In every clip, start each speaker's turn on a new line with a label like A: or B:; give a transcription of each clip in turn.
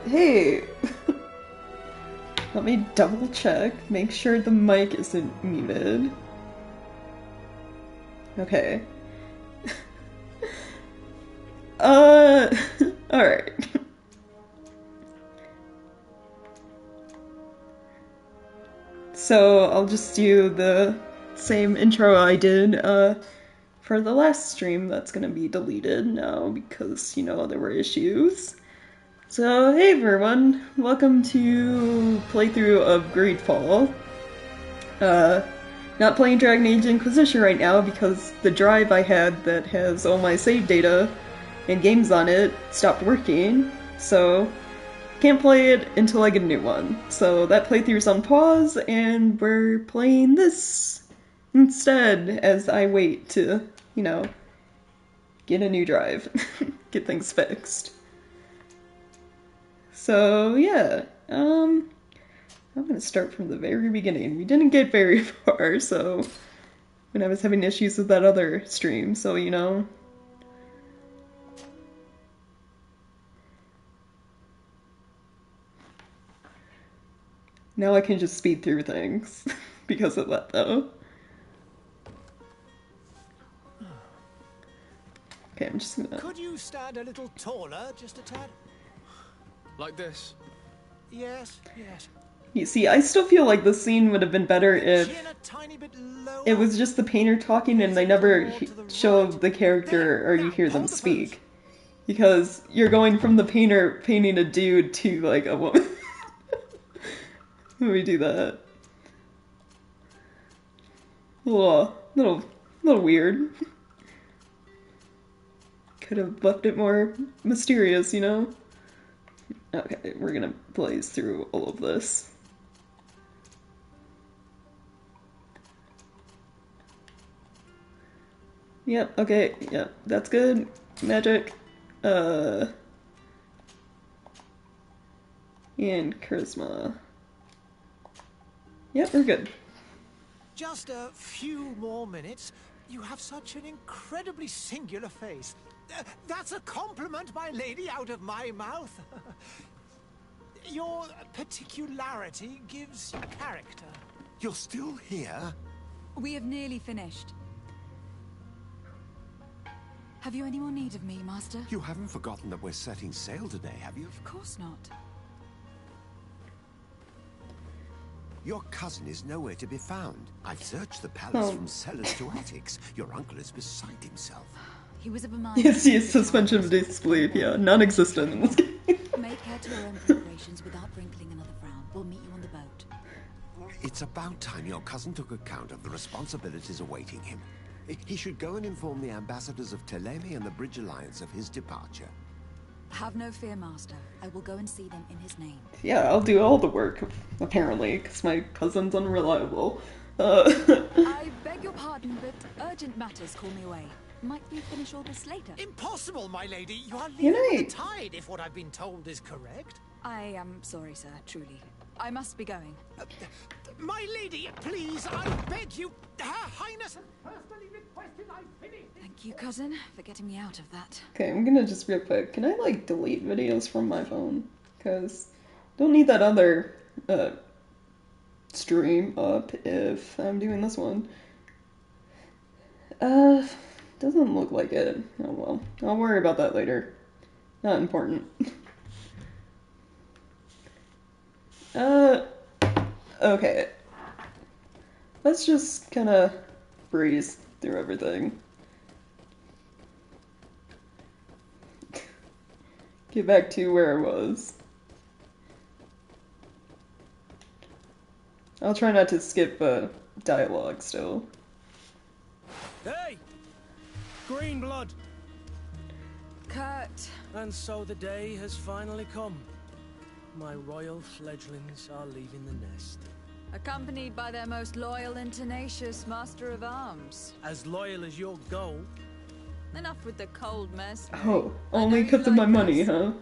A: Hey! Let me double check, make sure the mic isn't muted. Okay. Alright. So, I'll just do the same intro I did, for the last stream that's gonna be deleted now because, you know, there were issues. So, hey everyone, welcome to playthrough of Greedfall. Not playing Dragon Age Inquisition right now because the drive I had that has all my save data and games on it stopped working, so can't play it until I get a new one. So that playthrough's on pause, and we're playing this instead as I wait to, you know, get a new drive, get things fixed. So yeah, I'm gonna start from the very beginning. We didn't get very far, so when I was having issues with that other stream, so you know. Now I can just speed through things because of that, though. Okay, I'm just gonna...
B: Could you stand a little taller, just a tad?
C: Like this?
B: Yes, yes.
A: You see, I still feel like the scene would have been better if it was just the painter talking and they never show the character or you hear them speak. Because you're going from the painter painting a dude to, like, a woman. Let me do that. Little weird. Could have left it more mysterious, you know? Okay, we're gonna blaze through all of this. Yep, okay, yep, that's good. Magic. And charisma. Yep, we're good.
B: Just a few more minutes. You have such an incredibly singular face. That's a compliment, my lady, out of my mouth. Your particularity gives you character.
D: You're still here?
E: We have nearly finished. Have you any more need of me, Master?
D: You haven't forgotten that we're setting sail today, have you?
E: Of course not.
D: Your cousin is nowhere to be found. I've searched the palace from cellars to attics. Your uncle is beside himself.
E: He was of a mind.
A: Yes, he is suspension of disbelief, yeah, non-existent in this game.
E: Make care to your own preparations without wrinkling another frown. We'll meet you on the boat.
D: It's about time your cousin took account of the responsibilities awaiting him. He should go and inform the ambassadors of Teleme and the Bridge Alliance of his departure.
E: Have no fear, Master. I will go and see them in his name.
A: Yeah, I'll do all the work, apparently, because my cousin's unreliable.
E: I beg your pardon, but urgent matters call me away. Might we finish all this later?
B: Impossible, my lady. You are leaving with the tide, if what I've been told is correct.
E: I am sorry, sir, truly. I must be going.
B: My lady, please, I beg you. Her Highness personally requested I finish.
E: Thank you, cousin, for getting me out of that.
A: Okay, I'm gonna just real quick. Can I, like, delete videos from my phone? Because don't need that other, stream up if I'm doing this one. Doesn't look like it. Oh well. I'll worry about that later. Not important. Okay. Let's just kinda breeze through everything. Get back to where I was. I'll try not to skip dialogue still.
F: Hey! Green blood!
E: Kurt!
F: And so the day has finally come. My royal fledglings are leaving the nest.
E: Accompanied by their most loyal and tenacious master of arms.
F: As loyal as your gold.
E: Enough with the cold mess.
A: Oh, only because of my money, huh?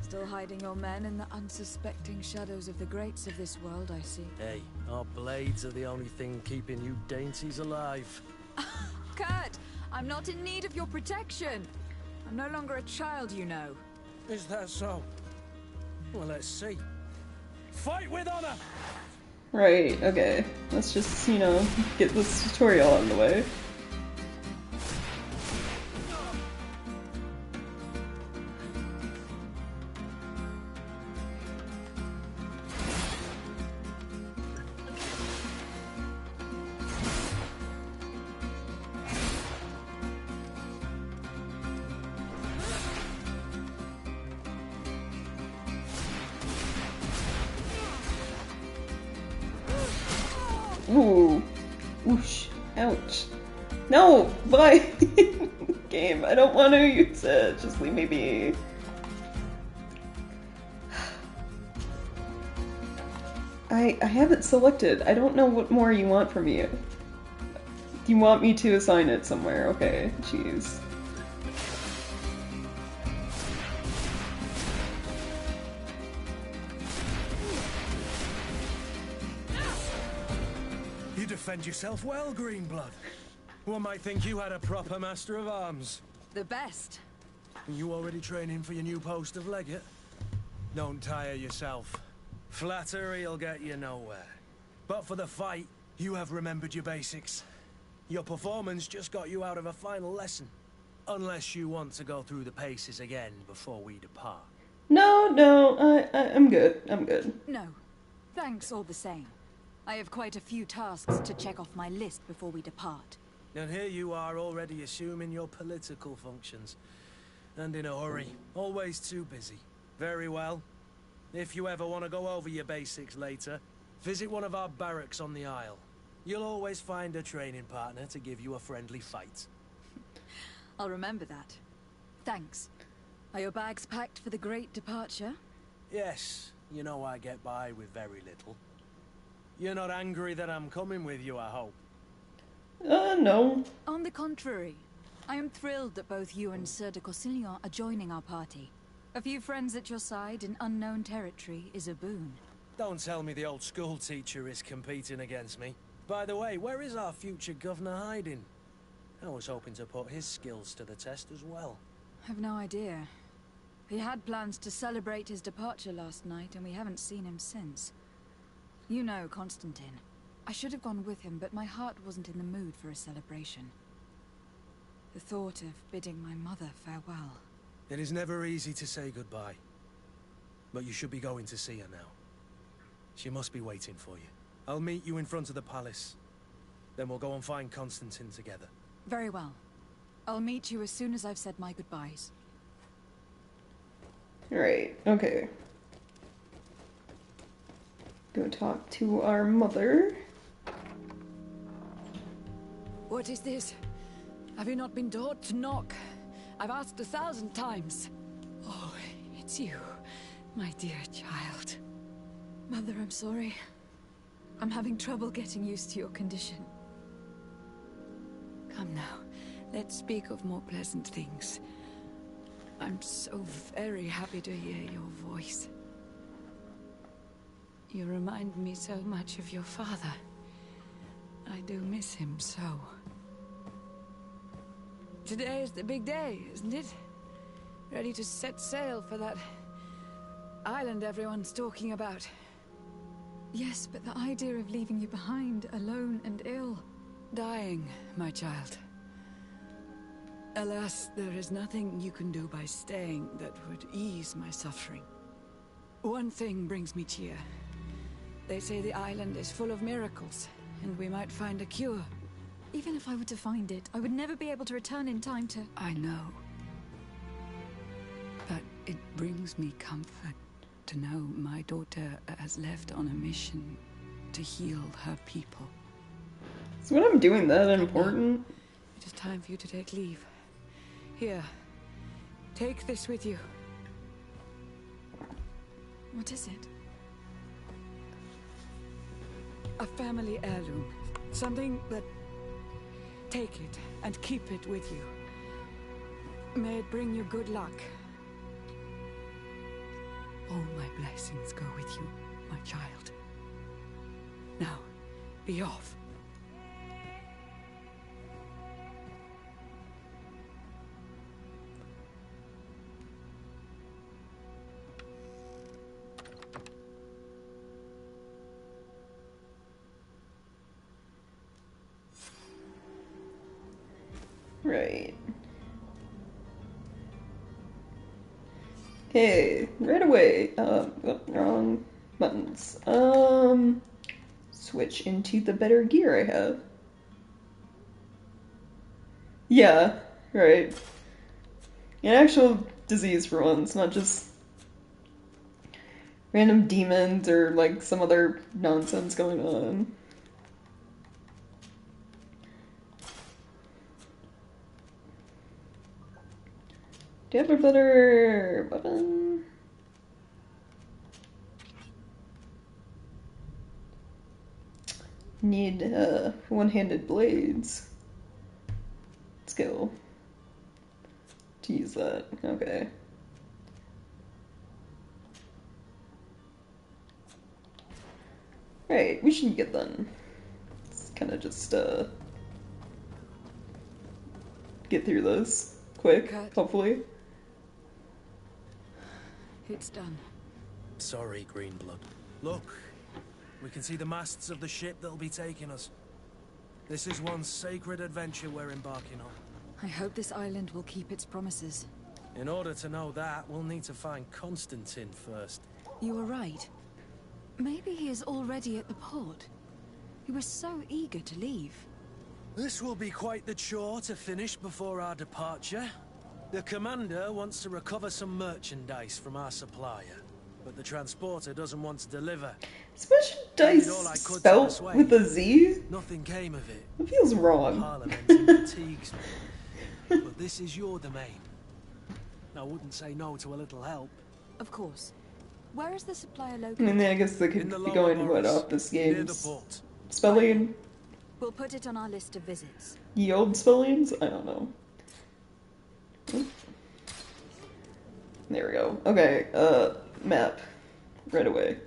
E: Still hiding your men in the unsuspecting shadows of the greats of this world, I see.
F: Hey, our blades are the only thing keeping you dainties alive.
E: Kurt, I'm not in need of your protection. I'm no longer a child, you know.
F: Is that so? Well, let's see. Fight with honor!
A: Right, okay. Let's just, you know, get this tutorial out of the way. Ooh. Whoosh. Ouch. No! Bye! Game, I don't want to use it. Just leave me be. I have it selected. I don't know what more you want from me. You want me to assign it somewhere. Okay, jeez.
F: You defend yourself well, Greenblood. One might think you had a proper master of arms.
E: The best.
F: You already training for your new post of legate? Don't tire yourself. Flattery'll get you nowhere. But for the fight, you have remembered your basics. Your performance just got you out of a final lesson. Unless you want to go through the paces again before we depart.
A: No, I'm good. I'm good.
E: No. Thanks all the same. I have quite a few tasks to check off my list before we depart.
F: And here you are already assuming your political functions. And in a hurry. Always too busy. Very well. If you ever want to go over your basics later, visit one of our barracks on the Isle. You'll always find a training partner to give you a friendly fight.
E: I'll remember that. Thanks. Are your bags packed for the great departure?
F: Yes, you know I get by with very little. You're not angry that I'm coming with you, I hope.
A: No.
E: On the contrary, I am thrilled that both you and Sir de Corsillon are joining our party. A few friends at your side in unknown territory is a boon.
F: Don't tell me the old school teacher is competing against me. By the way, where is our future governor hiding? I was hoping to put his skills to the test as well.
E: I've no idea. He had plans to celebrate his departure last night, and we haven't seen him since. You know Constantine. I should have gone with him, but my heart wasn't in the mood for a celebration. The thought of bidding my mother farewell.
F: It is never easy to say goodbye. But you should be going to see her now. She must be waiting for you. I'll meet you in front of the palace. Then we'll go and find Constantine together.
E: Very well. I'll meet you as soon as I've said my goodbyes.
A: Right, okay. Go talk to our mother.
G: What is this? Have you not been taught to knock? I've asked 1,000 times. Oh, it's you, my dear child.
E: Mother, I'm sorry. I'm having trouble getting used to your condition.
G: Come now, let's speak of more pleasant things. I'm so very happy to hear your voice. You remind me so much of your father. I do miss him so. Today is the big day, isn't it? Ready to set sail for that island everyone's talking about.
E: Yes, but the idea of leaving you behind, alone and ill...
G: Dying, my child. Alas, there is nothing you can do by staying that would ease my suffering. One thing brings me cheer. They say the island is full of miracles, and we might find a cure.
E: Even if I were to find it, I would never be able to return in time to...
G: I know. But it brings me comfort to know my daughter has left on a mission to heal her people.
A: Is what I'm doing that important?
G: It is time for you to take leave. Here, take this with you.
E: What is it?
G: A family heirloom. Something that... Take it and keep it with you. May it bring you good luck. All my blessings go with you, my child. Now, be off.
A: Right. Okay, right away. Wrong buttons. Switch into the better gear I have. Yeah, right. An actual disease for once, not just random demons or like some other nonsense going on. Do you have a better weapon? Need one-handed blades skill to use that. Okay. Right, we should get them. Let's kind of just get through this quick,
G: Cut.
A: hopefully.
G: It's done.
F: Sorry, Greenblood. Look, we can see the masts of the ship that'll be taking us. This is one sacred adventure we're embarking on.
E: I hope this island will keep its promises.
F: In order to know that, we'll need to find Constantine first.
E: You were right. Maybe he is already at the port. He was so eager to leave.
F: This will be quite the chore to finish before our departure. The commander wants to recover some merchandise from our supplier, but the transporter doesn't want to deliver.
A: Is merchandise spelt with a Z?
F: Nothing came of it.
A: It feels wrong.
F: Parliamenting fatigues me. But this is your domain. I wouldn't say no to a little help.
E: Of course. Where is the supplier
A: I
E: located?
A: mean, I guess they could
F: In the
A: be
F: lower
A: going
F: Morris,
A: off this
F: near the
A: game's
F: port.
A: spelling.
E: We'll put it on our list of visits.
A: Ye old spellings? I don't know. There we go. Okay, map. Right away.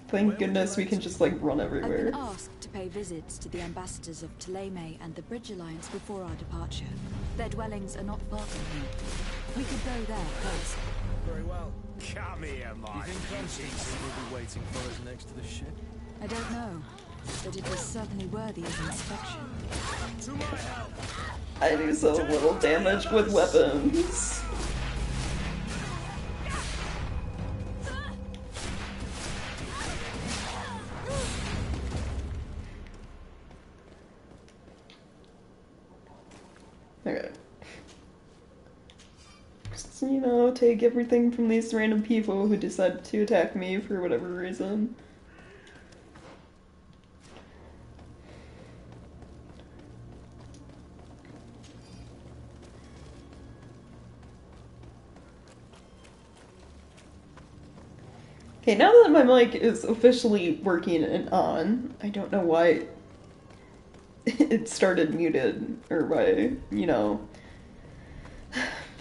A: Thank goodness we can just, like, run
E: I've
A: everywhere.
E: been asked to pay visits to the ambassadors of Ptolemy and the Bridge Alliance before our departure. Their dwellings are not far from here. We could go there first.
F: Very well.
D: Come here,
F: Do you
D: my
F: think Constantine will be waiting for us next to the ship?
E: I don't know, but it was certainly worthy of inspection.
F: To my help!
A: I do so little damage with weapons. Okay. Just, you know, take everything from these random people who decide to attack me for whatever reason. Okay, now that my mic is officially working and on, I don't know why it started muted, or why, you know,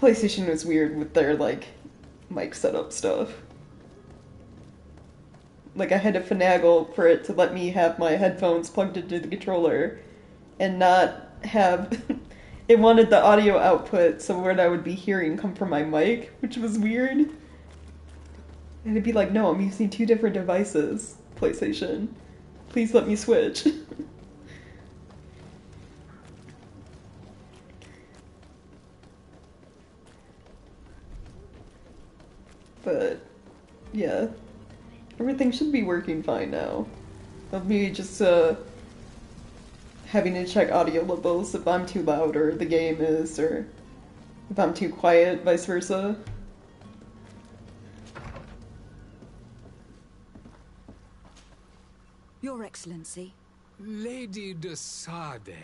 A: PlayStation was weird with their, like, mic setup stuff. Like, I had to finagle for it to let me have my headphones plugged into the controller and not have... It wanted the audio output, so what I would be hearing come from my mic, which was weird. And it'd be like, no, I'm using two different devices, PlayStation. Please let me switch. But, yeah. Everything should be working fine now. Of me just, having to check audio levels if I'm too loud or the game is, or if I'm too quiet, vice versa.
E: Your Excellency.
H: Lady de Sade,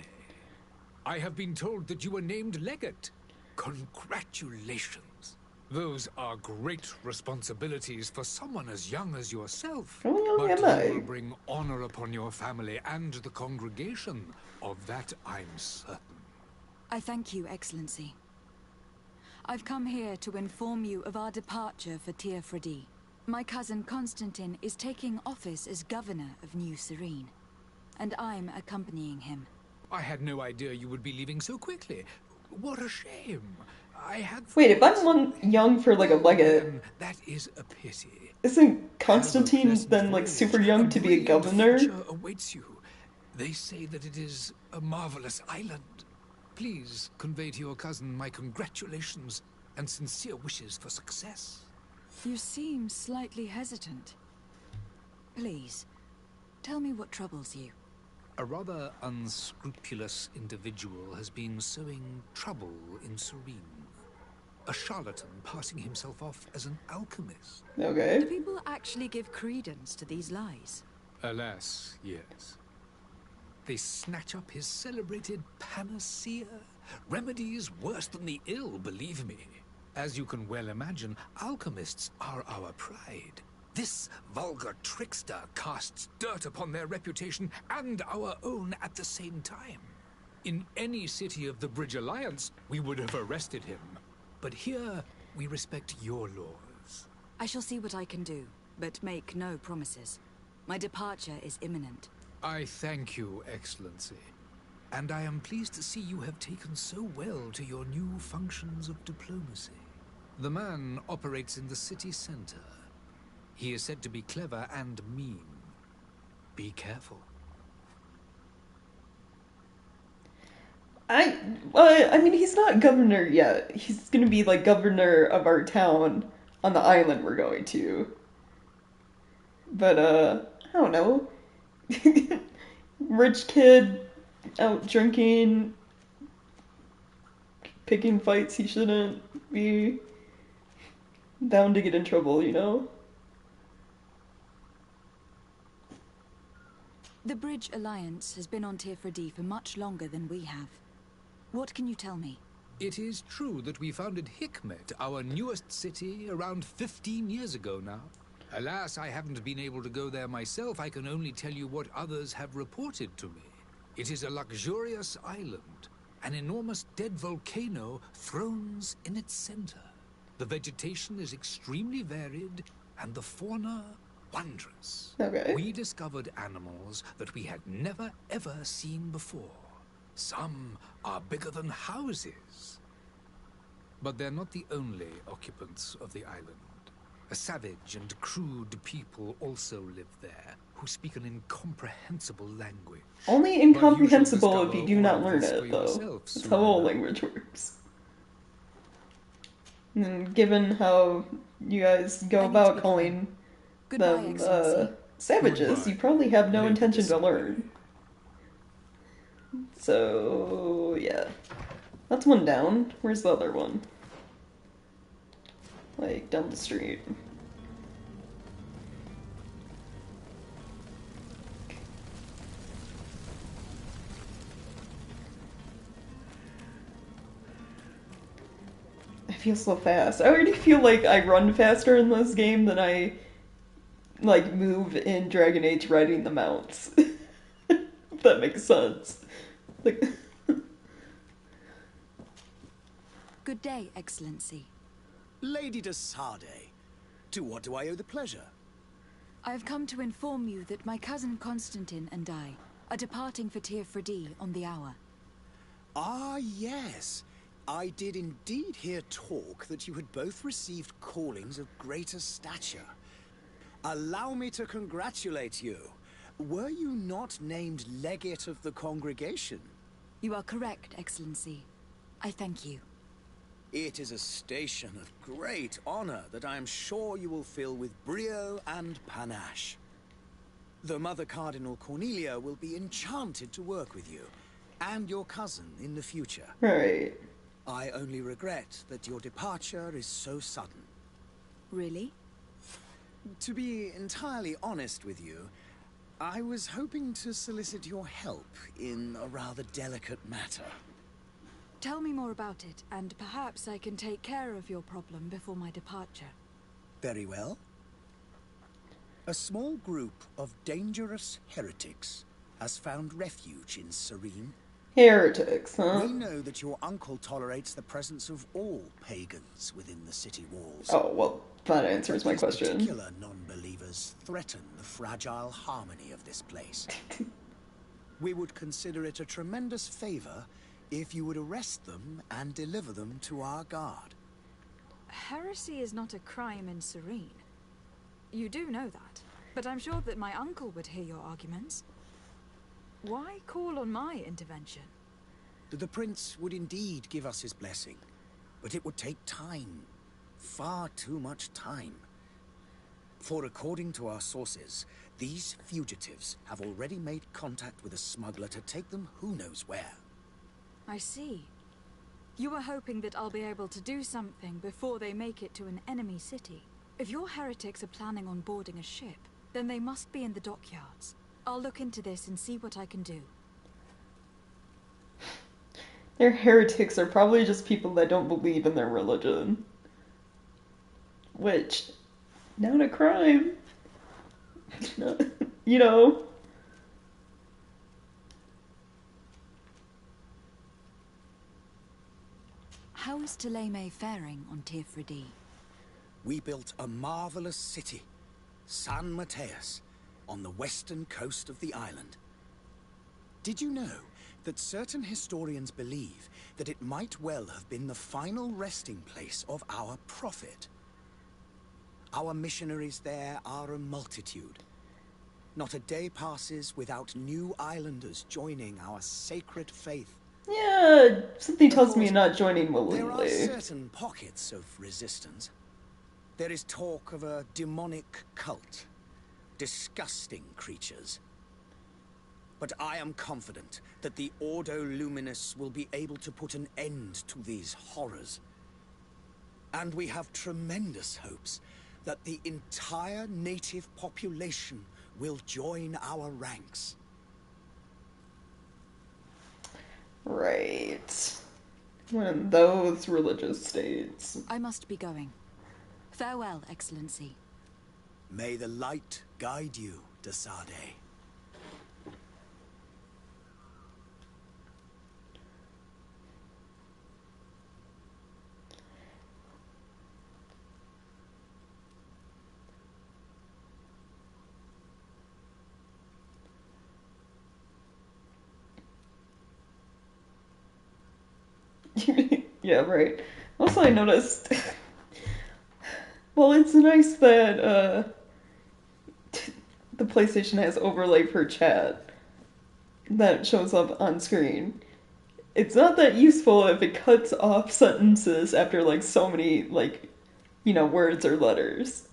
H: I have been told that you were named legate. Congratulations. Those are great responsibilities for someone as young as yourself.
A: How young
H: But
A: am I?
H: you will bring honor upon your family and the congregation. Of that I'm certain.
E: I thank you, Excellency. I've come here to inform you of our departure for Teofredi. My cousin Constantine is taking office as governor of New Serene, and I'm accompanying him.
H: I had no idea you would be leaving so quickly. What a shame. I had...
A: Wait, if I'm young for, like, a legate,
H: That is a pity.
A: isn't Constantine then, like, super young to be a governor?
H: Awaits you. They say that it is a marvelous island. Please convey to your cousin my congratulations and sincere wishes for success.
E: You seem slightly hesitant. Please, tell me what troubles you.
H: A rather unscrupulous individual has been sowing trouble in Serene. A charlatan passing himself off as an alchemist.
A: Okay.
E: Do people actually give credence to these lies?
H: Alas, yes. They snatch up his celebrated panacea. Remedies worse than the ill, believe me. As you can well imagine, alchemists are our pride. This vulgar trickster casts dirt upon their reputation and our own at the same time. In any city of the Bridge Alliance, we would have arrested him. But here, we respect your laws.
E: I shall see what I can do, but make no promises. My departure is imminent.
H: I thank you, Excellency. And I am pleased to see you have taken so well to your new functions of diplomacy. The man operates in the city center. He is said to be clever and mean. Be careful.
A: I mean, he's not governor yet. He's gonna be like governor of our town on the island we're going to. But I don't know. Rich kid out drinking, picking fights he shouldn't be. Bound to get in trouble, you know?
E: The Bridge Alliance has been on Tirfredi for much longer than we have. What can you tell me?
H: It is true that we founded Hikmet, our newest city, around 15 years ago now. Alas, I haven't been able to go there myself. I can only tell you what others have reported to me. It is a luxurious island. An enormous dead volcano thrones in its center. The vegetation is extremely varied, and the fauna wondrous.
A: Okay.
H: We discovered animals that we had never ever seen before. Some are bigger than houses. But they're not the only occupants of the island. A savage and crude people also live there, who speak an incomprehensible language.
A: Only
H: But you shall
A: incomprehensible if you
H: discover
A: do not
H: all
A: learn
H: this for
A: it, though.
H: yourself
A: That's
H: soon
A: how all
H: enough.
A: language works. And given how you guys go
E: I need to
A: about
E: be
A: calling
E: Goodbye,
A: them
E: Excellency.
A: savages,
H: Goodbye.
A: you probably have no
H: Live
A: intention to
H: this
A: learn. So, yeah. That's one down. Where's the other one? Like, down the street. I feel so fast. I already feel like I run faster in this game than I, like, move in Dragon Age riding the mounts. If that makes sense. Like...
E: Good day, Excellency.
B: Lady de Sade, to what do I owe the pleasure?
E: I have come to inform you that my cousin Constantine and I are departing for Tirfredi on the hour.
B: Ah, yes. I did indeed hear talk that you had both received callings of greater stature. Allow me to congratulate you. Were you not named legate of the congregation?
E: You are correct, Excellency. I thank you.
B: It is a station of great honor that I am sure you will fill with brio and panache. The Mother Cardinal Cornelia will be enchanted to work with you, and your cousin in the future.
A: Right.
B: I only regret that your departure is so sudden.
E: Really?
B: To be entirely honest with you, I was hoping to solicit your help in a rather delicate matter.
E: Tell me more about it, and perhaps I can take care of your problem before my departure.
B: Very well. A small group of dangerous heretics has found refuge in Serene.
A: Heretics, huh?
B: We know that your uncle tolerates the presence of all pagans within the city walls.
A: Oh, well, that answers my
B: These
A: question.
B: particular non-believers threaten the fragile harmony of this place. We would consider it a tremendous favor if you would arrest them and deliver them to our guard.
E: Heresy is not a crime in Serene. You do know that, but I'm sure that my uncle would hear your arguments. Why call on my intervention?
I: The prince would indeed give us his blessing, but it would take time. Far too much time. For according to our sources, these fugitives have already made contact with a smuggler to take them who knows where.
E: I see. You were hoping that I'll be able to do something before they make it to an enemy city. If your heretics are planning on boarding a ship, then they must be in the dockyards. I'll look into this and see what I can do.
A: Their heretics are probably just people that don't believe in their religion. Which, not a crime. You know?
E: How is Thélème faring on Tirfredi?
I: We built a marvelous city, San Mateus, on the western coast of the island. Did you know that certain historians believe that it might well have been the final resting place of our prophet? Our missionaries there are a multitude. Not a day passes without new islanders joining our sacred faith.
A: Yeah, something tells me you're not joining
I: There are
A: willingly.
I: certain pockets of resistance. There is talk of a demonic cult. Disgusting creatures. But I am confident that the Ordo Luminous will be able to put an end to these horrors. And we have tremendous hopes that the entire native population will join our ranks.
A: Right. One of those religious states.
E: I must be going. Farewell, Excellency.
I: May the light guide you, de Sade.
A: Yeah, right. Also, I noticed. Well, it's nice that the PlayStation has overlay for chat that shows up on screen. It's not that useful if it cuts off sentences after like so many words or letters.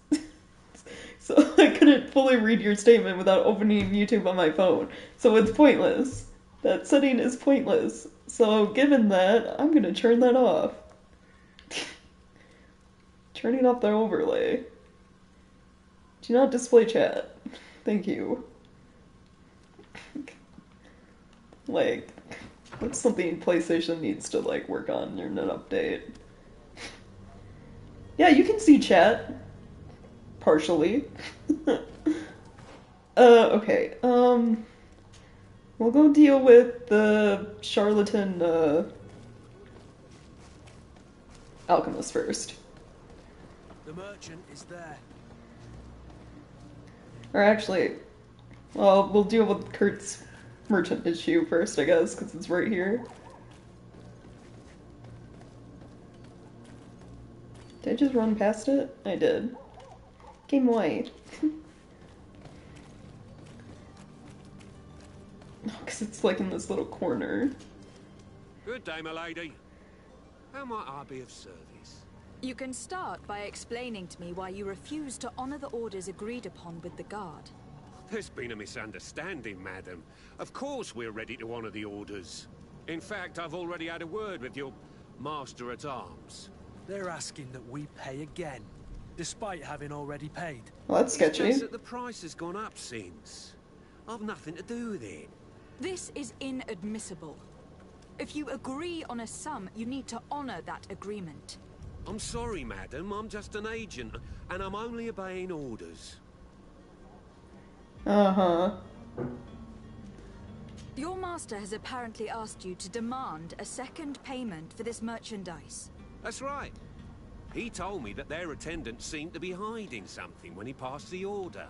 A: So I couldn't fully read your statement without opening YouTube on my phone. So it's pointless. That setting is pointless. So given that, I'm gonna turn that off. Turning off the overlay. Do not display chat. Thank you. Like, that's something PlayStation needs to work on in an update. Yeah, you can see chat. Partially. Okay. We'll go deal with the charlatan, alchemist first.
F: The merchant is there.
A: Or actually, well, we'll deal with Kurt's merchant issue first, I guess, because it's right here. Did I just run past it? I did. Game white. Because it's in this little corner.
D: Good day, my lady. How might I be of service?
E: You can start by explaining to me why you refuse to honor the orders agreed upon with the guard.
D: There's been a misunderstanding, madam. Of course we're ready to honor the orders. In fact, I've already had a word with your master-at-arms.
F: They're asking that we pay again, despite having already paid.
A: Well, that's sketchy.
D: It's just that the price has gone up since. I've nothing to do with it.
E: This is inadmissible. If you agree on a sum, you need to honor that agreement.
D: I'm sorry, madam. I'm just an agent, and I'm only obeying orders.
A: Uh-huh.
E: Your master has apparently asked you to demand a second payment for this merchandise.
D: That's right. He told me that their attendant seemed to be hiding something when he passed the order.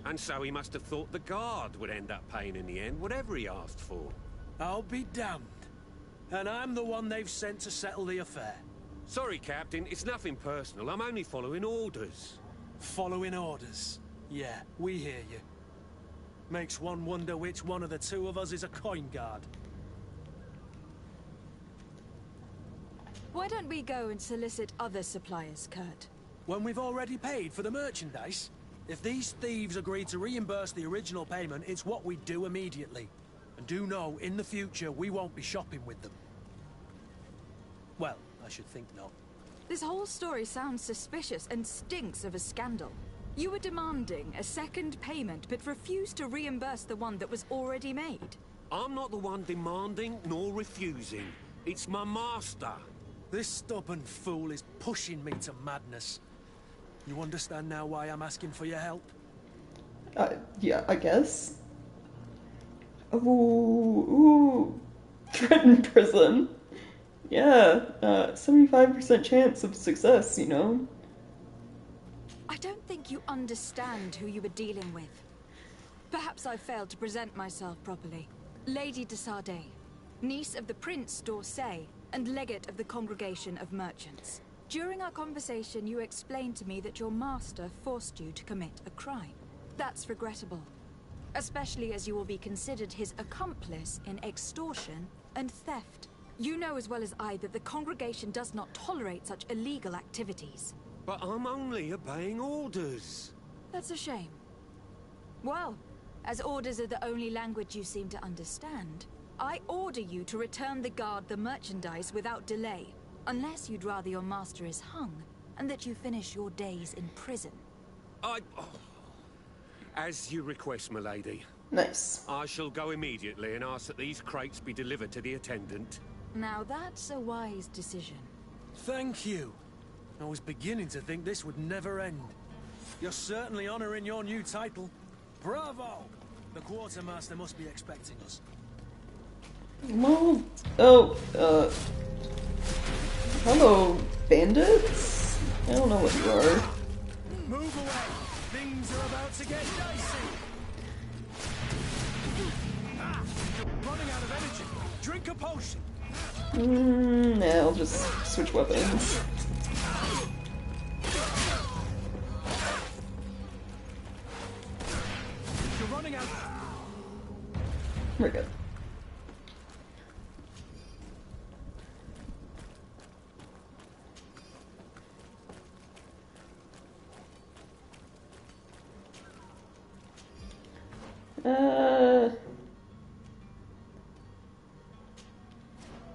D: And so he must have thought the guard would end up paying in the end, whatever he asked for.
F: I'll be damned. And I'm the one they've sent to settle the affair.
D: Sorry, Captain. It's nothing personal. I'm only following orders.
F: Following orders. Yeah, we hear you. Makes one wonder which one of the two of us is a coin guard.
E: Why don't we go and solicit other suppliers, Kurt?
F: When we've already paid for the merchandise? If these thieves agree to reimburse the original payment, it's what we do immediately. And do know, in the future, we won't be shopping with them. Well, I should think not.
E: This whole story sounds suspicious and stinks of a scandal. You were demanding a second payment, but refused to reimburse the one that was already made.
D: I'm not the one demanding nor refusing. It's my master.
F: This stubborn fool is pushing me to madness. You understand now why I'm asking for your help?
A: Yeah, I guess. Ooh, threatened prison. Yeah, 75% chance of success, you know?
E: I don't think you understand who you were dealing with. Perhaps I failed to present myself properly. Lady de Sardet, niece of the Prince d'Orsay, and legate of the Congregation of Merchants. During our conversation, you explained to me that your master forced you to commit a crime. That's regrettable, especially as you will be considered his accomplice in extortion and theft. You know as well as I that the Congregation does not tolerate such illegal activities.
D: But I'm only obeying orders.
E: That's a shame. Well, as orders are the only language you seem to understand, I order you to return the guard the merchandise without delay, unless you'd rather your master is hung, and that you finish your days in prison.
D: As you request, my lady.
A: Nice.
D: I shall go immediately and ask that these crates be delivered to the attendant.
E: Now that's a wise decision.
F: Thank you. I was beginning to think this would never end. You're certainly honoring your new title. Bravo! The quartermaster must be expecting us.
A: Well, hello, bandits? I don't know what you are.
F: Move away! Things are about to get dicey! Running out of energy. Drink a potion.
A: Nah, I'll just switch weapons.
F: You're running out.
A: We're good.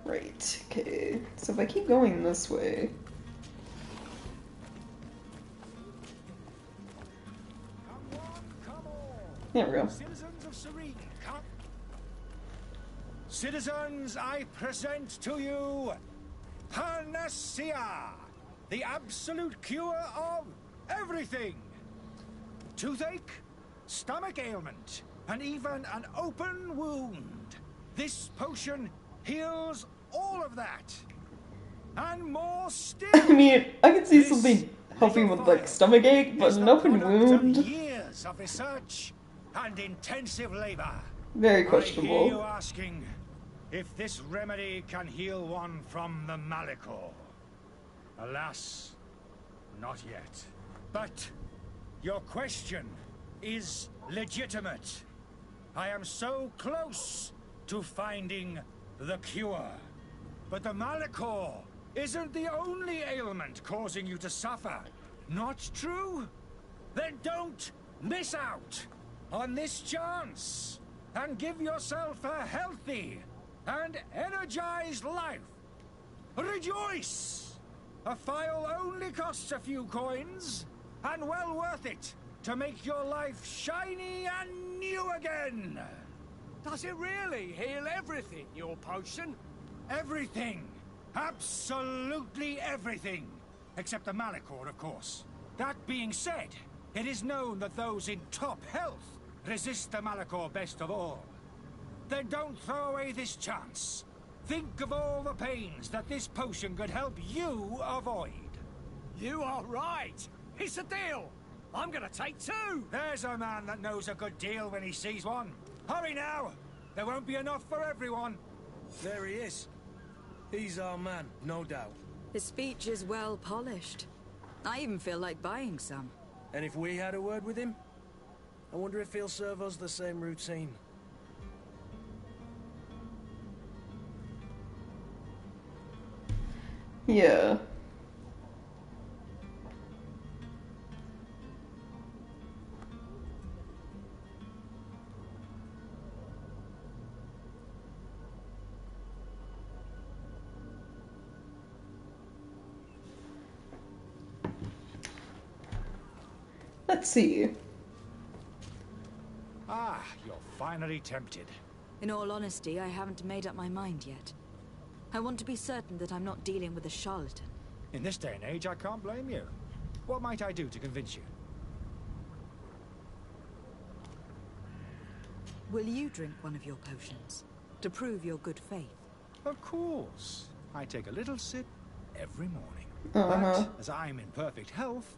A: Right, okay. So if I keep going this way... There we go.
B: Citizens of Serene, come. Citizens, I present to you Panacea, the absolute cure of everything. Toothache, stomach ailment, and even an open wound. This potion heals all of that. And more still.
A: I mean, I can see something helping with like stomach ache, but an open wound.
B: Years of research and intensive labor.
A: Very
B: I hear
A: questionable.
B: you asking if this remedy can heal one from the Malicor. Alas, not yet. But your question is legitimate. I am so close to finding the cure. But the Malicor isn't the only ailment causing you to suffer. Not true? Then don't miss out on this chance and give yourself a healthy and energized life. Rejoice! A phial only costs a few coins, and well worth it to make your life shiny and new again.
J: Does it really heal everything, your potion?
B: Everything. Absolutely everything. Except the Malicor, of course. That being said, it is known that those in top health resist the Malicor best of all. Then don't throw away this chance. Think of all the pains that this potion could help you avoid.
J: You are right. It's a deal. I'm gonna take two.
B: There's a man that knows a good deal when he sees one. Hurry now. There won't be enough for everyone.
F: There he is. He's our man, no doubt.
E: His speech is well polished. I even feel like buying some.
F: And if we had a word with him? I wonder if he'll serve us the same routine.
A: Yeah. Let's see.
J: Ah, you're finally tempted.
E: In all honesty, I haven't made up my mind yet. I want to be certain that I'm not dealing with a charlatan.
J: In this day and age, I can't blame you. What might I do to convince you?
E: Will you drink one of your potions to prove your good faith?
J: Of course. I take a little sip every morning.
A: Uh-huh.
J: But as I'm in perfect health,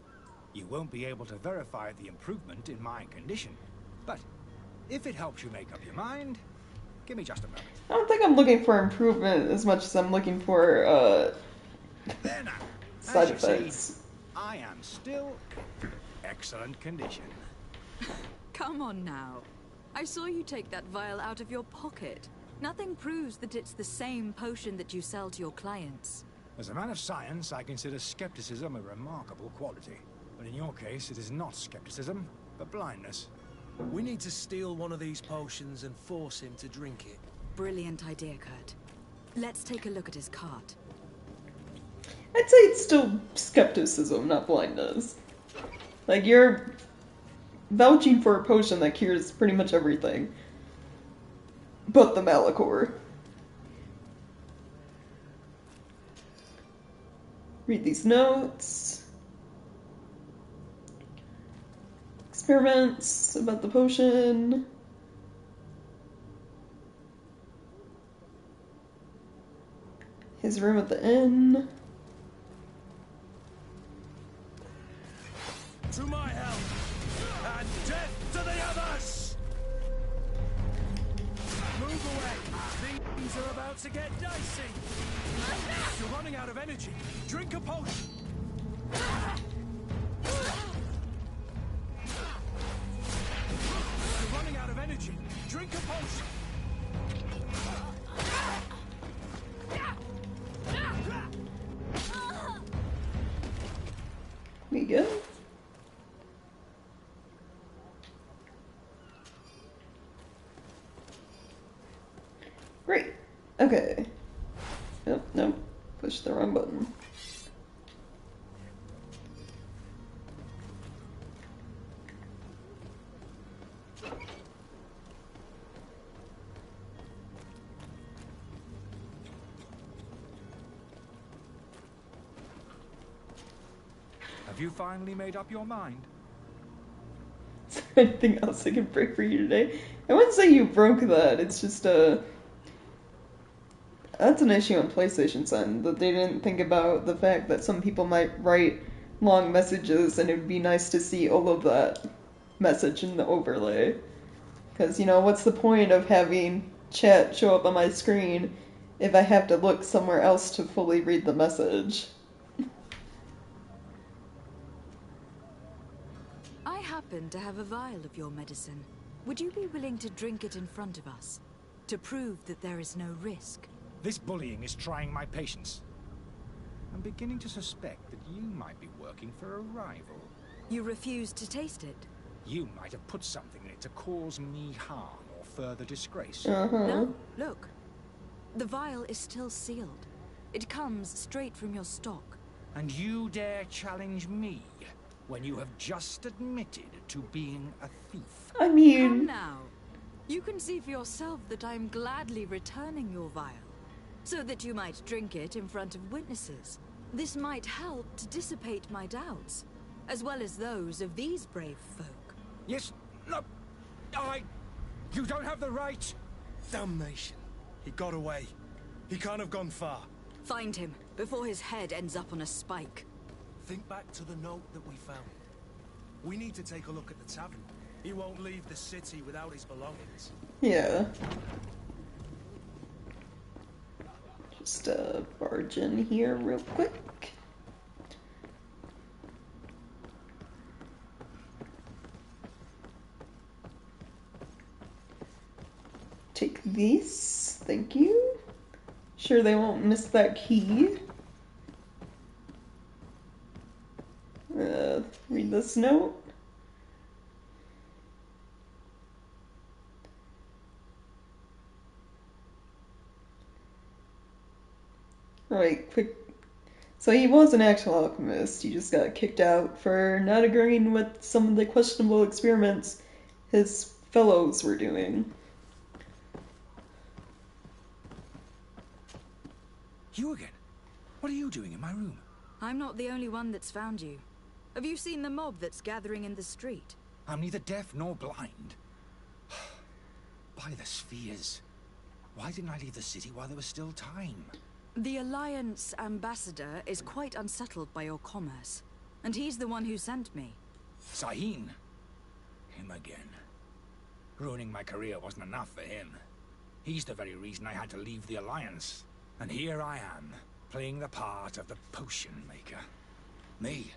J: you won't be able to verify the improvement in my condition. But if it helps you make up your mind, give me just a moment.
A: I don't think I'm looking for improvement as much as I'm looking for,
J: There now.
A: side
J: As you
A: effects.
J: see, I am still excellent condition.
E: Come on now. I saw you take that vial out of your pocket. Nothing proves that it's the same potion that you sell to your clients.
J: As a man of science, I consider skepticism a remarkable quality. But in your case, it is not skepticism, but blindness.
F: We need to steal one of these potions and force him to drink it.
E: Brilliant idea, Kurt. Let's take a look at his cart.
A: I'd say it's still skepticism, not blindness. Like, you're vouching for a potion that cures pretty much everything. But the Malachor. Read these notes. Experiments about the potion. His room at the inn.
F: To my help, and death to the others! Move away! Things are about to get dicey! You're running out of energy. Drink a potion! You're running out of energy. Drink a potion!
A: We good? Great. Okay. Nope, nope. Push the wrong button.
J: Have you finally made up your mind?
A: Is there anything else I can break for you today? I wouldn't say you broke that. It's just that's an issue on PlayStation's end, that they didn't think about the fact that some people might write long messages and it would be nice to see all of that message in the overlay. Because, you know, what's the point of having chat show up on my screen if I have to look somewhere else to fully read the message?
E: I happen to have a vial of your medicine. Would you be willing to drink it in front of us? To prove that there is no risk?
J: This bullying is trying my patience. I'm beginning to suspect that you might be working for a rival.
E: You refuse to taste it?
J: You might have put something in it to cause me harm or further disgrace.
E: No, look. The vial is still sealed. It comes straight from your stock.
J: And you dare challenge me when you have just admitted to being a thief?
A: I mean...
E: Come now. You can see for yourself that I'm gladly returning your vial, so that you might drink it in front of witnesses. This might help to dissipate my doubts, as well as those of these brave folk.
J: Yes, no, you don't have the right.
F: Damnation. He got away. He can't have gone far.
E: Find him, before his head ends up on a spike.
F: Think back to the note that we found. We need to take a look at the tavern. He won't leave the city without his belongings.
A: Yeah. Just barge in here real quick. take these. Thank you. Sure they won't miss that key. Read this note. Alright, quick. So he was an actual alchemist. He just got kicked out for not agreeing with some of the questionable experiments his fellows were doing.
J: You again? What are you doing in my room?
E: I'm not the only one that's found you. Have you seen the mob that's gathering in the street?
J: I'm neither deaf nor blind. By the spheres. Why didn't I leave the city while there was still time?
E: The Alliance ambassador is quite unsettled by your commerce, and he's the one who sent me.
J: Sahin? Him again. Ruining my career wasn't enough for him. He's the very reason I had to leave the Alliance. And here I am, playing the part of the potion maker. Me,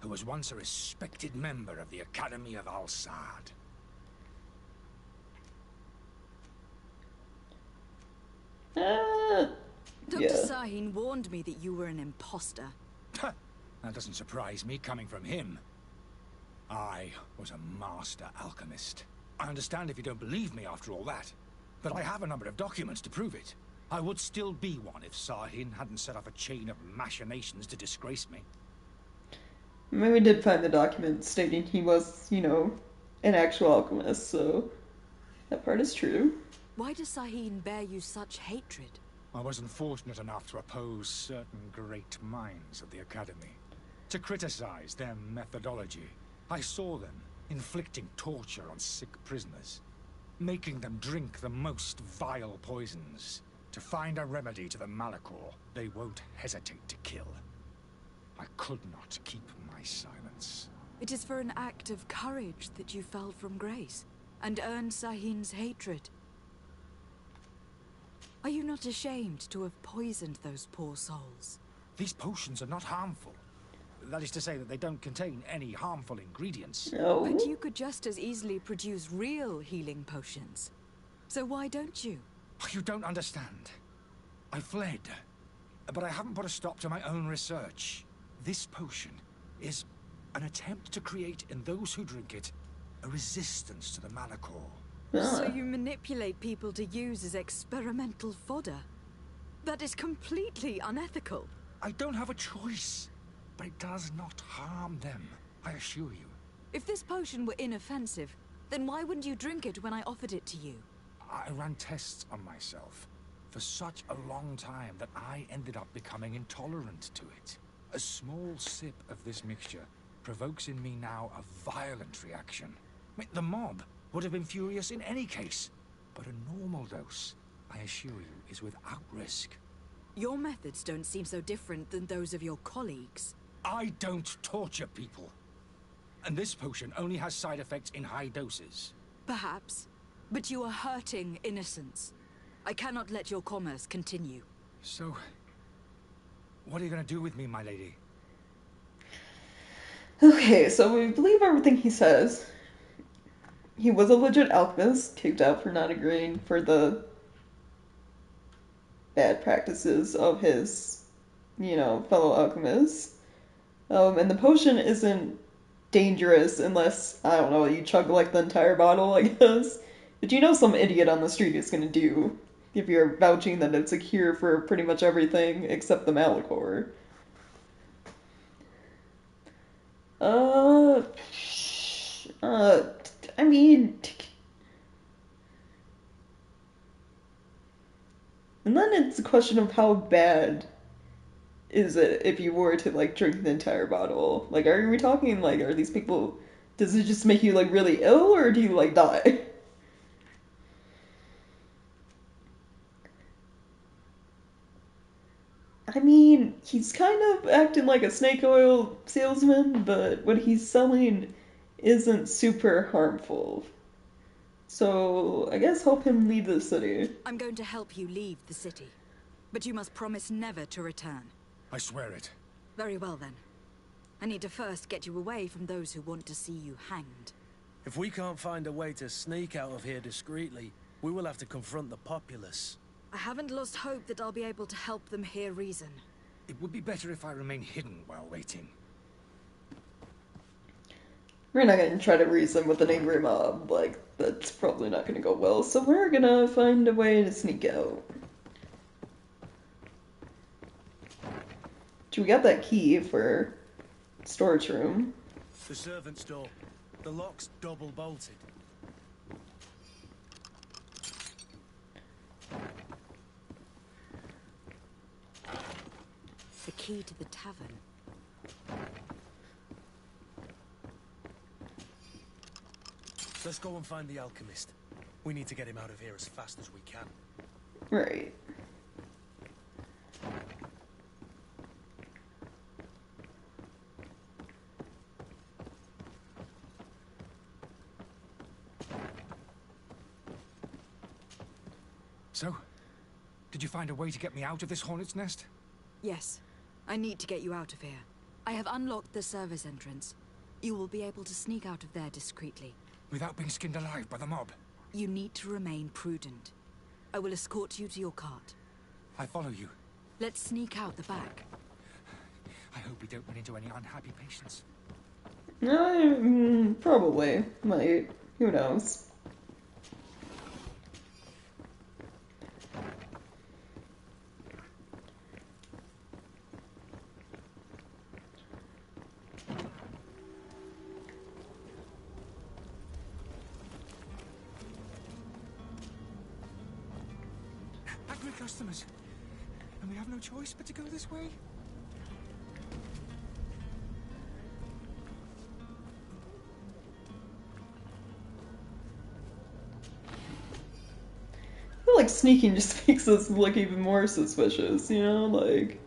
J: who was once a respected member of the Academy of Al-Sad.
E: Dr. Sahin warned me that you were an imposter.
J: That doesn't surprise me, coming from him. I was a master alchemist. I understand if you don't believe me after all that, but I have a number of documents to prove it. I would still be one if Sahin hadn't set off a chain of machinations to disgrace me.
A: I mean, we did find the document stating he was, you know, an actual alchemist, so that part is true.
E: Why does Sahin bear you such hatred?
J: I wasn't fortunate enough to oppose certain great minds of the Academy. To criticize their methodology, I saw them inflicting torture on sick prisoners, making them drink the most vile poisons. To find a remedy to the Malachor, they won't hesitate to kill. I could not keep my silence.
E: It is for an act of courage that you fell from grace, and earned Sahin's hatred. Are you not ashamed to have poisoned those poor souls?
J: These potions are not harmful. That is to say that they don't contain any harmful ingredients.
A: No.
E: But you could just as easily produce real healing potions. So why don't you?
J: You don't understand. I fled, but I haven't put a stop to my own research. This potion is an attempt to create in those who drink it a resistance to the Malachor.
E: So you manipulate people to use as experimental fodder? That is completely unethical.
J: I don't have a choice, but it does not harm them, I assure you.
E: If this potion were inoffensive, then why wouldn't you drink it when I offered it to you?
J: I ran tests on myself for such a long time that I ended up becoming intolerant to it. A small sip of this mixture provokes in me now a violent reaction. I mean, the mob would have been furious in any case, but a normal dose, I assure you, is without risk.
E: Your methods don't seem so different than those of your colleagues.
J: I don't torture people. And this potion only has side effects in high doses.
E: Perhaps, but you are hurting innocents. I cannot let your commerce continue.
J: So, what are you going to do with me, my lady?
A: Okay, so we believe everything he says. He was a legit alchemist, kicked out for not agreeing for the bad practices of his, you know, fellow alchemists. And the potion isn't dangerous unless, I don't know, you chug like the entire bottle, I guess. But you know some idiot on the street is gonna do if you're vouching that it's a cure for pretty much everything except the Malachor. I mean... And then it's a question of how bad is it if you were to, like, drink the entire bottle? Like, are we talking, like, are these people... Does it just make you, like, really ill, or do you, like, die? I mean, he's kind of acting like a snake oil salesman, but what he's selling isn't super harmful. So, I guess help him leave the city.
E: I'm going to help you leave the city. But you must promise never to return.
J: I swear it.
E: Very well, then. I need to first get you away from those who want to see you hanged.
F: If we can't find a way to sneak out of here discreetly, We will have to confront the populace.
E: I haven't lost hope that I'll be able to help them hear reason.
J: It would be better if I remain hidden while waiting.
A: We're not gonna try to reason with an angry mob. Like, that's probably not gonna go well. So we're gonna find a way to sneak out. We got that key for storage room.
F: The servant's door. The lock's double bolted.
E: The key to the tavern.
F: Let's go and find the alchemist. We need to get him out of here as fast as we can.
A: Right.
J: So, did you find a way to get me out of this hornet's nest?
E: Yes. I need to get you out of here. I have unlocked the service entrance. You will be able to sneak out of there discreetly.
J: Without being skinned alive by the mob?
E: You need to remain prudent. I will escort you to your cart.
J: I follow you.
E: Let's sneak out the back.
J: I hope we don't run into any unhappy patients.
A: Probably. Might. Who knows?
J: Angry customers. And we have no choice but to go this way?
A: I feel like sneaking just makes us look even more suspicious, you know? Like...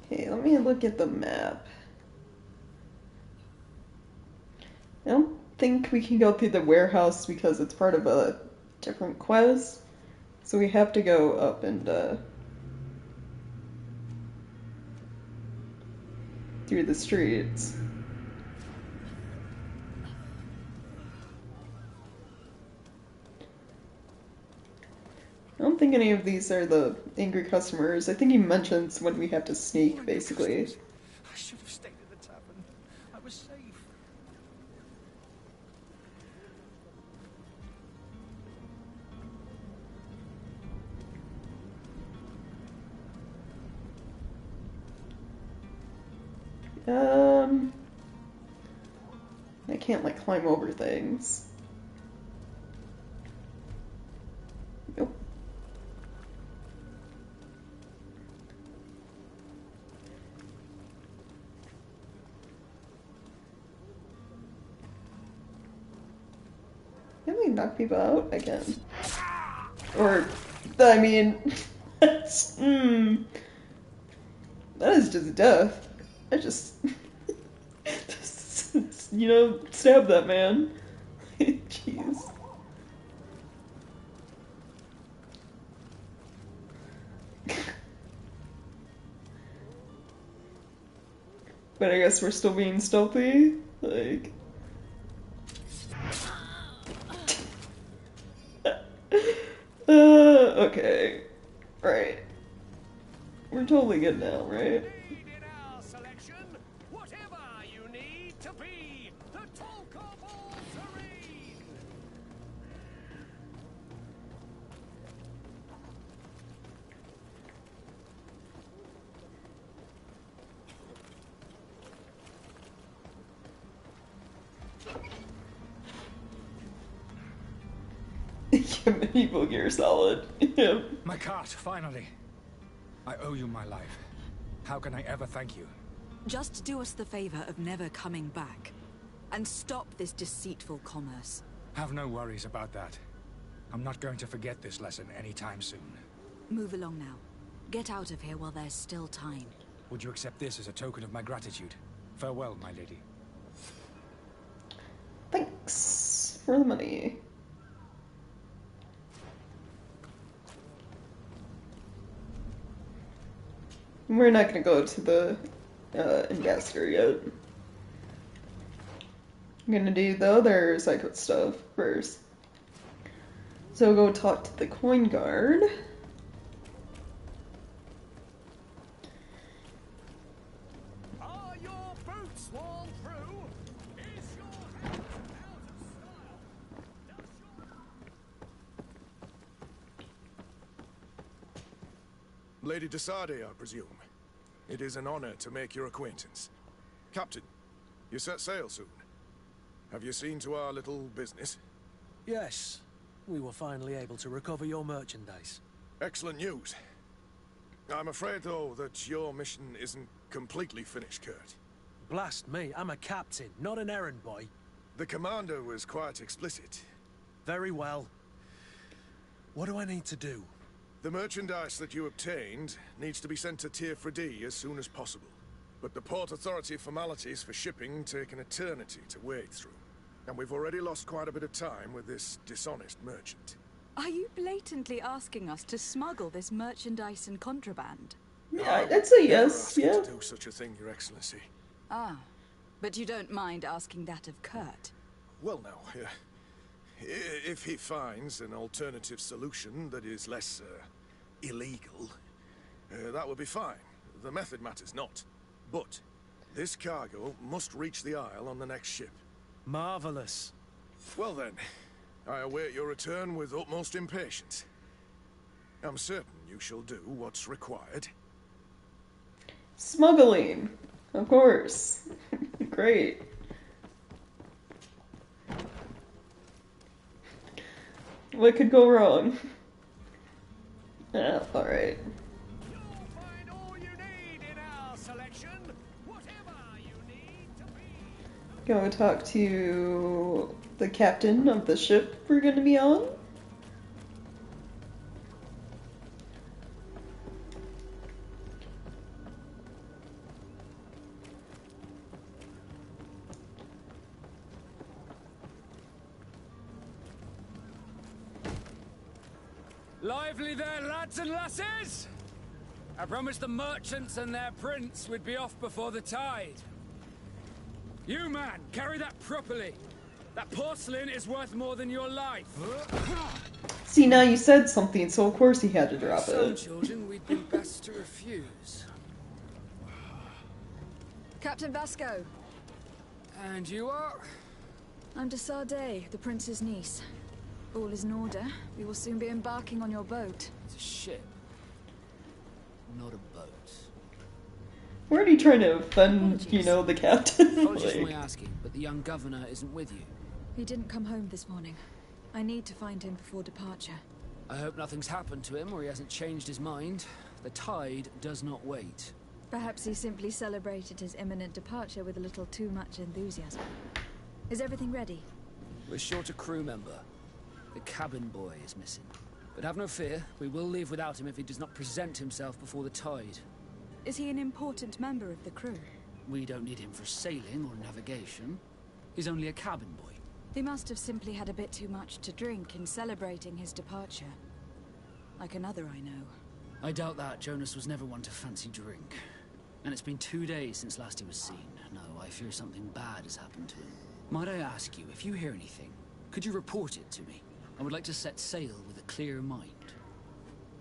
A: Okay, let me look at the map. I don't think we can go through the warehouse because it's part of a different quest. So we have to go up and, through the streets. I don't think any of these are the angry customers. I think he mentions when we have to sneak, basically.
F: I should have stayed at the tavern. I was safe.
A: I can't, like, climb over things. Nope. Can we knock people out again? Or, I mean, that's, that is just death. I just, you know, stab that man. Jeez. But I guess we're still being stealthy, like... okay. Right. We're totally good now, right?
D: In our selection, whatever you need to be, the talk of all terrain.
A: Yeah, medieval gear solid. Yeah.
J: My cart, finally. I owe you my life. How can I ever thank you?
E: Just do us the favor of never coming back. And stop this deceitful commerce.
J: Have no worries about that. I'm not going to forget this lesson anytime soon.
E: Move along now. Get out of here while there's still time.
J: Would you accept this as a token of my gratitude? Farewell, my lady.
A: Thanks for the money. We're not gonna go to the in Gaster yet. I'm gonna do the other psycho stuff first. So go talk to the coin guard.
B: Are your boots worn through? Is your house out of style?
K: Lady de Sardet, I presume. It is an honor to make your acquaintance. Captain, you set sail soon. Have you seen to our little business?
F: Yes. We were finally able to recover your merchandise.
K: Excellent news. I'm afraid, though, that your mission isn't completely finished, Kurt.
F: Blast me, I'm a captain, not an errand boy.
K: The commander was quite explicit.
F: Very well. What do I need to do?
K: The merchandise that you obtained needs to be sent to Tier 4D as soon as possible. But the Port Authority formalities for shipping take an eternity to wade through. And we've already lost quite a bit of time with this dishonest merchant.
E: Are you blatantly asking us to smuggle this merchandise and contraband?
A: Yeah, I'd say
K: Never
A: yes,
K: ask you
A: yeah.
K: to do such a thing, Your Excellency.
E: Ah, but you don't mind asking that of Kurt?
K: Well, now, if he finds an alternative solution that is less illegal, that would be fine. The method matters not. But this cargo must reach the Isle on the next ship.
F: Marvelous.
K: Well then, I await your return with utmost impatience. I'm certain you shall do what's required.
A: Smuggling, of course. Great. What could go wrong? Alright.
B: You'll find all you need in our selection. Whatever you need to be.
A: Go talk to the captain of the ship we're gonna be on.
L: Lively there, lads and lasses! I promised the merchants and their prince we'd be off before the tide. You, man, carry that properly. That porcelain is worth more than your life.
A: See, now you said something, so of course he had to drop
L: Some
A: it.
L: children we'd be best to refuse.
E: Captain Vasco.
L: And you are?
E: I'm de Sardet, the prince's niece. All is in order. We will soon be embarking on your boat.
L: It's a ship. Not a boat.
A: We're already trying to offend, you know, the captain.
L: Apologies for
A: Like,
L: my asking, but the young governor isn't with you.
E: He didn't come home this morning. I need to find him before departure.
L: I hope nothing's happened to him or he hasn't changed his mind. The tide does not wait.
E: Perhaps he simply celebrated his imminent departure with a little too much enthusiasm. Is everything ready?
L: We're short a crew member. The cabin boy is missing. But have no fear, we will leave without him if he does not present himself before the tide.
E: Is he an important member of the crew?
L: We don't need him for sailing or navigation. He's only a cabin boy.
E: He must have simply had a bit too much to drink in celebrating his departure. Like another I know.
L: I doubt that. Jonas was never one to fancy drink. And it's been 2 days since last he was seen. No, I fear something bad has happened to him. Might I ask you, if you hear anything, could you report it to me? I would like to set sail with a clear mind.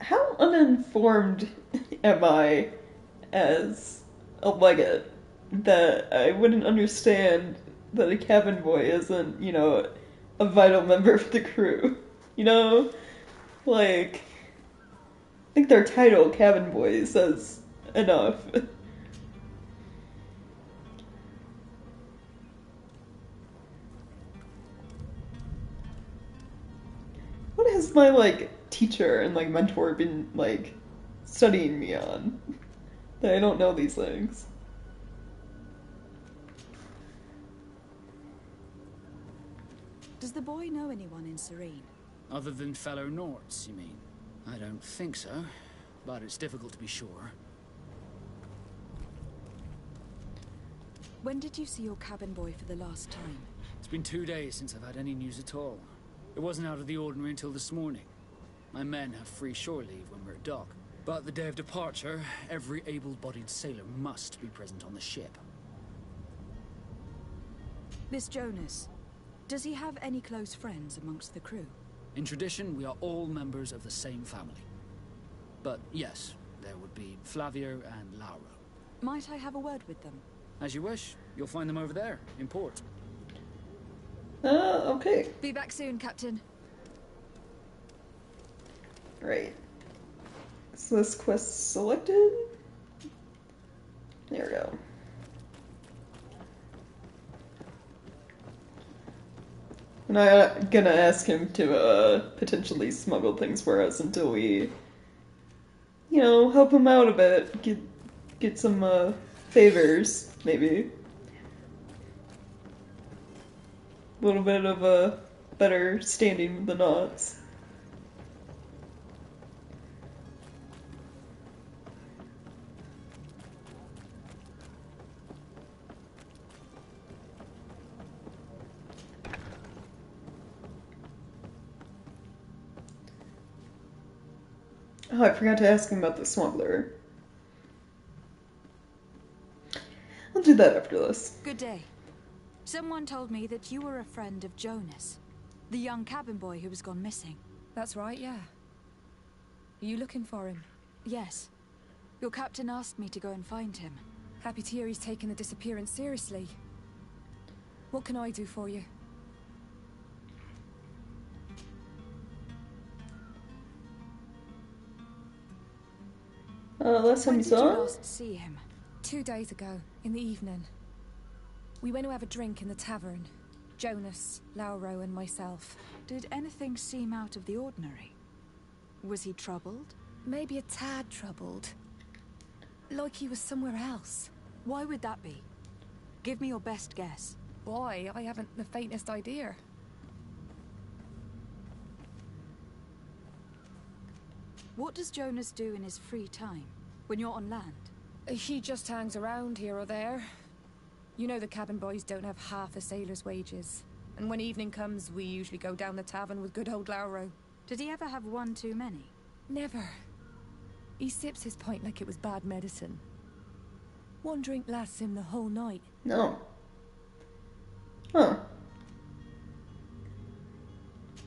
A: how uninformed am I as a legate that I wouldn't understand that a cabin boy isn't, you know, a vital member of the crew? You know? Like, I think their title, Cabin Boy, says enough. What has my, like, teacher and, like, mentor been, like, studying me on? That I don't know these things.
E: Does the boy know anyone in Serene?
L: Other than fellow Norts, you mean? I don't think so, but it's difficult to be sure.
E: When did you see your cabin boy for the last time?
L: It's been 2 days since I've had any news at all. It wasn't out of the ordinary until this morning. My men have free shore leave when we're at dock. But the day of departure, every able-bodied sailor must be present on the ship.
E: This Jonas, does he have any close friends amongst the crew?
L: In tradition, we are all members of the same family. But yes, there would be Flavio and Lauro.
E: Might I have a word with them?
L: As you wish. You'll find them over there, in port.
A: Okay.
E: Be back soon, Captain.
A: Right. Is this quest selected? There we go. And I'm gonna ask him to potentially smuggle things for us until we, you know, help him out a bit. Get some favors, maybe. A little bit of a better standing with the knots. Oh, I forgot to ask him about the smuggler. I'll do that after this.
E: Good day. Someone told me that you were a friend of Jonas, the young cabin boy who was gone missing.
M: That's right, yeah. Are you looking for him?
E: Yes. Your captain asked me to go and find him.
M: Happy to hear he's taken the disappearance seriously. What can I do for you?
A: Last time
E: When
A: you
E: did
A: saw
E: you
A: him?
E: last see him?
M: 2 days ago, in the evening. We went to have a drink in the tavern. Jonas, Lauro, and myself.
E: Did anything seem out of the ordinary? Was he troubled?
M: Maybe a tad troubled. Like he was somewhere else.
E: Why would that be? Give me your best guess.
M: Why? I haven't the faintest idea.
E: What does Jonas do in his free time, when you're on land?
M: He just hangs around here or there. You know the cabin boys don't have half a sailor's wages. And when evening comes, we usually go down the tavern with good old Lauro.
E: Did he ever have one too many?
M: Never. He sips his pint like it was bad medicine. One drink lasts him the whole night.
A: No. Huh.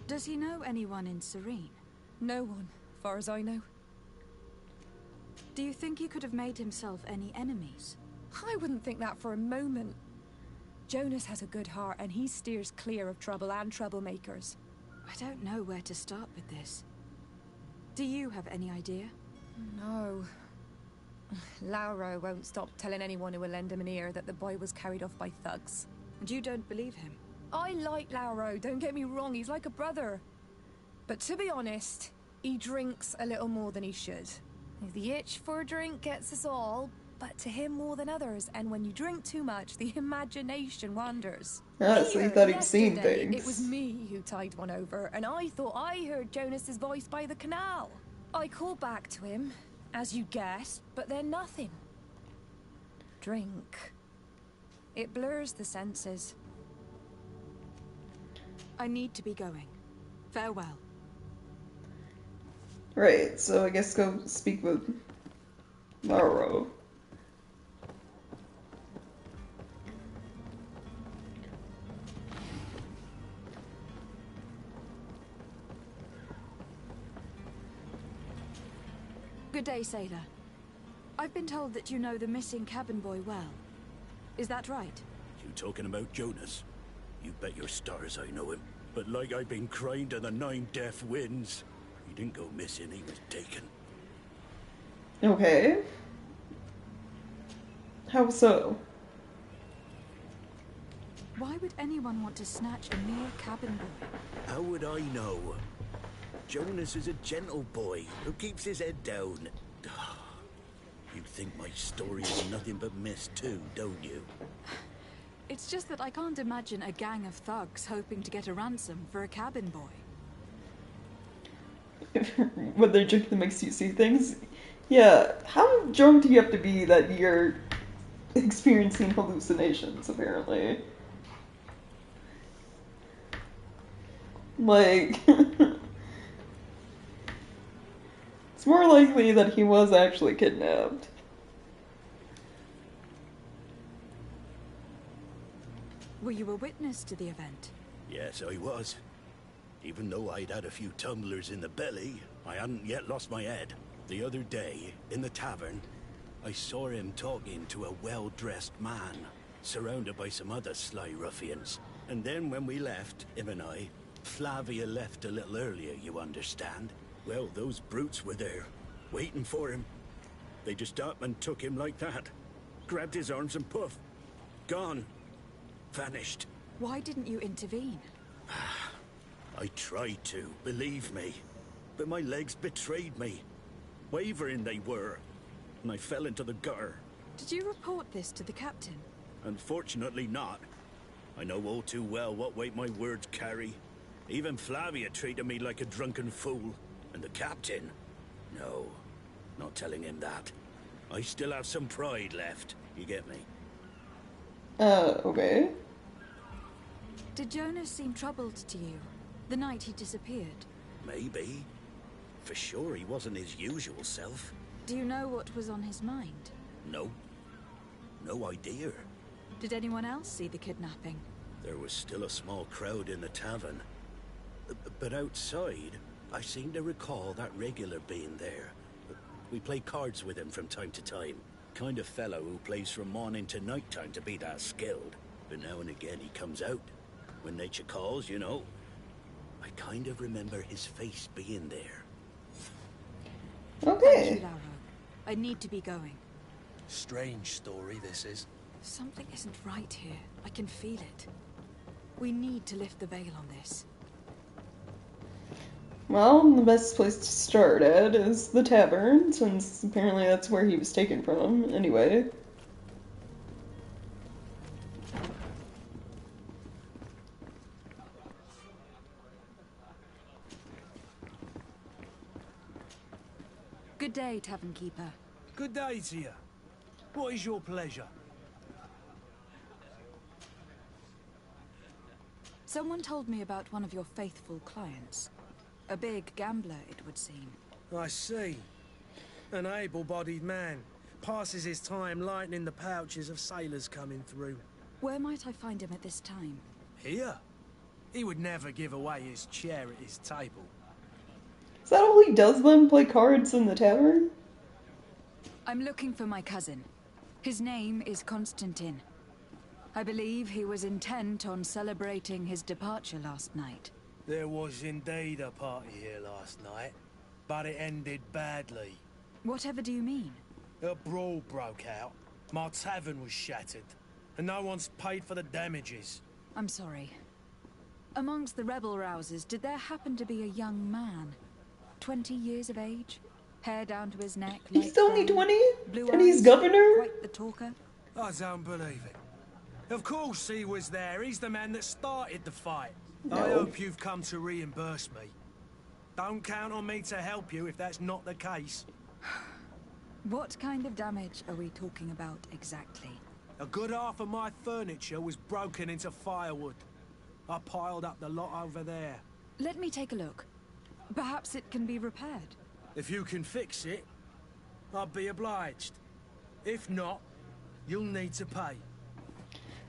E: Does he know anyone in Serene?
M: No one, far as I know.
E: Do you think he could have made himself any enemies?
M: I wouldn't think that for a moment. Jonas has a good heart and he steers clear of trouble and troublemakers.
E: I don't know where to start with this. Do you have any idea?
M: No. Lauro won't stop telling anyone who will lend him an ear that the boy was carried off by thugs.
E: And you don't believe him?
M: I like Lauro, don't get me wrong, he's like a brother. But to be honest, he drinks a little more than he should. The itch for a drink gets us all, but to him more than others, and when you drink too much, the imagination wanders.
A: Ah, so he thought he'd seen
M: Yesterday,
A: things.
M: It was me who tied one over, and I thought I heard Jonas's voice by the canal. I called back to him, as you guessed, but then nothing. Drink. It blurs the senses.
E: I need to be going. Farewell.
A: Right, so I guess go speak with Lauro.
E: Good day, sailor. I've been told that you know the missing cabin boy well. Is that right?
N: You talking about Jonas? You bet your stars I know him. But like I've been crying to the 9 deaf winds, he didn't go missing, he was taken.
A: Okay. How so?
E: Why would anyone want to snatch a mere cabin boy?
N: How would I know? Jonas is a gentle boy who keeps his head down. You think my story is nothing but mist too, don't you?
E: It's just that I can't imagine a gang of thugs hoping to get a ransom for a cabin boy.
A: When they drink that makes you see things? Yeah, how drunk do you have to be that you're experiencing hallucinations, apparently? Like... It's more likely that he was actually kidnapped.
E: Were you a witness to the event?
N: Yes, I was. Even though I'd had a few tumblers in the belly, I hadn't yet lost my head. The other day, in the tavern, I saw him talking to a well-dressed man, surrounded by some other sly ruffians. And then when we left, him and I, Flavia left a little earlier, you understand? Well, those brutes were there, waiting for him. They just up and took him like that. Grabbed his arms and poof. Gone. Vanished.
E: Why didn't you intervene?
N: I tried to, believe me. But my legs betrayed me. Wavering they were. And I fell into the gutter.
E: Did you report this to the captain?
N: Unfortunately not. I know all too well what weight my words carry. Even Flavia treated me like a drunken fool. And the captain? No, not telling him that. I still have some pride left. You get me?
A: Okay.
E: Did Jonas seem troubled to you the night he disappeared?
N: Maybe. For sure he wasn't his usual self.
E: Do you know what was on his mind?
N: No. No idea.
E: Did anyone else see the kidnapping?
N: There was still a small crowd in the tavern. But outside, I seem to recall that regular being there. We play cards with him from time to time. Kind of fellow who plays from morning to night time to be that skilled. But now and again he comes out. When nature calls, you know. I kind of remember his face being there.
A: Okay.
E: Thank you, Lauro. I need to be going.
F: Strange story, this is.
E: Something isn't right here. I can feel it. We need to lift the veil on this.
A: Well, the best place to start at is the tavern, since apparently that's where he was taken from, anyway.
E: Good day, Tavern Keeper.
F: Good day to you. What is your pleasure?
E: Someone told me about one of your faithful clients. A big gambler, it would seem.
F: I see. An able-bodied man. Passes his time lightening the pouches of sailors coming through.
E: Where might I find him at this time?
F: Here? He would never give away his chair at his table.
A: Is that all he does then? Play cards in the tavern?
E: I'm looking for my cousin. His name is Constantine. I believe he was intent on celebrating his departure last night.
F: There was indeed a party here last night, but it ended badly.
E: Whatever do you mean?
F: A brawl broke out. My tavern was shattered, and no one's paid for the damages.
E: I'm sorry. Amongst the rebel rousers, did there happen to be a young man? 20 years of age? Hair down to his neck?
A: He's only 20?
E: Blue
A: And he's
E: eyes,
A: governor?
E: Quite the talker?
F: I don't believe it. Of course he was there. He's the man that started the fight.
A: No.
F: I hope you've come to reimburse me. Don't count on me to help you if that's not the case.
E: What kind of damage are we talking about exactly?
F: A good half of my furniture was broken into firewood. I piled up the lot over there.
E: Let me take a look. Perhaps it can be repaired.
F: If you can fix it, I'll be obliged. If not, you'll need to pay.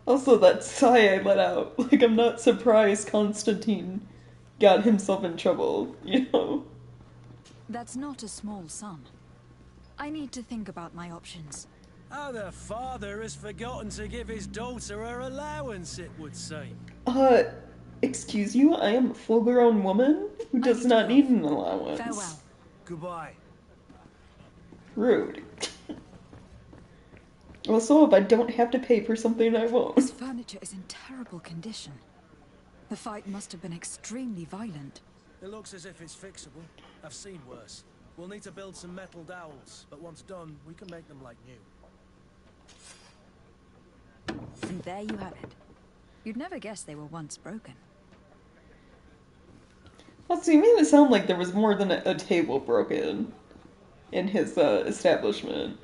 A: Also, that sigh I let out. Like, I'm not surprised Constantine got himself in trouble, you know?
E: That's not a small sum. I need to think about my options.
F: Oh, the father has forgotten to give his daughter her allowance, it would seem.
A: Excuse you? I am a full-grown woman who does not need an allowance.
E: Farewell.
F: Goodbye.
A: Rude. Also, if I don't have to pay for something, I won't.
E: This furniture is in terrible condition. The fight must have been extremely violent.
F: It looks as if it's fixable. I've seen worse. We'll need to build some metal dowels, but once done, we can make them like new.
E: And there you have it. You'd never guess they were once broken.
A: Also, you made it sound like there was more than a table broken in his establishment.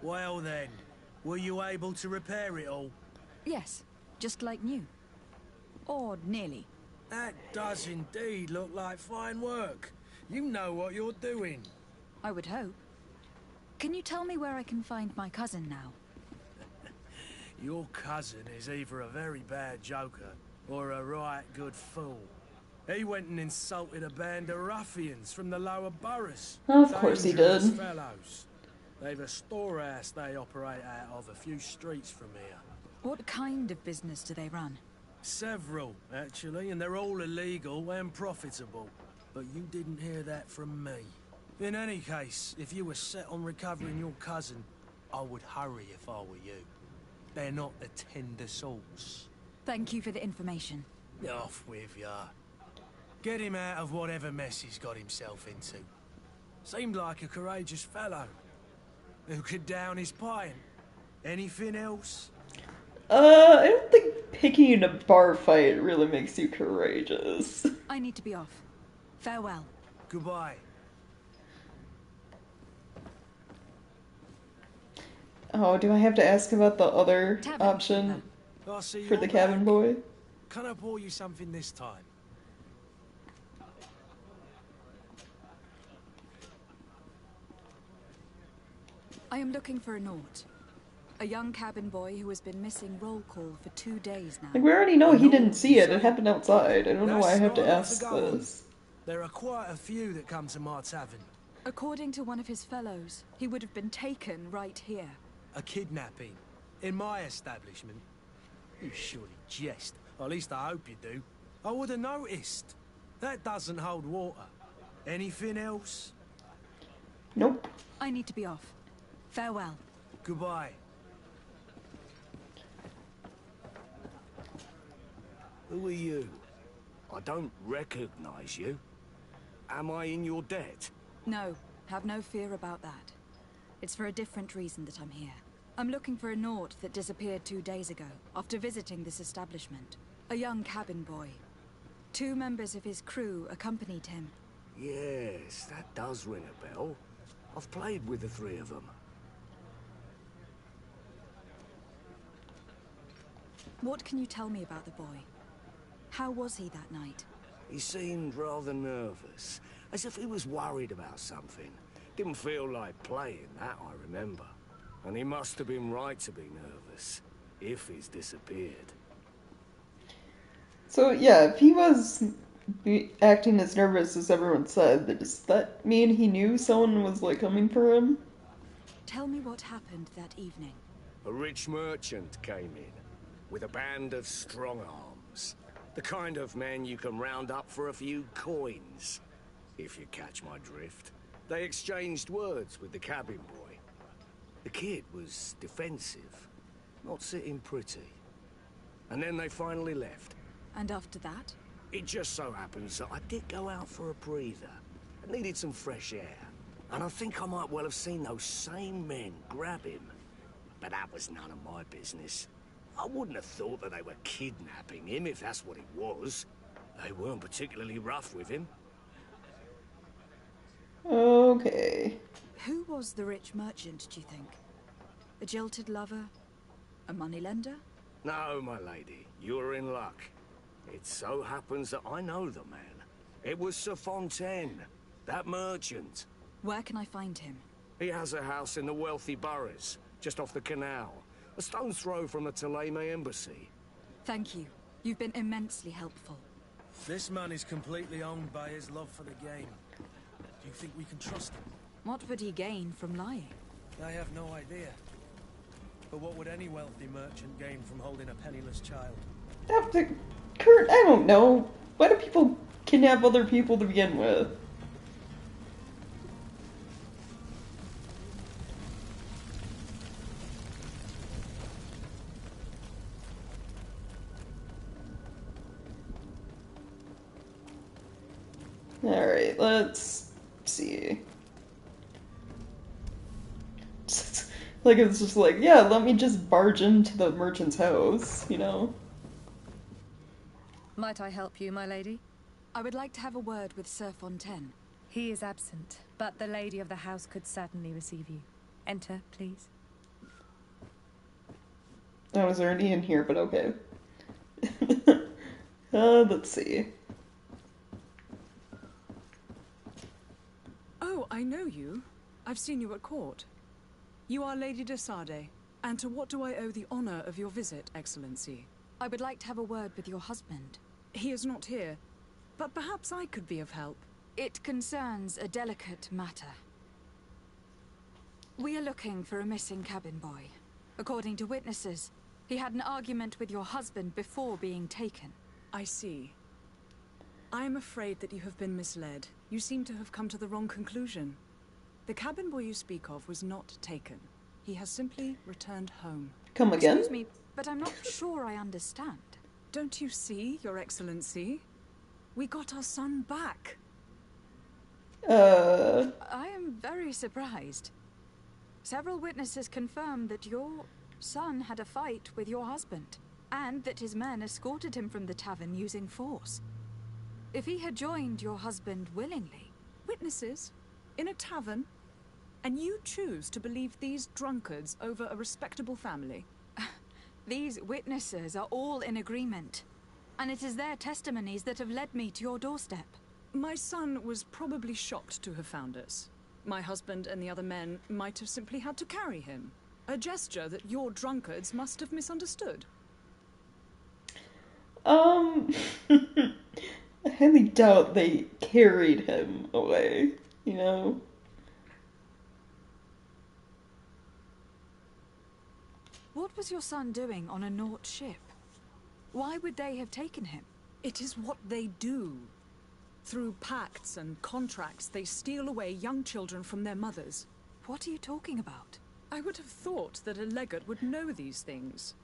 F: Well then, were you able to repair it all?
E: Yes, just like new. Or nearly.
F: That does indeed look like fine work. You know what you're doing.
E: I would hope. Can you tell me where I can find my cousin now?
F: Your cousin is either a very bad joker or a right good fool. He went and insulted a band of ruffians from the lower boroughs.
A: Of course he did.
F: Dangerous fellows. They've a storehouse they operate out of a few streets from here.
E: What kind of business do they run?
F: Several, actually, and they're all illegal and profitable. But you didn't hear that from me. In any case, if you were set on recovering your cousin, I would hurry if I were you. They're not the tender sorts.
E: Thank you for the information.
F: Off with ya. Get him out of whatever mess he's got himself into. Seemed like a courageous fellow. Who could down his pint. Anything else?
A: I don't think picking in a bar fight really makes you courageous.
E: I need to be off. Farewell.
F: Goodbye.
A: Oh, do I have to ask about the other option for the cabin boy?
F: Can I pour you something this time?
E: I am looking for a Nort. A young cabin boy who has been missing roll call for 2 days now.
A: Like, we already know he didn't see it. It happened outside. I don't know why I have to ask this.
F: There are quite a few that come to my tavern.
E: According to one of his fellows, he would have been taken right here.
F: A kidnapping? In my establishment? You surely jest. Or at least I hope you do. I would have noticed. That doesn't hold water. Anything else?
A: Nope.
E: I need to be off. Farewell.
F: Goodbye.
N: Who are you? I don't recognize you. Am I in your debt?
E: No, have no fear about that. It's for a different reason that I'm here. I'm looking for a Nort that disappeared 2 days ago, after visiting this establishment. A young cabin boy. 2 members of his crew accompanied him.
N: Yes, that does ring a bell. I've played with the 3 of them.
E: What can you tell me about the boy? How was he that night?
N: He seemed rather nervous, as if he was worried about something. Didn't feel like playing, that I remember. And he must have been right to be nervous, if he's disappeared.
A: So, yeah, if he was acting as nervous as everyone said, does that mean he knew someone was, like, coming for him?
E: Tell me what happened that evening.
N: A rich merchant came in, with a band of strong arms. The kind of men you can round up for a few coins, if you catch my drift. They exchanged words with the cabin boy. The kid was defensive, not sitting pretty. And then they finally left.
E: And after that?
N: It just so happens that I did go out for a breather. I needed some fresh air. And I think I might well have seen those same men grab him. But that was none of my business. I wouldn't have thought that they were kidnapping him, if that's what it was. They weren't particularly rough with him.
A: Okay.
E: Who was the rich merchant, do you think? A jilted lover? A moneylender?
N: No, my lady, you're in luck. It so happens that I know the man. It was Sir Fontaine, that merchant.
E: Where can I find him?
N: He has a house in the wealthy boroughs, just off the canal. A stone's throw from the Theleme embassy.
E: Thank you. You've been immensely helpful.
F: This man is completely owned by his love for the game. Do you think we can trust him?
E: What would he gain from lying?
F: I have no idea. But what would any wealthy merchant gain from holding a penniless child?
A: Kurt, I don't know. Why do people kidnap other people to begin with? Alright, let's see. Like, it's just like, yeah, let me just barge into the merchant's house, you know?
M: Might I help you, my lady?
E: I would like to have a word with Sir Fontaine.
M: He is absent, but the lady of the house could certainly receive you. Enter, please.
A: I was already in here, but okay. Let's see.
G: Oh, I know you. I've seen you at court. You are Lady de Sade. And to what do I owe the honor of your visit, Excellency?
E: I would like to have a word with your husband.
G: He is not here, but perhaps I could be of help.
E: It concerns a delicate matter. We are looking for a missing cabin boy. According to witnesses, he had an argument with your husband before being taken.
G: I see. I am afraid that you have been misled. You seem to have come to the wrong conclusion. The cabin boy you speak of was not taken. He has simply returned home.
A: Come again?
E: Excuse me, but I'm not sure I understand.
G: Don't you see, Your Excellency? We got our son back.
E: I am very surprised. Several witnesses confirm that your son had a fight with your husband, and that his men escorted him from the tavern using force. If he had joined your husband willingly...
G: Witnesses? In a tavern? And you choose to believe these drunkards over a respectable family?
E: These witnesses are all in agreement, and it is their testimonies that have led me to your doorstep.
G: My son was probably shocked to have found us. My husband and the other men might have simply had to carry him. A gesture that your drunkards must have misunderstood.
A: I highly doubt they carried him away, you know?
E: What was your son doing on a Nort ship? Why would they have taken him?
G: It is what they do. Through pacts and contracts, they steal away young children from their mothers.
E: What are you talking about?
G: I would have thought that a legate would know these things.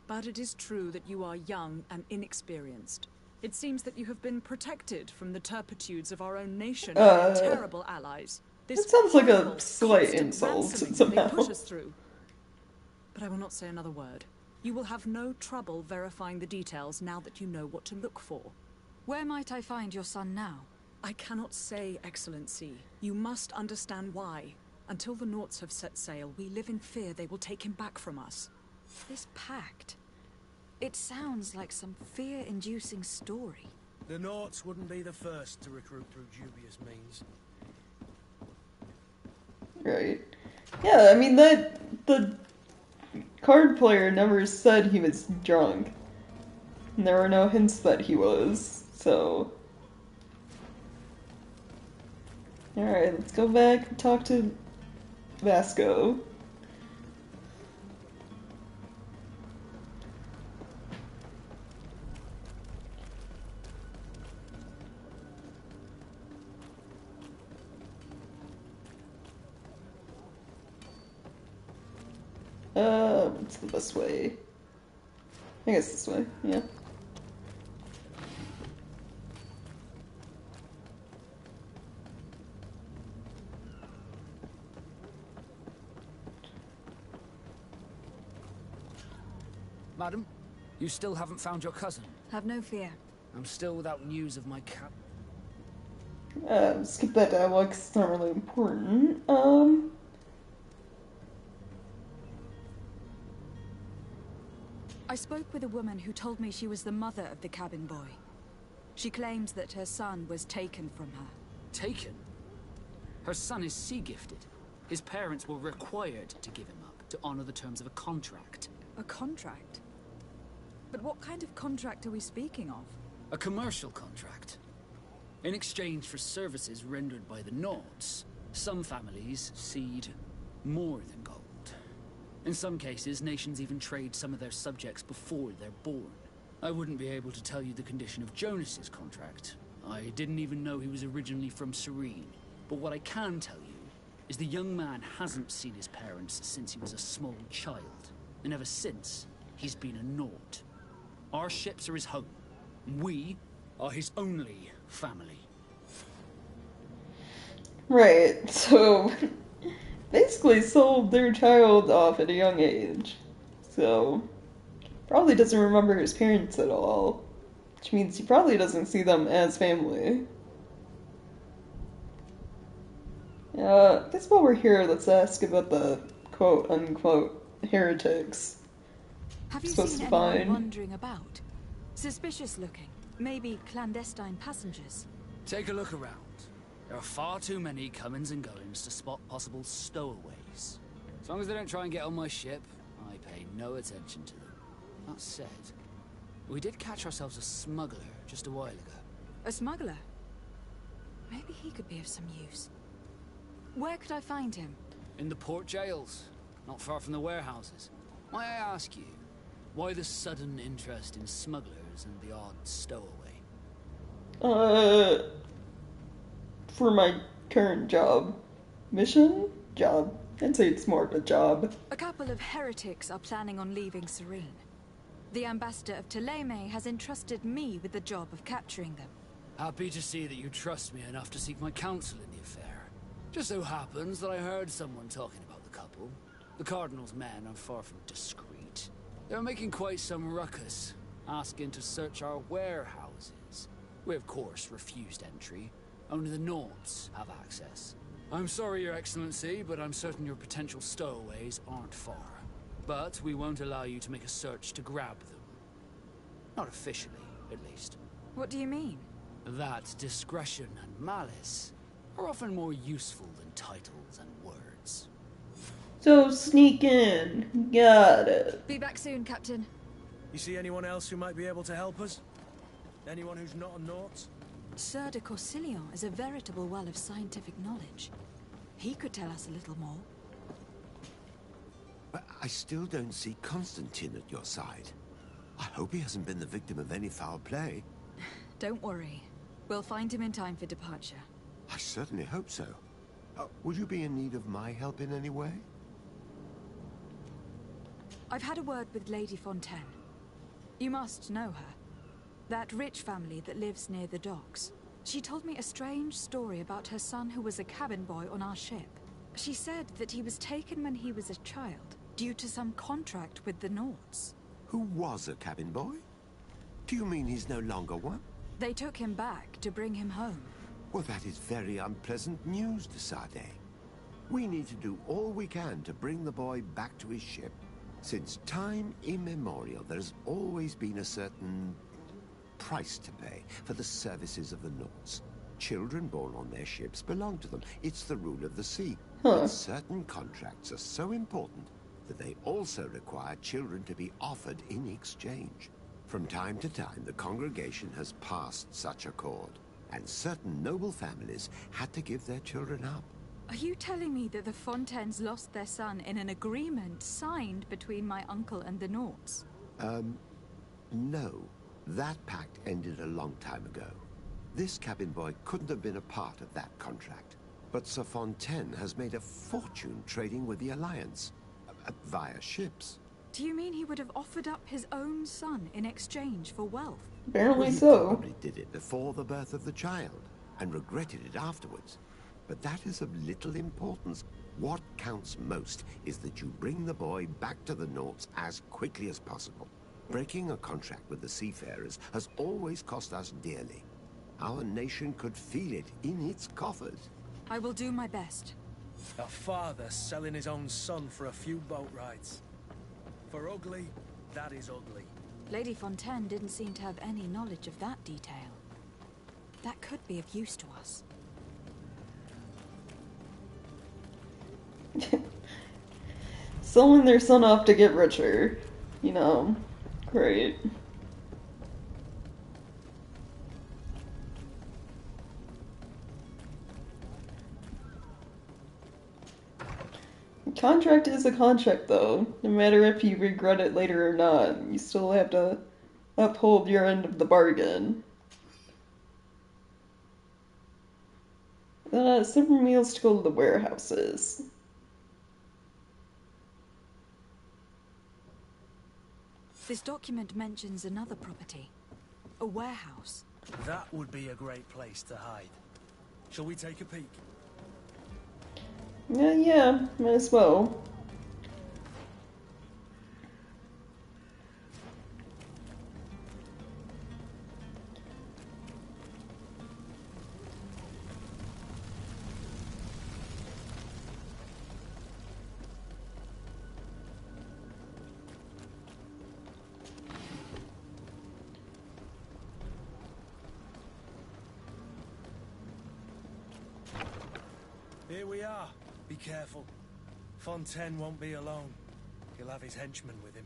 G: But it is true that you are young and inexperienced. It seems that you have been protected from the turpitudes of our own nation and their terrible allies.
A: This sounds like a slight insult somehow.
G: They put us through. But I will not say another word. You will have no trouble verifying the details now that you know what to look for.
E: Where might I find your son now?
G: I cannot say, Excellency. You must understand why. Until the Norts have set sail, we live in fear they will take him back from us.
E: This pact... It sounds like some fear-inducing story.
F: The Norts wouldn't be the first to recruit through dubious means.
A: Right. Yeah, I mean, the card player never said he was drunk. And there were no hints that he was, so... Alright, let's go back and talk to Vasco. What's the best way? I guess this way, yeah.
L: Madam, you still haven't found your cousin?
E: Have no fear.
L: I'm still without news of my cat.
A: Skip that dialogue 'cause it's not really important.
E: I spoke with a woman who told me she was the mother of the cabin boy. She claims that her son was taken from her.
L: Taken? Her son is sea-gifted. His parents were required to give him up to honor the terms of a contract.
E: A contract? But what kind of contract are we speaking of?
L: A commercial contract. In exchange for services rendered by the Nords, some families cede more than gold. In some cases, nations even trade some of their subjects before they're born. I wouldn't be able to tell you the condition of Jonas's contract. I didn't even know he was originally from Serene. But what I can tell you is the young man hasn't seen his parents since he was a small child. And ever since, he's been a Nord. Our ships are his home. We are his only family.
A: Right, so... basically sold their child off at a young age. So... probably doesn't remember his parents at all. Which means he probably doesn't see them as family. I guess while we're here, let's ask about the quote-unquote heretics.
E: Have you
A: Supposed
E: seen
A: to
E: anyone
A: find.
E: wandering about? Suspicious looking? Maybe clandestine passengers.
L: Take a look around. There are far too many comings and goings to spot possible stowaways. As long as they don't try and get on my ship, I pay no attention to them. That said, we did catch ourselves a smuggler just a while ago.
E: A smuggler? Maybe he could be of some use. Where could I find him?
L: In the port jails, not far from the warehouses. May I ask you, why the sudden interest in smugglers and the odd stowaway?
A: For my current job. Mission? Job. I'd say it's more of a job.
E: A couple of heretics are planning on leaving Serene. The ambassador of Ptolemy has entrusted me with the job of capturing them.
L: Happy to see that you trust me enough to seek my counsel in the affair. Just so happens that I heard someone talking about the couple. The Cardinal's men are far from discreet. They're making quite some ruckus, asking to search our warehouses. We of course refused entry. Only the Nauts have access. I'm sorry, Your Excellency, but I'm certain your potential stowaways aren't far. But we won't allow you to make a search to grab them. Not officially, at least.
E: What do you mean?
L: That discretion and malice are often more useful than titles and words.
A: So sneak in. Got it.
E: Be back soon, Captain.
F: You see anyone else who might be able to help us? Anyone who's not a Naut?
E: Sir de Corsilion is a veritable well of scientific knowledge. He could tell us a little more.
O: But I still don't see Constantine at your side. I hope he hasn't been the victim of any foul play.
E: Don't worry. We'll find him in time for departure.
O: I certainly hope so. Would you be in need of my help in any way?
E: I've had a word with Lady Fontaine. You must know her. That rich family that lives near the docks. She told me a strange story about her son who was a cabin boy on our ship. She said that he was taken when he was a child, due to some contract with the Nauts.
O: Who was a cabin boy? Do you mean he's no longer one?
E: They took him back to bring him home.
O: Well, that is very unpleasant news, de Sade. We need to do all we can to bring the boy back to his ship. Since time immemorial, there's always been a certain price to pay for the services of the Nauts. Children born on their ships belong to them. It's the rule of the sea. But certain contracts are so important that they also require children to be offered in exchange. From time to time, the congregation has passed such accord, and certain noble families had to give their children up.
E: Are you telling me that the Fontaines lost their son in an agreement signed between my uncle and the Nauts?
O: No. That pact ended a long time ago. This cabin boy couldn't have been a part of that contract. But Sir Fontaine has made a fortune trading with the Alliance, via ships.
E: Do you mean he would have offered up his own son in exchange for wealth?
A: Apparently
O: He
A: so.
O: probably did it before the birth of the child, and regretted it afterwards. But that is of little importance. What counts most is that you bring the boy back to the Nauts as quickly as possible. Breaking a contract with the seafarers has always cost us dearly. Our nation could feel it in its coffers.
E: I will do my best.
F: A father selling his own son for a few boat rides. For ugly, that is ugly.
E: Lady Fontaine didn't seem to have any knowledge of that detail. That could be of use to us.
A: Selling their son off to get richer. You know, great. Contract is a contract, though. No matter if you regret it later or not, you still have to uphold your end of the bargain. 7 meals to go to the warehouses.
E: This document mentions another property. A warehouse.
F: That would be a great place to hide. Shall we take a peek?
A: Yeah, might as well.
F: Here we are. Be careful. Fontaine won't be alone. He'll have his henchmen with him.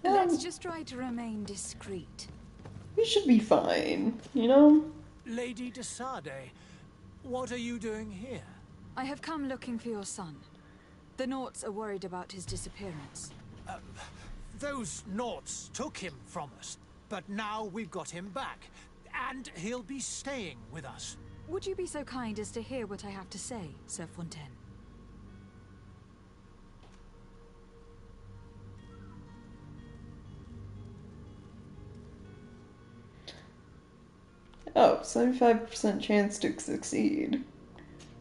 E: Let's just try to remain discreet.
A: We should be fine, you know?
B: Lady de Sade, what are you doing here?
E: I have come looking for your son. The Naughts are worried about his disappearance.
B: Those Naughts took him from us, but now we've got him back, and he'll be staying with us.
E: Would you be so kind as to hear what I have to say, Sir Fontaine?
A: Oh, 75% chance to succeed.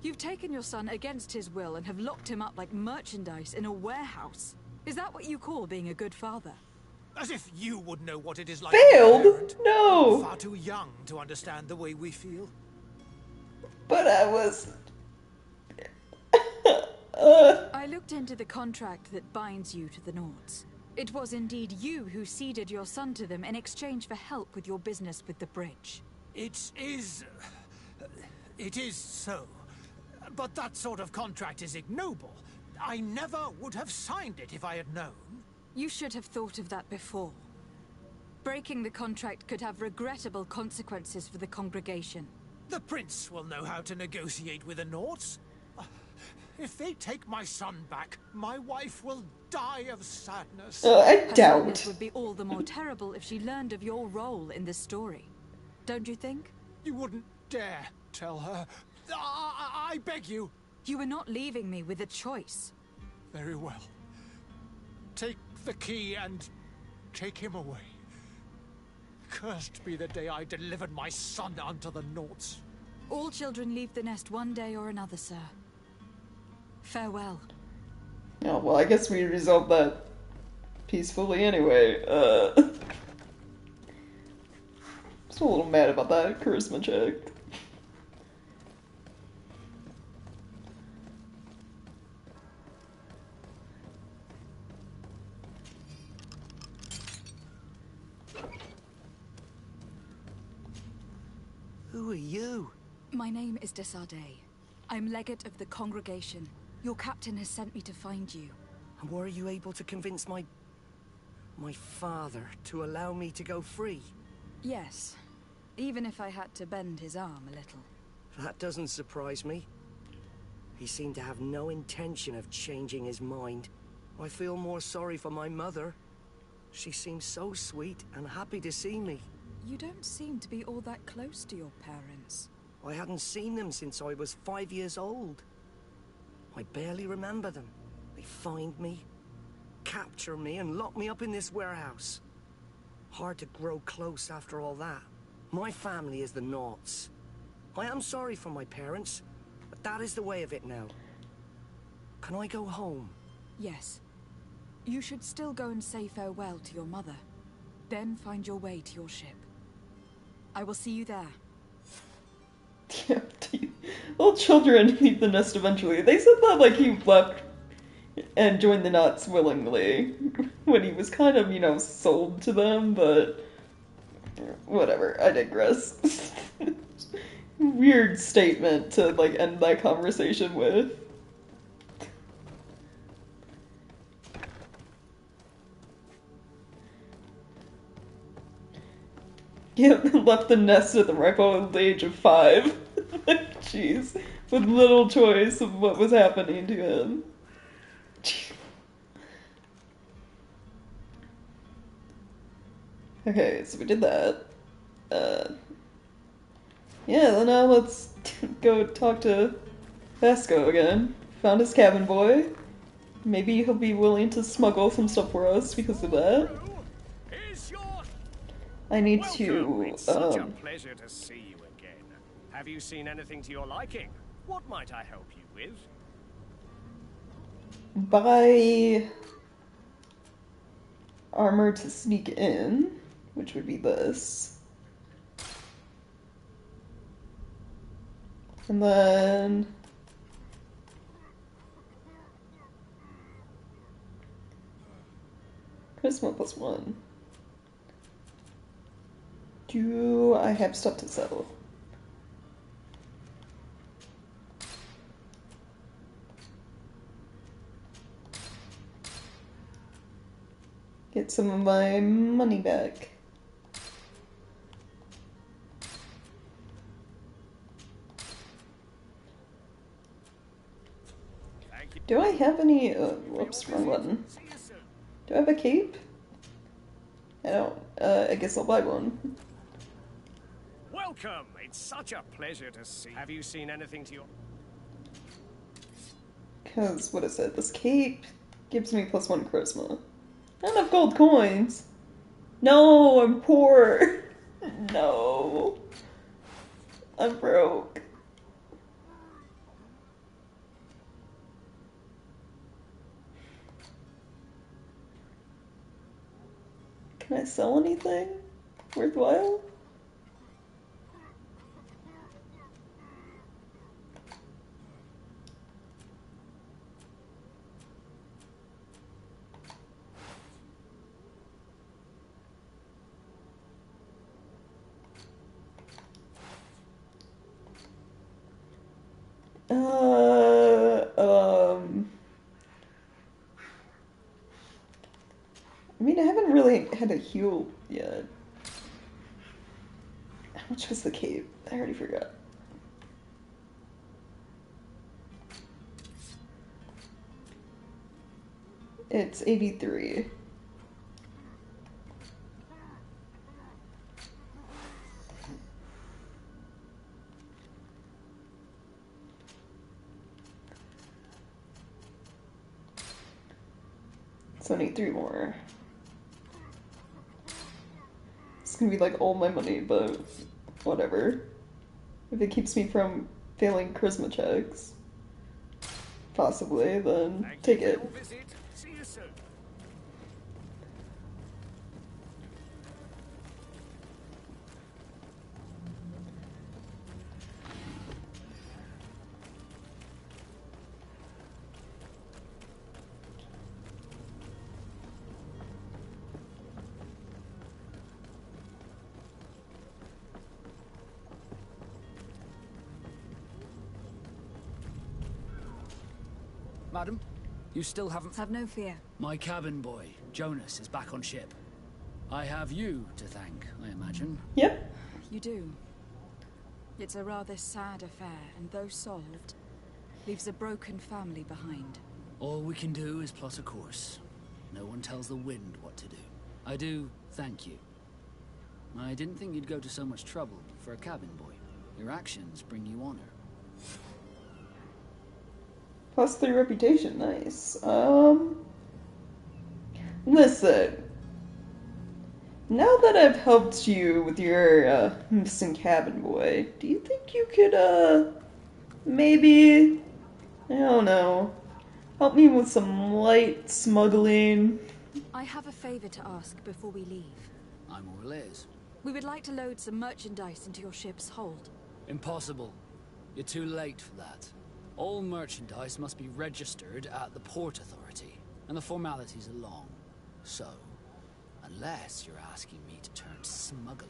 E: You've taken your son against his will and have locked him up like merchandise in a warehouse. Is that what you call being a good father?
B: As if you would know what it is like.
A: Failed? No!
B: Far too young to understand the way we feel.
A: But I was...
E: I looked into the contract that binds you to the Naughts. It was indeed you who ceded your son to them in exchange for help with your business with the bridge.
B: It is so. But that sort of contract is ignoble. I never would have signed it if I had known.
E: You should have thought of that before. Breaking the contract could have regrettable consequences for the congregation.
B: The prince will know how to negotiate with the Naughts. If they take my son back, my wife will die of sadness.
A: I
E: Her
A: doubt.
E: sadness would be all the more terrible if she learned of your role in this story. Don't you think?
B: You wouldn't dare tell her. I beg you.
E: You were not leaving me with a choice.
B: Very well. Take the key and take him away. Cursed be the day I delivered my son unto the Naughts.
E: All children leave the nest one day or another, sir. Farewell.
A: Oh, well, I guess we resolved that peacefully anyway. Still a little mad about that charisma check.
P: Who are you?
E: My name is de Sade. I'm legate of the congregation. Your captain has sent me to find you.
P: And were you able to convince my father to allow me to go free?
E: Yes. Even if I had to bend his arm a little.
P: That doesn't surprise me. He seemed to have no intention of changing his mind. I feel more sorry for my mother. She seems so sweet and happy to see me.
E: You don't seem to be all that close to your parents.
P: I hadn't seen them since I was 5 years old. I barely remember them. They find me, capture me, and lock me up in this warehouse. Hard to grow close after all that. My family is the Naughts. I am sorry for my parents, but that is the way of it now. Can I go home?
E: Yes. You should still go and say farewell to your mother. Then find your way to your ship. I will see you there.
A: All children leave the nest eventually. They said that like he left and joined the Naughts willingly when he was kind of, you know, sold to them, but whatever, I digress. Weird statement to like end that conversation with. Yeah, left the nest at the ripe old age of 5. Jeez. With little choice of what was happening to him. Okay, so we did that. Yeah, then now let's go talk to Vasco again. Found his cabin boy. Maybe he'll be willing to smuggle some stuff for us because of that. I need to,
Q: It's such a pleasure to see you again. Have you seen anything to your liking? What might I help you with?
A: buy armor to sneak in, which would be this. And then charisma +1. Do I have stuff to sell? Get some of my money back. Do I have any... whoops, wrong button. Do I have a cape? I don't. I guess I'll buy one.
Q: Welcome! It's such a pleasure to see. Have you seen anything to your...
A: Because, what is it? This cape gives me +1 charisma. Not enough gold coins! No, I'm poor! No. I'm broke. Can I sell anything worthwhile? I mean, I haven't really had a heal yet. How much was the cape? I already forgot. It's 83. So I need 3 more. It's gonna be like all my money, but whatever. If it keeps me from failing charisma checks, possibly, then take it.
Q: See you soon.
L: Madam, you still haven't...
E: Have no fear.
L: My cabin boy, Jonas, is back on ship. I have you to thank, I imagine.
A: Yep.
E: You do. It's a rather sad affair, and though solved, leaves a broken family behind.
L: All we can do is plot a course. No one tells the wind what to do. I do thank you. I didn't think you'd go to so much trouble for a cabin boy. Your actions bring you honor.
A: +3 reputation, nice. Listen. Now that I've helped you with your, missing cabin boy, do you think you could, maybe, I don't know, help me with some light smuggling?
E: I have a favor to ask before we leave.
L: I'm all ears.
E: We would like to load some merchandise into your ship's hold.
L: Impossible. You're too late for that. All merchandise must be registered at the Port Authority, and the formalities are long. So, unless you're asking me to turn smuggler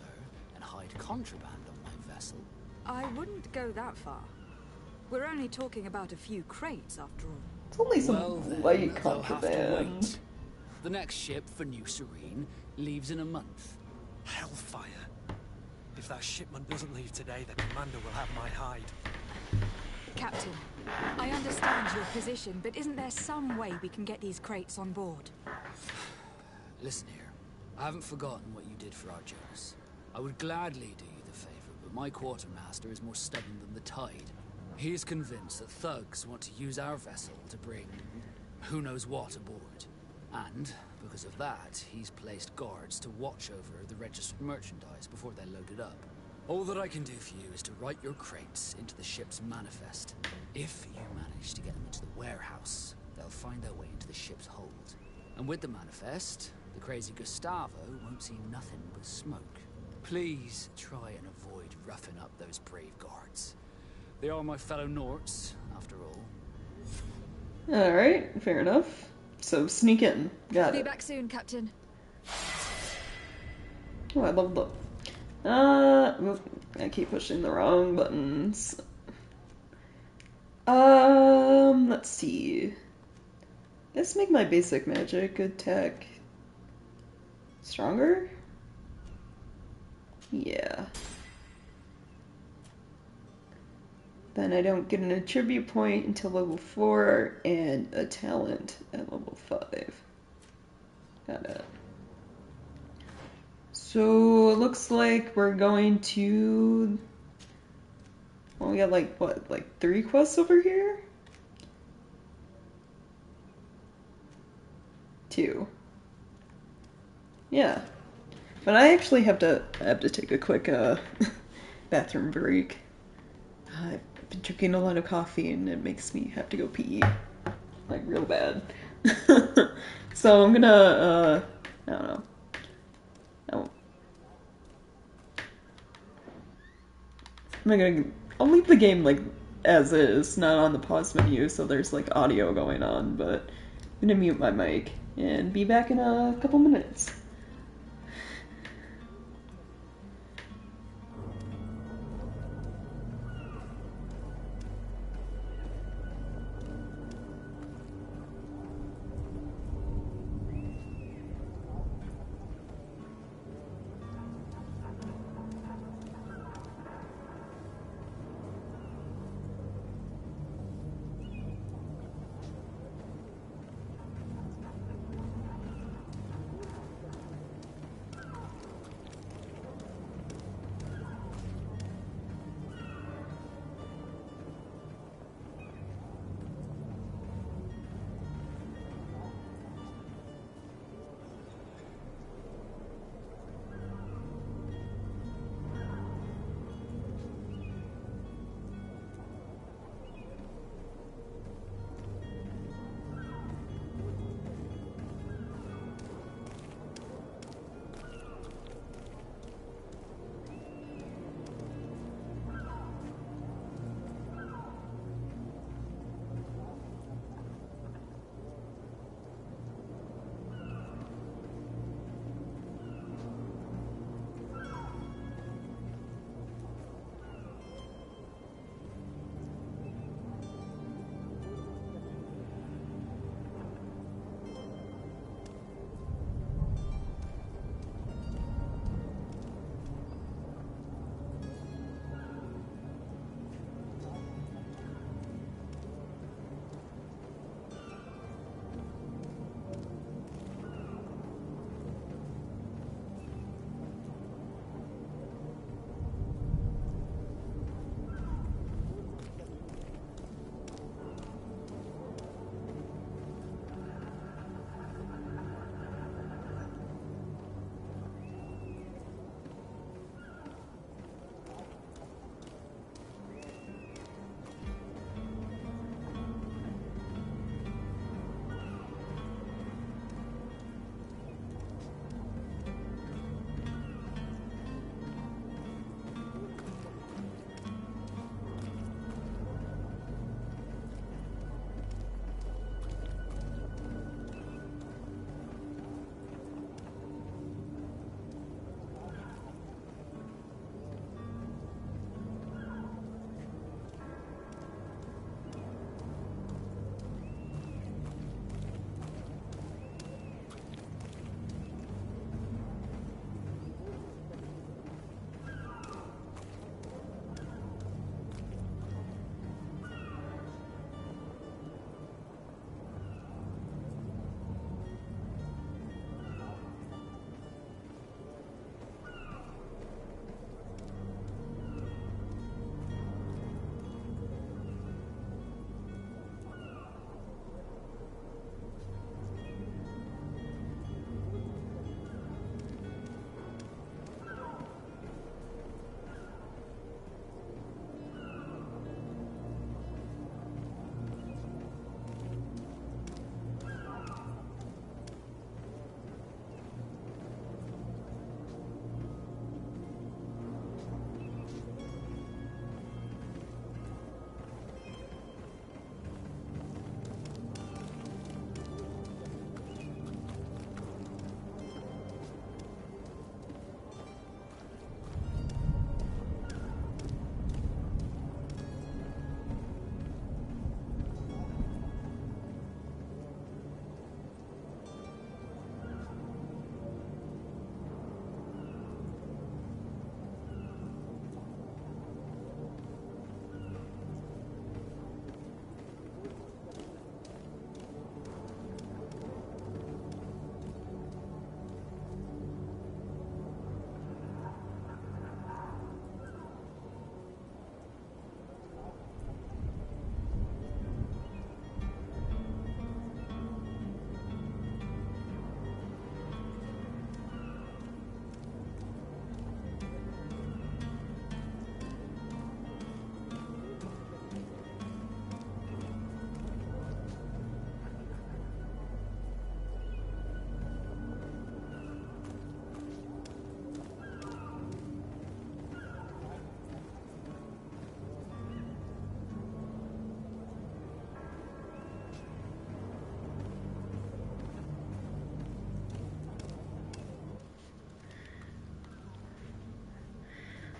L: and hide contraband on my vessel...
E: I wouldn't go that far. We're only talking about a few crates, after all.
A: It's only some light
L: they'll have to
A: contraband.
L: wait. The next ship for New Serene leaves in a month.
F: Hellfire. If that shipment doesn't leave today, the commander will have my hide.
E: Captain, I understand your position, but isn't there some way we can get these crates on board?
L: Listen here. I haven't forgotten what you did for our Jonas. I would gladly do you the favor, but my quartermaster is more stubborn than the tide. He is convinced that thugs want to use our vessel to bring who knows what aboard. And, because of that, he's placed guards to watch over the registered merchandise before they're loaded up. All that I can do for you is to write your crates into the ship's manifest. If you manage to get them into the warehouse, they'll find their way into the ship's hold. And with the manifest, the crazy Gustavo won't see nothing but smoke. Please try and avoid roughing up those brave guards. They are my fellow Norts, after all.
A: Alright, fair enough. So sneak in. Got
E: Be
A: it.
E: back soon, Captain.
A: Oh, I leveled up. I keep pushing the wrong buttons. Let's see. Let's make my basic magic attack Stronger? Yeah. Then I don't get an attribute point until level 4 and a talent at level 5. Got it. So it looks like we're going to... Well, we got like, what, like 3 quests over here? 2. Yeah. But I actually have to take a quick bathroom break. I've been drinking a lot of coffee and it makes me have to go pee. Like real bad. So I'm gonna I don't know. I'll leave the game like as is, not on the pause menu, so there's like audio going on, but I'm gonna mute my mic and be back in a couple minutes.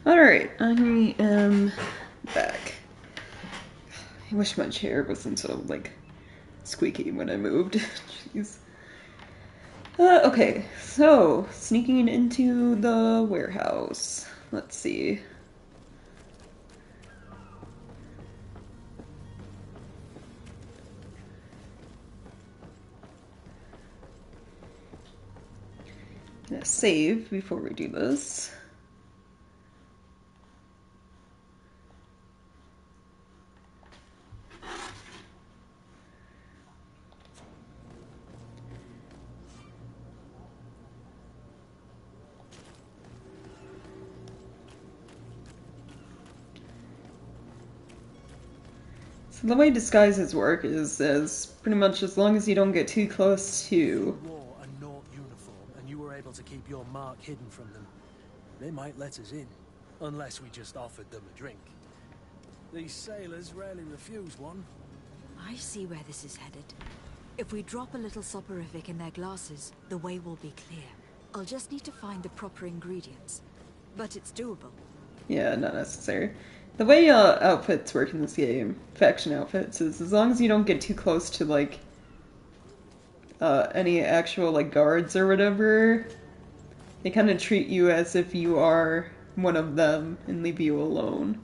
A: Alright, I am back. I wish my chair wasn't so, like, squeaky when I moved. Jeez. Okay, so, sneaking into the warehouse. Let's see. I'm gonna save before we do this. So the way disguises work is pretty much as long as you don't get too close to...
F: You wore a Naught uniform and you were able to keep your mark hidden from them. They might let us in, unless we just offered them a drink. These sailors rarely refuse one.
E: I see where this is headed. If we drop a little soporific in their glasses, the way will be clear. I'll just need to find the proper ingredients. But it's doable.
A: Yeah, not necessary. The way outfits work in this game, faction outfits, is as long as you don't get too close to, like, any actual, like, guards or whatever, they kind of treat you as if you are one of them and leave you alone.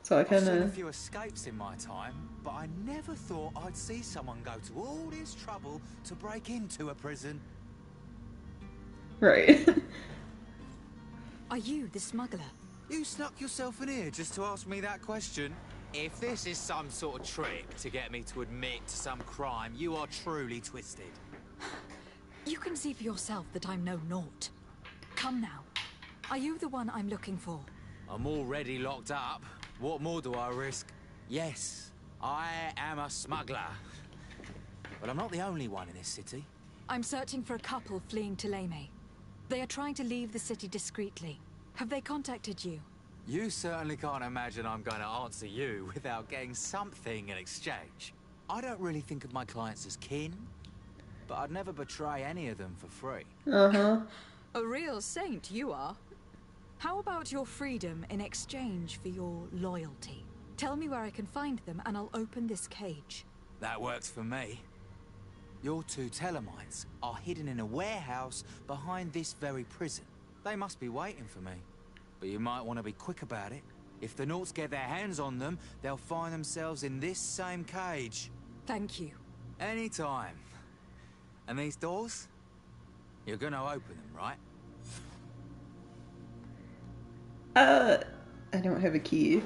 A: So I kind
R: I've seen a
A: of...
R: few escapes in my time, but I never thought I'd see someone go to all this trouble to break into a prison.
A: Right.
E: Are you the smuggler?
R: You snuck yourself in here just to ask me that question? If this is some sort of trick to get me to admit to some crime, you are truly twisted.
E: You can see for yourself that I'm no naught. Come now. Are you the one I'm looking for?
R: I'm already locked up. What more do I risk? Yes, I am a smuggler. But I'm not the only one in this city.
E: I'm searching for a couple fleeing to Leme. They are trying to leave the city discreetly. Have they contacted you?
R: You certainly can't imagine I'm going to answer you without getting something in exchange. I don't really think of my clients as kin, but I'd never betray any of them for free.
A: Uh-huh.
E: A real saint you are. How about your freedom in exchange for your loyalty? Tell me where I can find them and I'll open this cage.
R: That works for me. Your two Telemites are hidden in a warehouse behind this very prison. They must be waiting for me. But you might want to be quick about it. If the Naughts get their hands on them, they'll find themselves in this same cage.
E: Thank you.
R: Anytime. And these doors? You're gonna open them, right?
A: I don't have a key.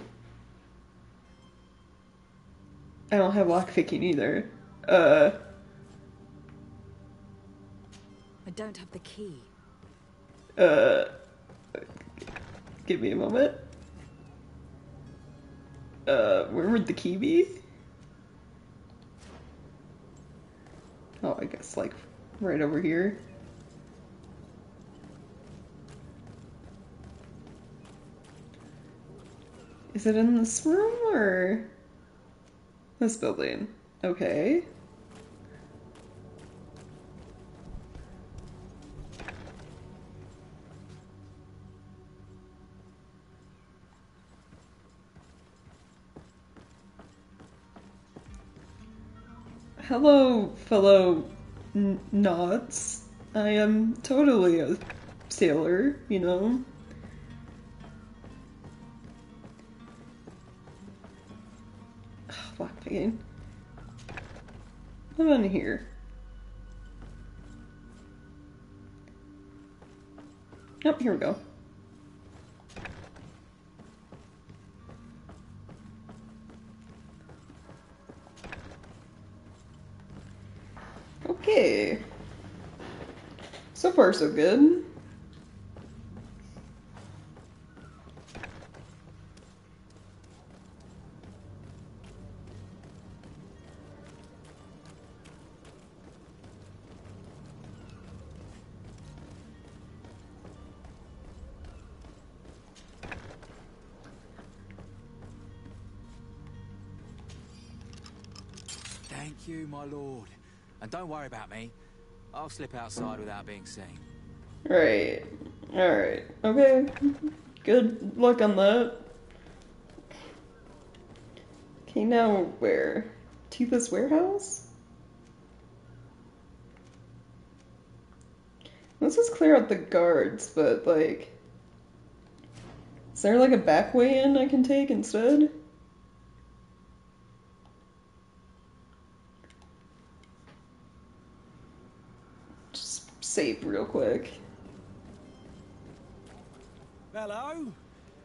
A: I don't have lockpicking either.
E: I don't have the key.
A: Give me a moment. Where would the key be? Oh, I guess, like, right over here. Is it in this room, or this building? Okay. Hello, fellow Nods. I am totally a sailor, you know. Lockpicking. What on here? Oh, here we go. Okay. So far, so good.
R: Thank you, my lord. And don't worry about me. I'll slip outside without being seen.
A: Right. Alright. Okay. Good luck on that. Okay, now where? Tifa's warehouse? Let's just clear out the guards, but like... Is there like a back way in I can take instead? Just save real quick.
F: Hello?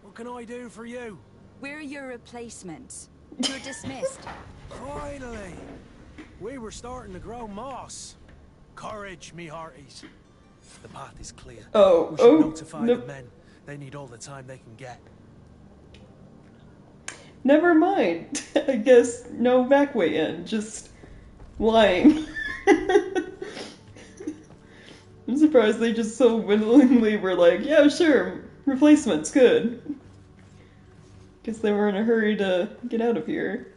F: What can I do for you?
E: We're your replacements. You're dismissed.
F: Finally! We were starting to grow moss. Courage, me hearties. The path is clear. We should notify the men. They need all the time they can get.
A: Never mind. I guess no back way in, just lying. I'm surprised they just so willingly were like, yeah, sure, replacement's good. Guess they were in a hurry to get out of here.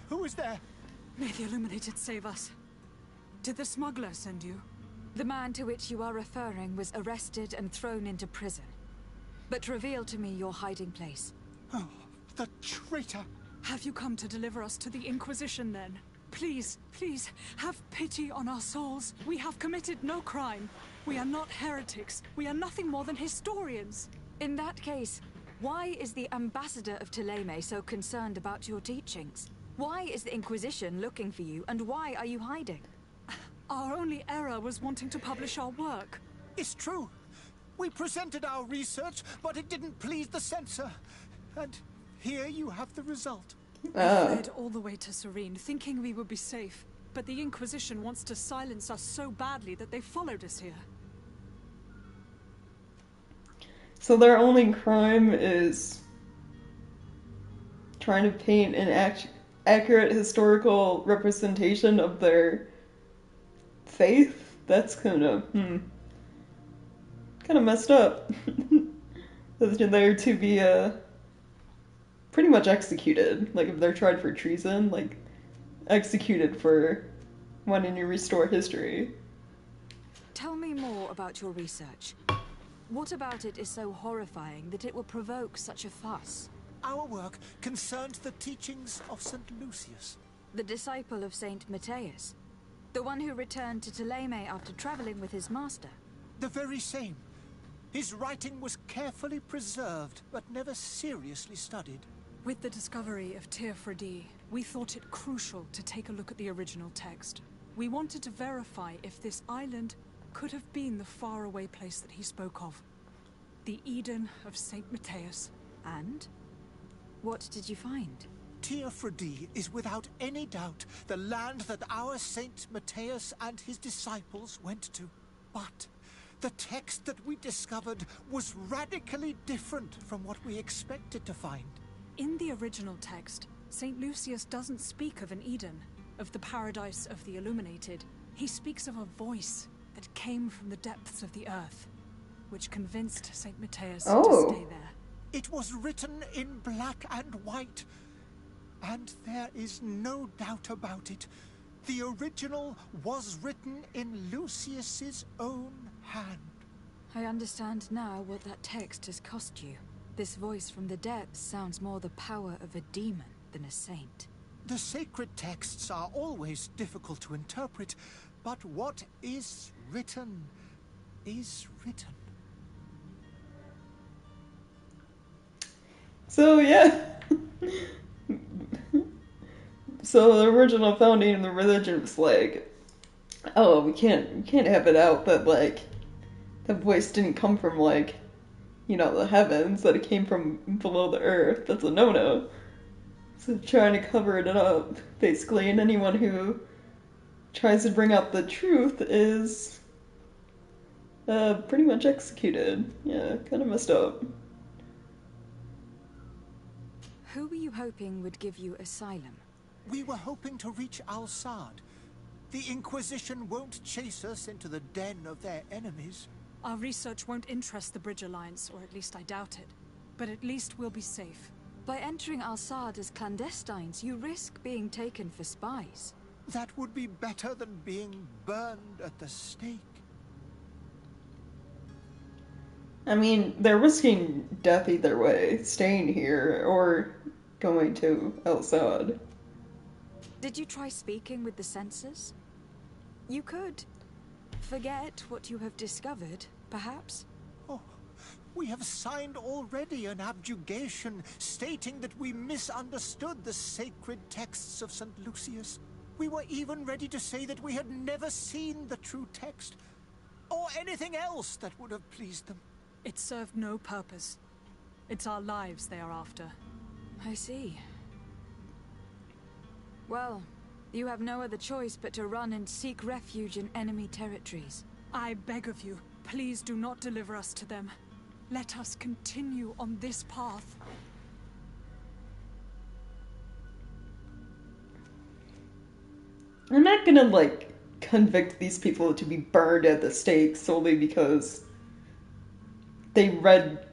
B: Who is there?
G: May the Illuminated save us. Did the smuggler send you?
E: The man to which you are referring was arrested and thrown into prison. But reveal to me your hiding place.
B: Oh, the traitor!
G: Have you come to deliver us to the Inquisition then? Please, please, have pity on our souls. We have committed no crime. We are not heretics. We are nothing more than historians.
E: In that case, why is the ambassador of Thélème so concerned about your teachings? Why is the Inquisition looking for you, and why are you hiding?
G: Our only error was wanting to publish our work.
B: It's true. We presented our research, but it didn't please the censor. And here you have the result.
G: We fled all the way to Serene, thinking we would be safe. But the Inquisition wants to silence us so badly that they followed us here.
A: So their only crime is trying to paint an accurate historical representation of their faith? That's kind of messed up. They're to be pretty much executed. Like if they're tried for treason, like executed for wanting to restore history.
E: Tell me more about your research. What about it is so horrifying that it will provoke such a fuss?
B: Our work concerned the teachings of St. Lucius.
E: The disciple of Saint Matthias? The one who returned to Thélème after traveling with his master?
B: The very same. His writing was carefully preserved, but never seriously studied.
G: With the discovery of Teofredi, we thought it crucial to take a look at the original text. We wanted to verify if this island could have been the faraway place that he spoke of. The Eden of Saint Matthias.
E: And? What did you find?
B: Teofredi is without any doubt the land that our Saint Matthias and his disciples went to. But the text that we discovered was radically different from what we expected to find.
G: In the original text, St. Lucius doesn't speak of an Eden, of the paradise of the Illuminated. He speaks of a voice that came from the depths of the earth, which convinced St. Matthias to stay there.
B: It was written in black and white, and there is no doubt about it. The original was written in Lucius's own hand.
E: I understand now what that text has cost you. This voice from the depths sounds more the power of a demon than a saint.
B: The sacred texts are always difficult to interpret, but what is written is written.
A: So yeah. So the original founding of the religion was like, oh, we can't have it out that like the voice didn't come from like, you know, the heavens, that it came from below the earth. That's a no-no. So trying to cover it up, basically, and anyone who tries to bring out the truth is pretty much executed. Yeah, kind of messed up.
E: Who were you hoping would give you asylum?
B: We were hoping to reach Al-Sad. The Inquisition won't chase us into the den of their enemies.
S: Our research won't interest the Bridge Alliance, or at least I doubt it. But at least we'll be safe.
E: By entering Al-Sad as clandestines, you risk being taken for spies.
B: That would be better than being burned at the stake.
A: I mean, they're risking death either way, staying here or going to Al-Sad.
E: Did you try speaking with the censors? You could. Forget what you have discovered, perhaps?
B: Oh, we have signed already an abjugation stating that we misunderstood the sacred texts of St. Lucius. We were even ready to say that we had never seen the true text, or anything else that would have pleased them.
S: It served no purpose. It's our lives they are after.
E: I see. Well, you have no other choice but to run and seek refuge in enemy territories.
S: I beg of you, please do not deliver us to them. Let us continue on this path.
A: I'm not gonna, like, convict these people to be burned at the stake solely because they read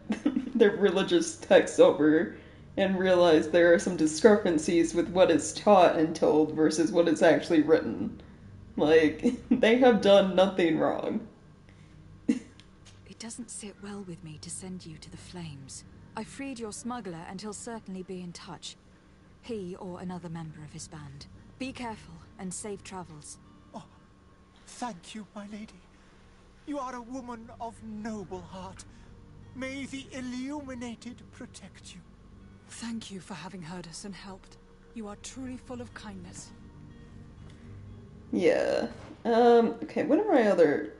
A: their religious texts over and realized there are some discrepancies with what is taught and told versus what is actually written. Like, they have done nothing wrong.
E: It doesn't sit well with me to send you to the flames. I freed your smuggler and he'll certainly be in touch. He or another member of his band. Be careful and safe travels.
B: Oh, thank you, my lady. You are a woman of noble heart. May the Illuminated protect you.
S: Thank you for having heard us and helped. You are truly full of kindness.
A: Yeah. Okay, what are my other...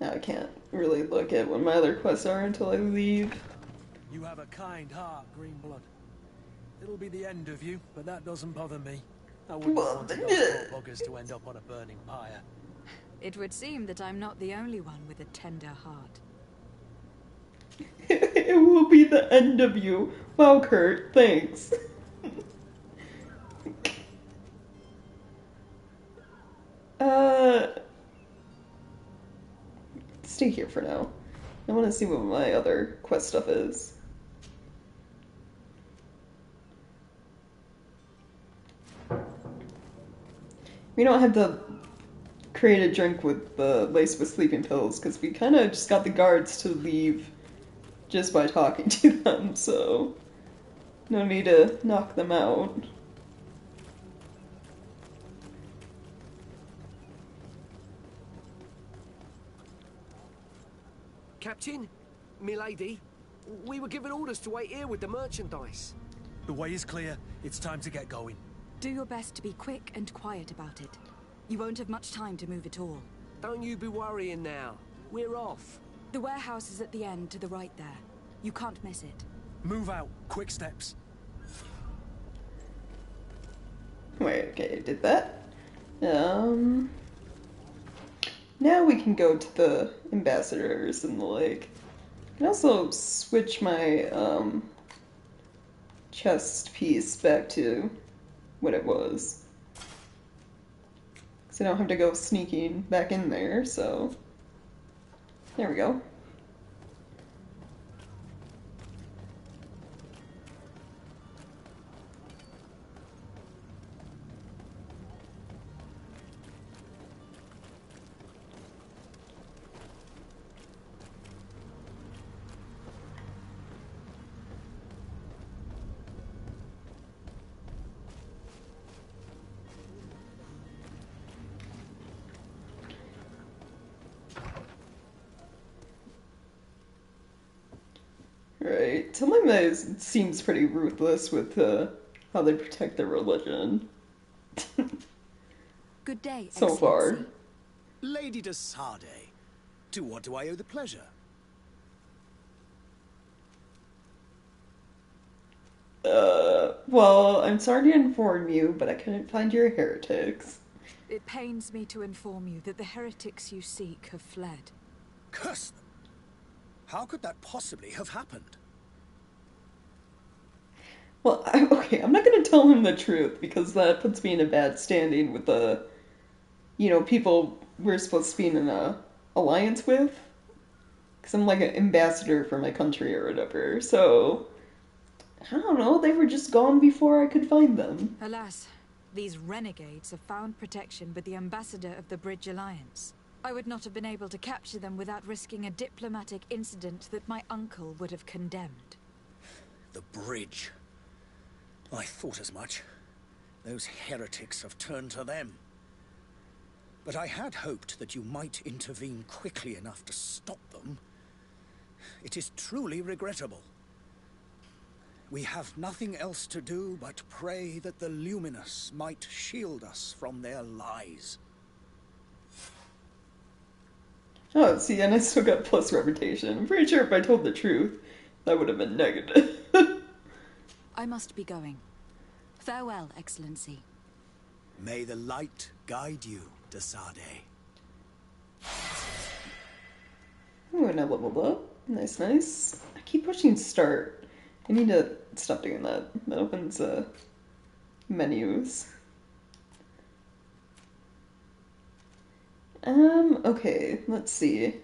A: Now I can't really look at what my other quests are until I leave.
F: You have a kind heart, Greenblood. It'll be the end of you, but that doesn't bother me. I wouldn't want those poor buggers to end up on a burning pyre.
E: It would seem that I'm not the only one with a tender heart.
A: It will be the end of you. Wow, Kurt, thanks. Stay here for now. I want to see what my other quest stuff is. We don't have to create a drink with the laced with sleeping pills because we kind of just got the guards to leave just by talking to them, so no need to knock them out.
P: Captain, milady, we were given orders to wait here with the merchandise.
F: The way is clear. It's time to get going.
E: Do your best to be quick and quiet about it. You won't have much time to move at all.
P: Don't you be worrying now. We're off.
E: The warehouse is at the end to the right there. You can't miss it.
F: Move out. Quick steps.
A: Wait, okay, I did that. Now we can go to the ambassadors and the like. I can also switch my chest piece back to what it was. Because I don't have to go sneaking back in there, so there we go. Right. Telema seems pretty ruthless with how they protect their religion.
E: Good day,
A: so
E: Excellency.
A: far.
I: Lady de Sade, to what do I owe the pleasure?
A: Well, I'm sorry to inform you, but I couldn't find your heretics.
E: It pains me to inform you that the heretics you seek have fled.
I: Curse them! How could that possibly have happened?
A: Well, okay, I'm not gonna tell him the truth, because that puts me in a bad standing with the, people we're supposed to be in a alliance with. Because I'm like an ambassador for my country or whatever. So, I don't know, they were just gone before I could find them.
E: Alas, these renegades have found protection with the ambassador of the Bridge Alliance. I would not have been able to capture them without risking a diplomatic incident that my uncle would have condemned.
I: The bridge. I thought as much. Those heretics have turned to them. But I had hoped that you might intervene quickly enough to stop them. It is truly regrettable. We have nothing else to do but pray that the Luminous might shield us from their lies.
A: Oh, see, and I still got plus reputation. I'm pretty sure if I told the truth, that would have been negative.
E: I must be going. Farewell, Excellency.
I: May the light guide you, de Sade.
A: Ooh, and I leveled up. Nice, nice. I keep pushing start. I need to stop doing that. That opens menus. Okay, let's see.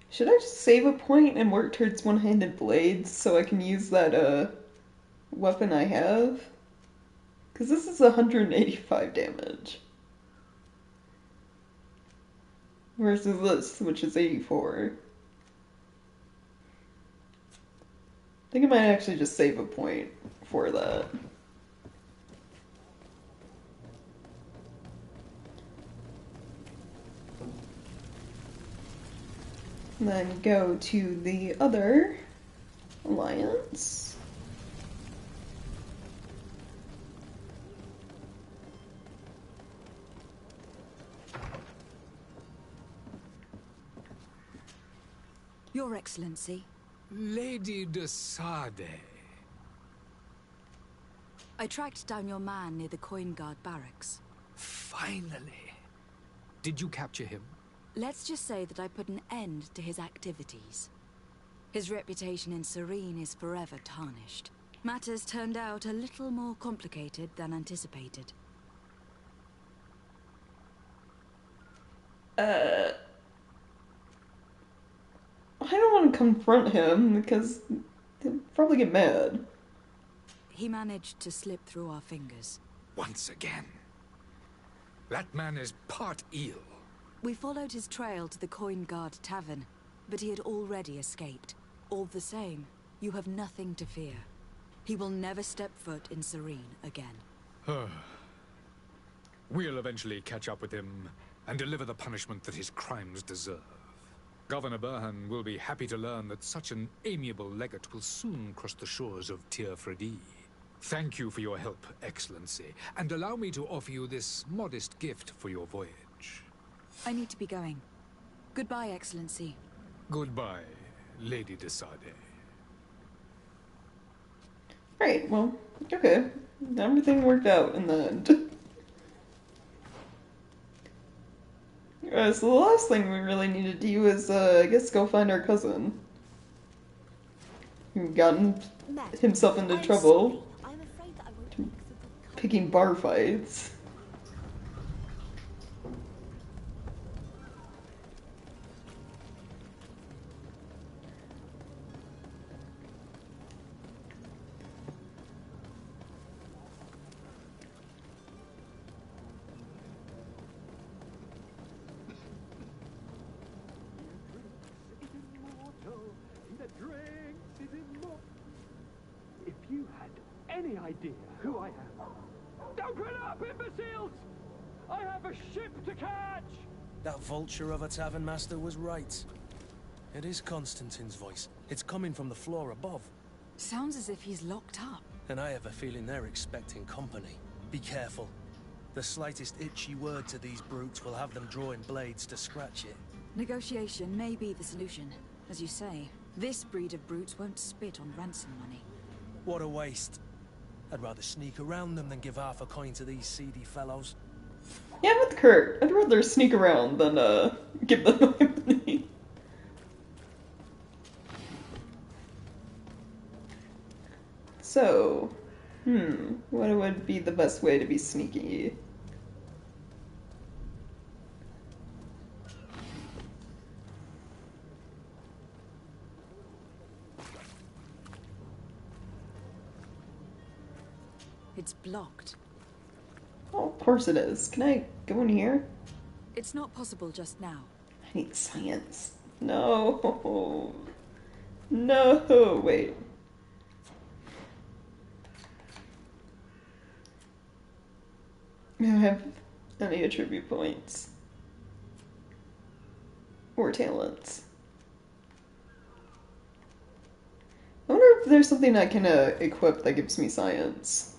A: Should I just save a point and work towards one-handed blades so I can use that weapon I have? Because this is 185 damage. Versus this, which is 84. I think I might actually just save a point for that. And then go to the other alliance.
E: Your Excellency.
H: Lady de Sade.
E: I tracked down your man near the Coin Guard barracks.
H: Finally. Did you capture him?
E: Let's just say that I put an end to his activities. His reputation in Serene is forever tarnished. Matters turned out a little more complicated than anticipated.
A: I don't want to confront him because he'll probably get mad.
E: He managed to slip through our fingers.
H: Once again. That man is part eel.
E: We followed his trail to the Coin Guard Tavern, but he had already escaped. All the same, you have nothing to fear. He will never step foot in Serene again.
H: We'll eventually catch up with him and deliver the punishment that his crimes deserve. Governor Burhan will be happy to learn that such an amiable legate will soon cross the shores of Tir Fredi. Thank you for your help, Excellency, and allow me to offer you this modest gift for your voyage.
E: I need to be going. Goodbye, Excellency.
H: Goodbye, Lady de Sade.
A: Right, well, okay. Everything worked out in the end. So the last thing we really need to do is, I guess, go find our cousin. Who gotten himself into trouble. Picking bar fights.
T: If you had any idea who I am... Don't run up, imbeciles! I have a ship to catch!
F: That vulture of a tavern master was right. It is Constantine's voice. It's coming from the floor above.
E: Sounds as if he's locked up.
F: And I have a feeling they're expecting company. Be careful. The slightest itchy word to these brutes will have them drawing blades to scratch it.
E: Negotiation may be the solution. As you say, this breed of brutes won't spit on ransom money.
F: What a waste. I'd rather sneak around them than give half a coin to these seedy fellows.
A: Yeah, I'm with Kurt. I'd rather sneak around than, give them my money. So, what would be the best way to be sneaky?
E: It's blocked.
A: Oh, of course it is. Can I go in here?
E: It's not possible just now.
A: I need science. No. No, wait. I don't have any attribute points. Or talents. I wonder if there's something I can equip that gives me science.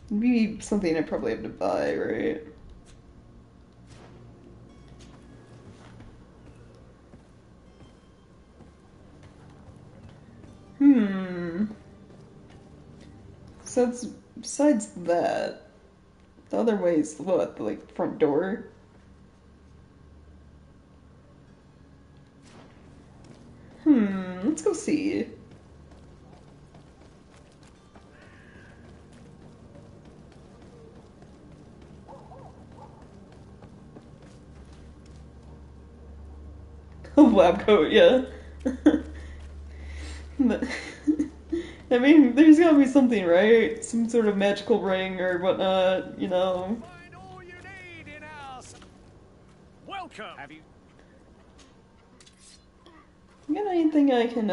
A: It'd be something I probably have to buy, right? So it's, besides that, the other way is what? The like front door? Let's go see. A lab coat, yeah. I mean, there's gotta be something, right? Some sort of magical ring or whatnot, you know.
Q: Welcome. Have you?
A: You got anything I can,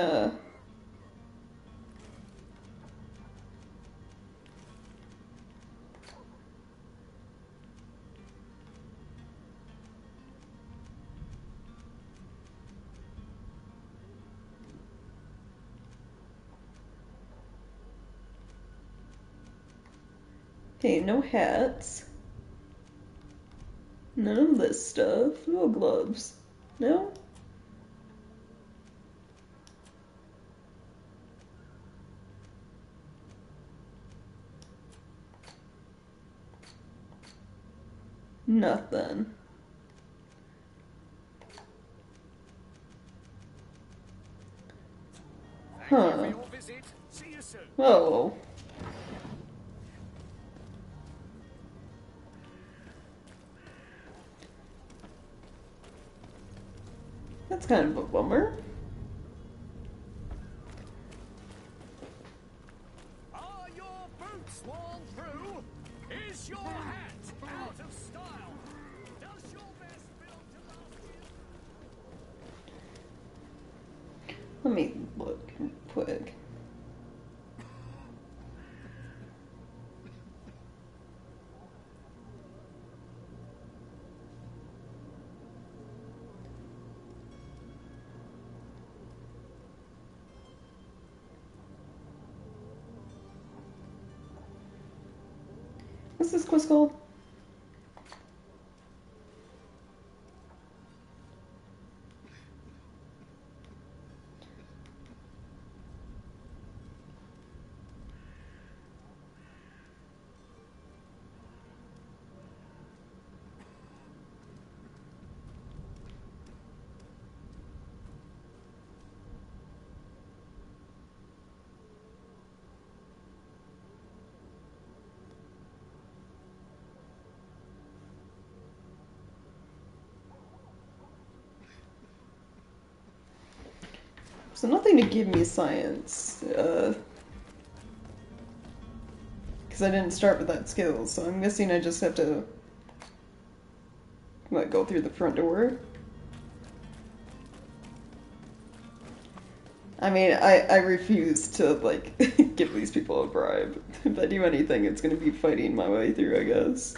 A: Okay, no hats. None of this stuff. Oh, gloves. No? Nothing. Huh. Oh. That's kind of a bummer.
Q: Are your boots worn through? Is your hat out of style? Does your vest build to last you?
A: Let me look quick. What's this quest called? So nothing to give me science, because I didn't start with that skill, so I'm guessing I just have to, what, go through the front door? I mean, I refuse to, like, give these people a bribe. If I do anything, it's gonna be fighting my way through, I guess.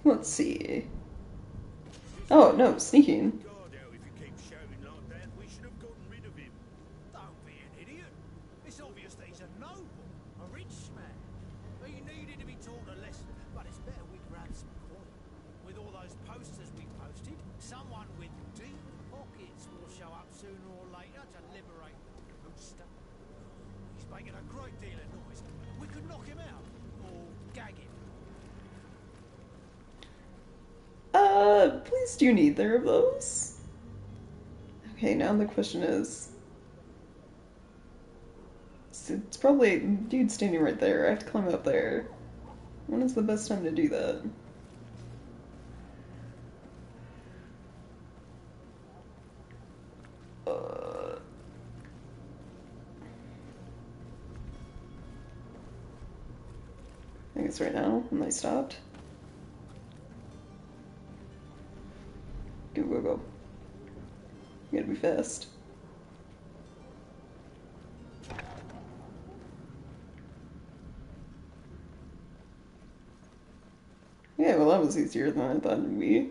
A: Let's see. Oh, no, sneaking.
B: Don't be an idiot. It's obvious that he's a noble, a rich man. He needed to be taught a lesson, but it's better we grab some coin. With all those posters we posted, someone with deep pockets will show up sooner or later to liberate the rooster. He's making a great deal of noise. We could knock him out, or gag him.
A: Please do neither of those. Okay, now the question is It's probably dude standing right there. I have to climb up there. When is the best time to do that? I think it's right now. Am I stopped? Go, go, go. You gotta be fast. Yeah, well, that was easier than I thought it would be.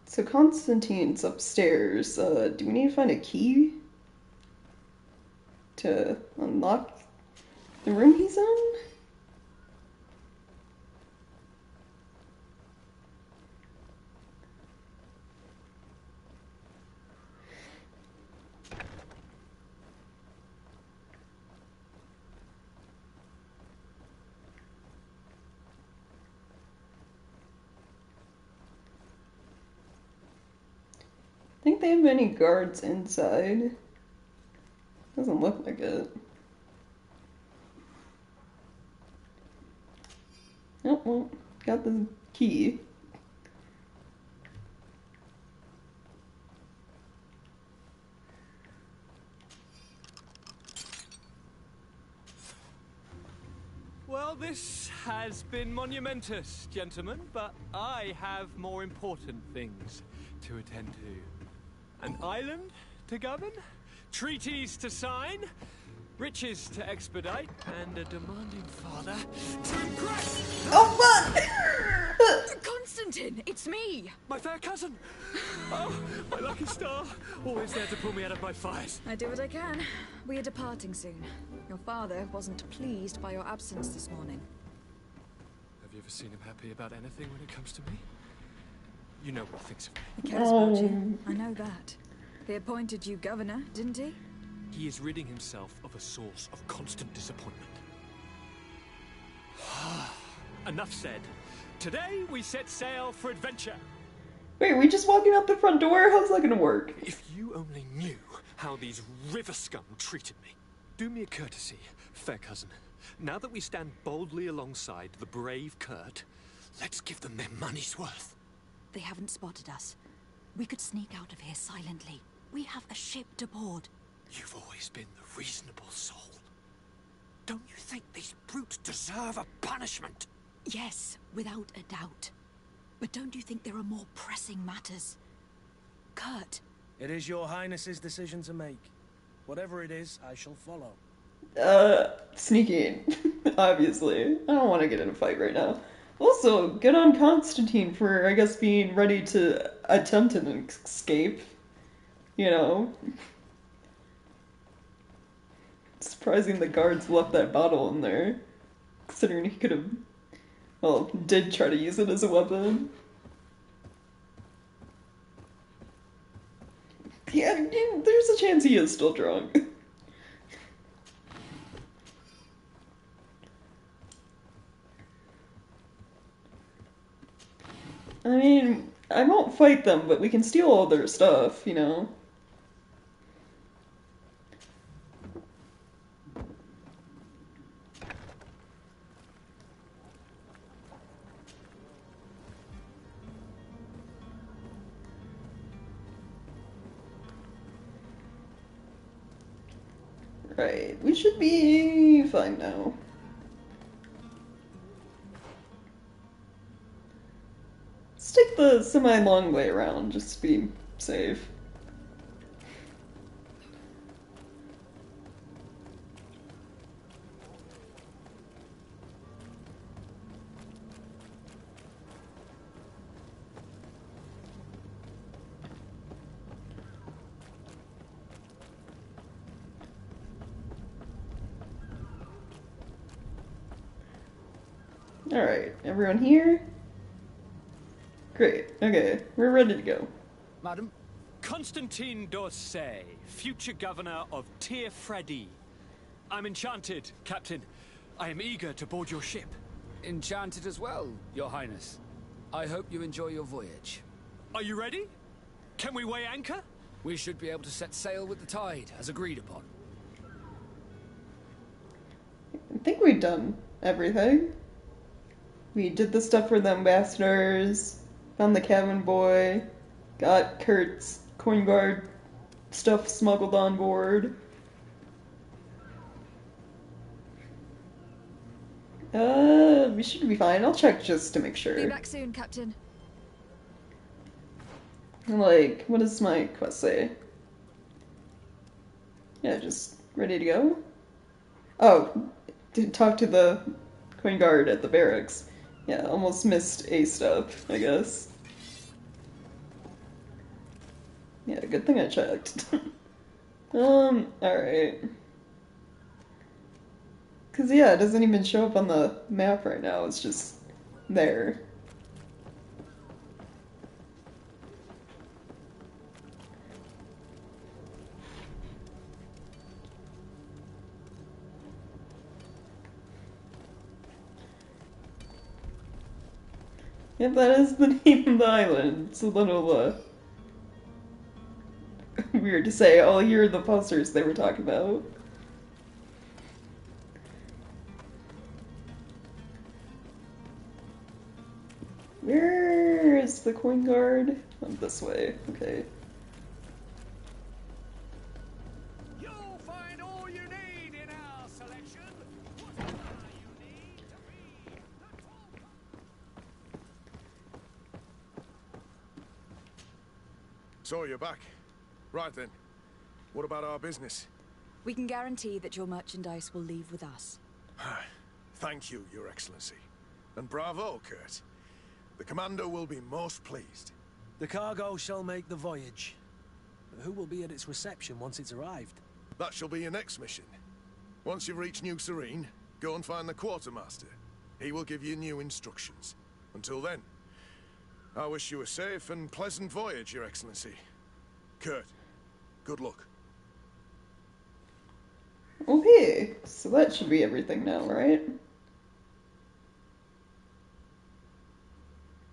A: So Constantine's upstairs. Do we need to find a key to unlock the room he's in? Think they have any guards inside? Doesn't look like it. Oh, well, got the key.
C: Well, this has been monumentous, gentlemen, but I have more important things to attend to. An island to govern, treaties to sign, riches to expedite, and a demanding father to impress!
A: Oh, fuck!
E: Constantine, it's me!
C: My fair cousin! Oh, my lucky star! Always there to pull me out of my fires.
E: I do what I can. We are departing soon. Your father wasn't pleased by your absence this morning.
C: Have you ever seen him happy about anything when it comes to me? You know what he thinks of me.
E: He cares about you. I know that. He appointed you governor, didn't he?
C: He is ridding himself of a source of constant disappointment. Enough said. Today we set sail for adventure.
A: Wait, we just walking out the front door? How's that gonna work?
C: If you only knew how these river scum treated me. Do me a courtesy, fair cousin. Now that we stand boldly alongside the brave Kurt, let's give them their money's worth.
U: They haven't spotted us. We could sneak out of here silently. We have a ship to board.
C: You've always been the reasonable soul. Don't you think these brutes deserve a punishment?
U: Yes, without a doubt. But don't you think there are more pressing matters? Kurt.
F: It is your highness's decision to make. Whatever it is, I shall follow.
A: Sneaking. Obviously. I don't want to get in a fight right now. Also, good on Constantine for, I guess, being ready to attempt an escape. You know. Surprising the guards left that bottle in there. Considering he could have, well, did try to use it as a weapon. Yeah, there's a chance he is still drunk. I mean, I won't fight them, but we can steal all their stuff, you know? Right, we should be fine now. Let's take the semi-long way around, just to be safe. Alright, everyone here? Great, okay, we're ready to go.
C: Madam? Constantine d'Orsay, future governor of Tir Fredi. I'm enchanted, Captain. I am eager to board your ship.
L: Enchanted as well, Your Highness. I hope you enjoy your voyage.
C: Are you ready? Can we weigh anchor?
H: We should be able to set sail with the tide, as agreed upon.
A: I think we've done everything. We did the stuff for the ambassadors, found the cabin boy, got Kurt's coin guard stuff smuggled on board. We should be fine. I'll check just to make sure.
E: Be back soon, Captain.
A: Like, what does my quest say? Yeah, just ready to go? Oh, to talk to the coin guard at the barracks. Yeah, almost missed A stuff, I guess. Yeah, good thing I checked. Alright. Cause yeah, it doesn't even show up on the map right now, it's just there. Yep, that is the name of the island. It's a little, weird to say. All hear the posters they were talking about. Where is the coin guard? Oh, this way. Okay.
Q: You'll find all you need in our selection. Whatever you need to be the top.
K: So you're back. Right then. What about our business?
E: We can guarantee that your merchandise will leave with us.
K: Thank you, Your Excellency. And bravo, Kurt. The Commander will be most pleased.
F: The cargo shall make the voyage. But who will be at its reception once it's arrived?
K: That shall be your next mission. Once you've reached New Serene, go and find the Quartermaster. He will give you new instructions. Until then, I wish you a safe and pleasant voyage, Your Excellency. Kurt, good luck.
A: Okay, so that should be everything now, right?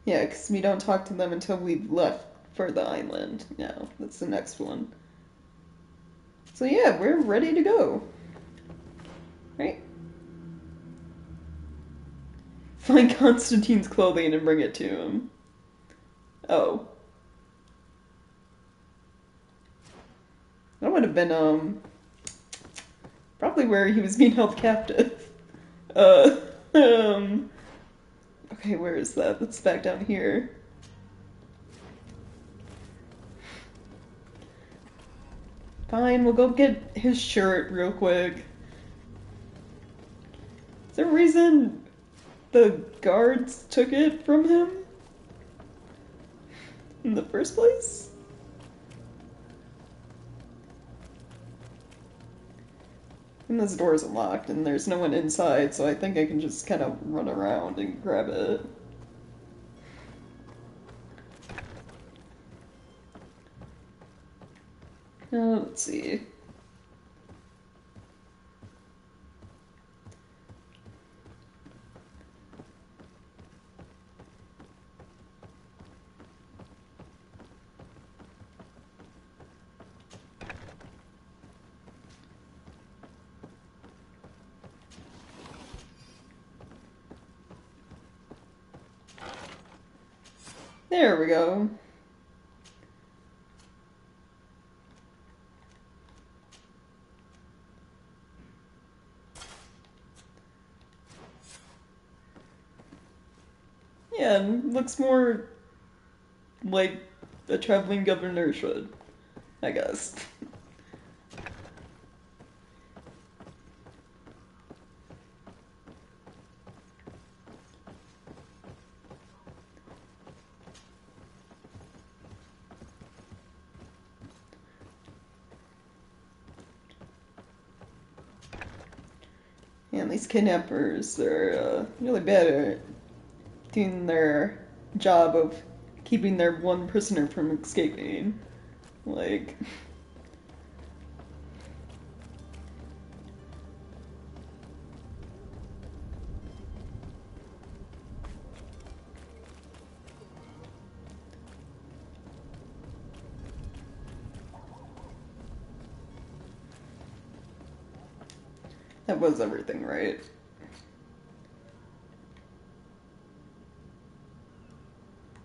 A: Yeah, because we don't talk to them until we've left for the island. Yeah, that's the next one. So yeah, we're ready to go. Right? Find Constantine's clothing and bring it to him. Oh. That would have been, probably where he was being held captive. Okay, where is that? That's back down here. Fine, we'll go get his shirt real quick. Is there a reason the guards took it from him? In the first place? And this door is locked, and there's no one inside, so I think I can just kind of run around and grab it. Let's see. There we go. Yeah, looks more like a traveling governor should, I guess. Yeah, and these kidnappers, they're really bad at doing their job of keeping their one prisoner from escaping. Like... That was everything, right?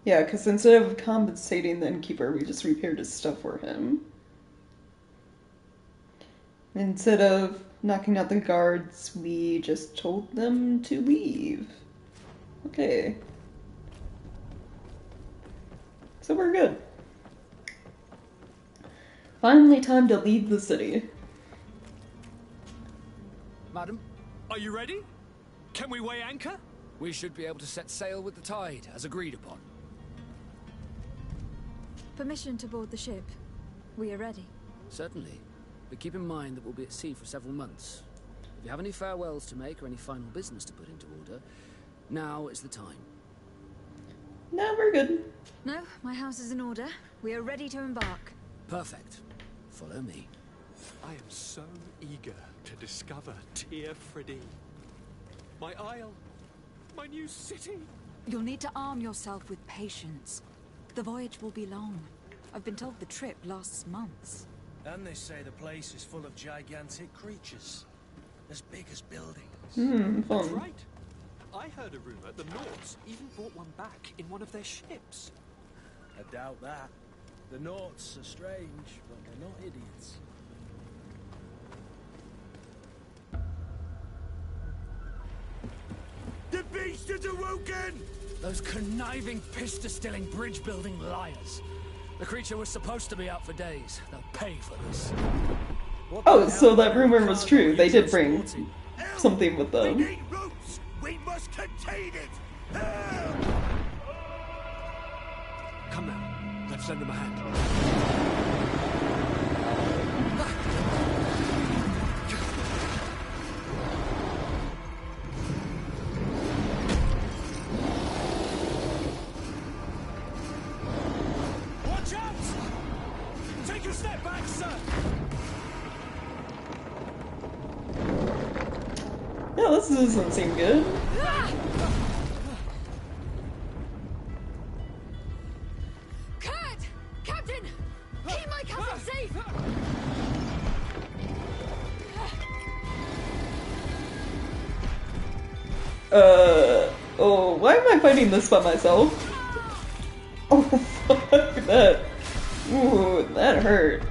A: Yeah, because instead of compensating the innkeeper, we just repaired his stuff for him. Instead of knocking out the guards, we just told them to leave. Okay. So we're good. Finally time to leave the city.
H: Madam?
C: Are you ready? Can we weigh anchor?
H: We should be able to set sail with the tide, as agreed upon.
E: Permission to board the ship. We are ready.
L: Certainly. But keep in mind that we'll be at sea for several months. If you have any farewells to make or any final business to put into order, now is the time.
A: No, we're good.
E: No, my house is in order. We are ready to embark.
L: Perfect. Follow me.
C: I am so eager to discover Tir Friddy. My isle. My new city.
E: You'll need to arm yourself with patience. The voyage will be long. I've been told the trip lasts months.
F: And they say the place is full of gigantic creatures. As big as buildings.
C: That's right. I heard a rumor the Nords even brought one back in one of their ships.
F: I doubt that. The Norts are strange, but they're not idiots.
Q: The beast is awoken!
L: Those conniving, pista-stilling, bridge-building liars. The creature was supposed to be out for days. They'll pay for this.
A: Oh, so that rumor was true. They did bring something with them.
Q: We need ropes! We must contain it! Help!
C: Come now, let's lend them a hand.
Q: Watch out! Take a step back, sir!
A: No, this doesn't seem good.
E: Kurt! Captain! Keep my cousin safe!
A: Oh, why am I fighting this by myself? Oh, fuck that. Ooh, that hurt.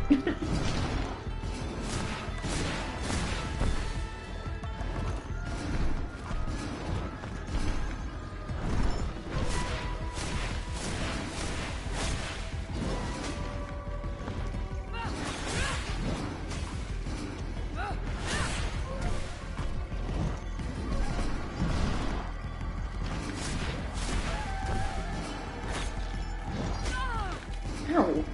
A: Ow.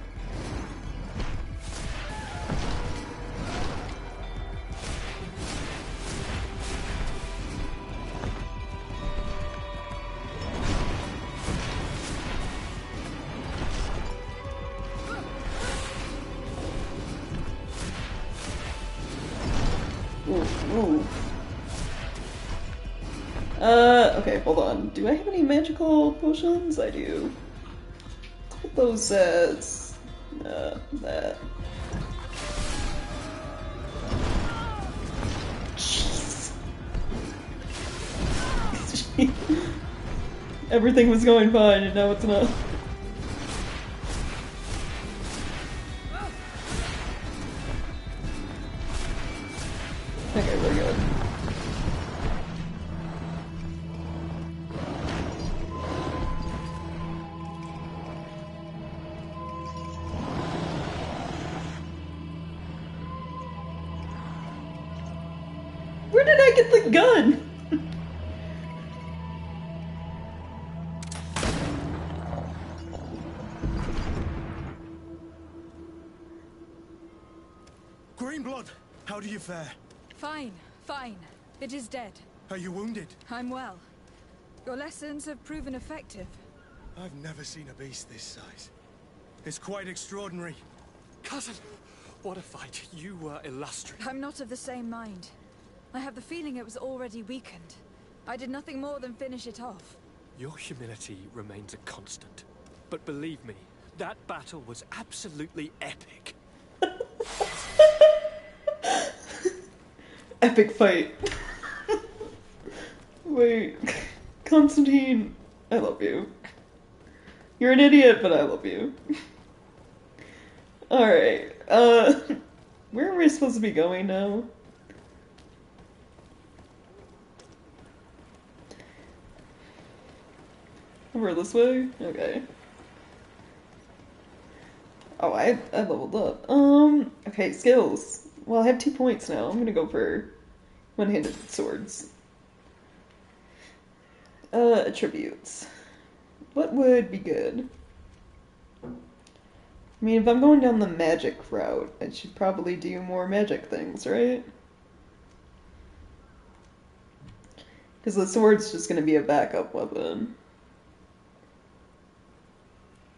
A: Ooh. Okay, hold on. Do I have any magical potions? I do. Let's put those as... that. Jeez. Everything was going fine, and now it's not. Okay, we're good. Where did I get the gun?
F: Greenblood, how do you fare?
E: Fine, fine. It is dead.
F: Are you wounded?
E: I'm well. Your lessons have proven effective.
F: I've never seen a beast this size. It's quite extraordinary.
C: Cousin, what a fight. You were illustrious.
E: I'm not of the same mind. I have the feeling it was already weakened. I did nothing more than finish it off.
C: Your humility remains a constant. But believe me, that battle was absolutely epic.
A: epic fight. Wait, Constantine, I love you. You're an idiot, but I love you. Alright, where am I supposed to be going now? Over this way? Okay. Oh, I leveled up. Okay, skills. Well, I have 2 points now. I'm gonna go for one-handed swords. Attributes. What would be good? I mean, if I'm going down the magic route, I should probably do more magic things, right? Because the sword's just gonna be a backup weapon.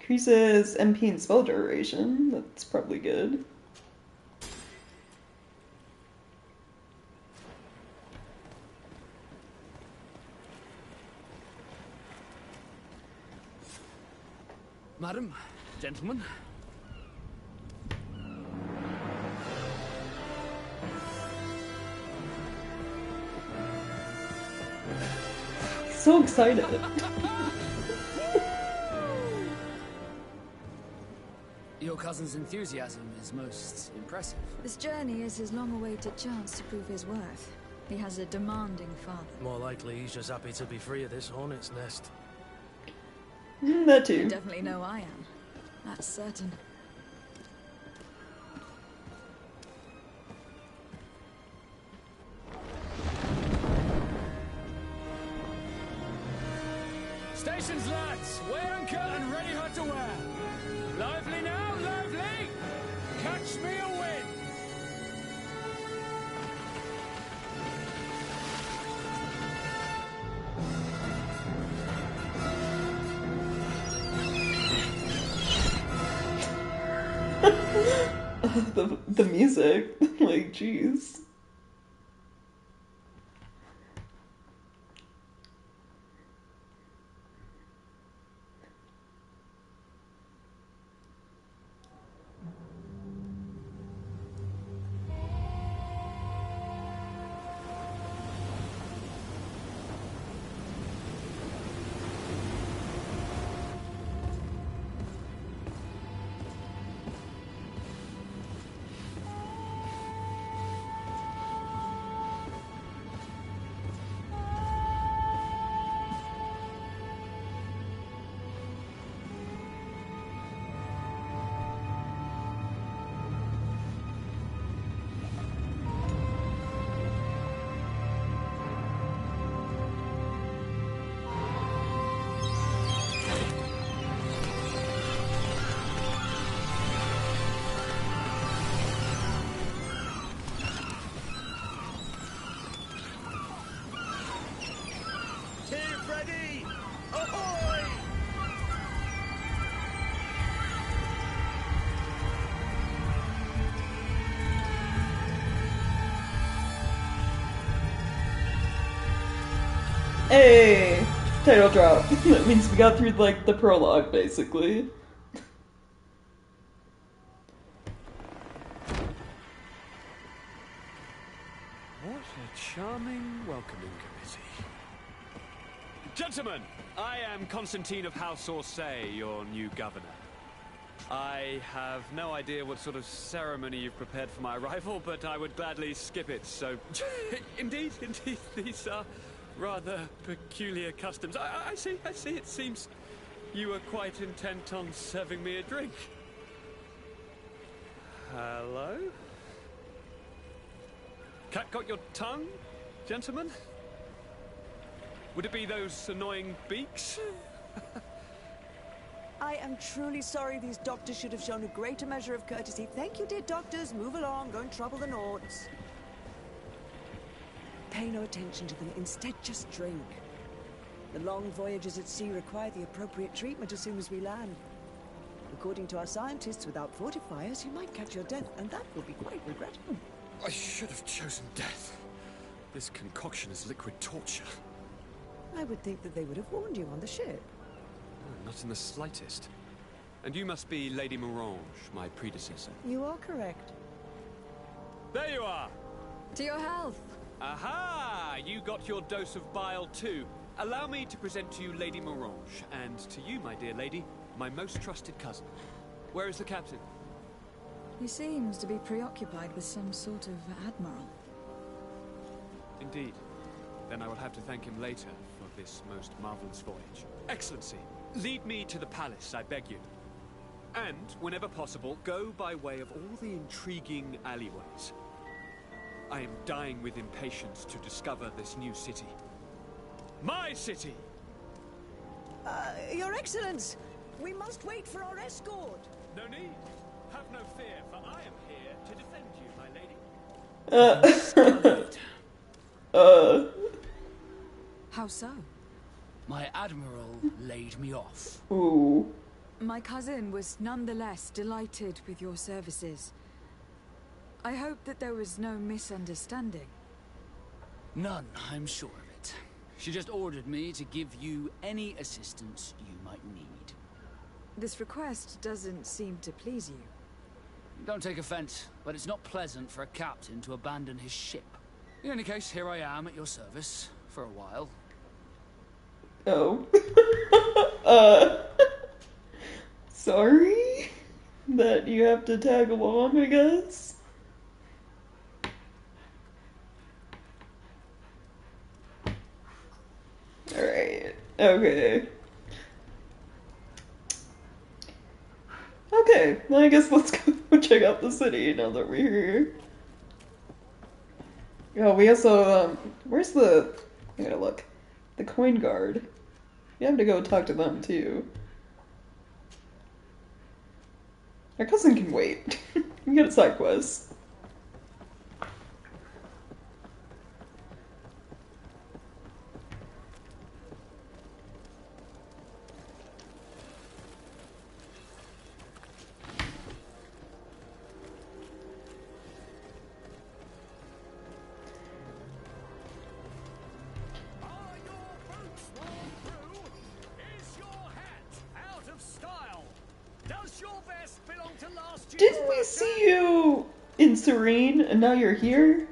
A: Increases MP and spell duration. That's probably good.
L: Madam, gentlemen.
A: So excited.
L: Your cousin's enthusiasm is most impressive.
E: This journey is his long-awaited chance to prove his worth. He has a demanding father.
F: More likely he's just happy to be free of this hornet's nest.
A: That too.
E: You definitely know I am. That's certain.
Q: Stations, lads! Wear and cut and ready hot to wear. Lively now, lively! Catch me a win!
A: The music, like, jeez. Hey! Title drop. That means we got through, like, the prologue, basically.
C: What a charming welcoming committee. Gentlemen, I am Constantine of House Orsay, your new governor. I have no idea what sort of ceremony you've prepared for my arrival, but I would gladly skip it, so... Indeed, these are rather peculiar customs. I see, it seems you are quite intent on serving me a drink. Hello? Cat got your tongue, gentlemen? Would it be those annoying beaks?
D: I am truly sorry. These doctors should have shown a greater measure of courtesy. Thank you, dear doctors. Move along. Don't trouble the Nords. Pay no attention to them. Instead, just drink. The long voyages at sea require the appropriate treatment as soon as we land. According to our scientists, without fortifiers, you might catch your death, and that will be quite regrettable.
C: I should have chosen death. This concoction is liquid torture.
D: I would think that they would have warned you on the ship.
C: Oh, not in the slightest. And you must be Lady Morange, my predecessor.
D: You are correct.
C: There you are!
E: To your health!
C: Aha! You got your dose of bile too. Allow me to present to you Lady Morange, and to you, my dear lady, my most trusted cousin. Where is the captain?
E: He seems to be preoccupied with some sort of admiral.
C: Indeed. Then I will have to thank him later for this most marvelous voyage. Excellency, lead me to the palace, I beg you. And, whenever possible, go by way of all the intriguing alleyways. I am dying with impatience to discover this new city. My city!
D: Your Excellence! We must wait for our escort!
C: No need. Have no fear, for I am here to defend you, my lady.
E: How so?
L: My admiral laid me off.
A: Ooh.
E: My cousin was nonetheless delighted with your services. I hope that there was no misunderstanding.
L: None, I'm sure of it. She just ordered me to give you any assistance you might need.
E: This request doesn't seem to please you.
L: Don't take offense, but it's not pleasant for a captain to abandon his ship. In any case, here I am at your service for a while.
A: Oh. Sorry that you have to tag along, I guess. Alright. Okay. Okay, well, I guess let's go check out the city now that we're here. Oh, we also, where's the, I gotta look, the coin guard. You have to go talk to them, too. Our cousin can wait. We got a side quest. Didn't we see you in Serene and now you're here?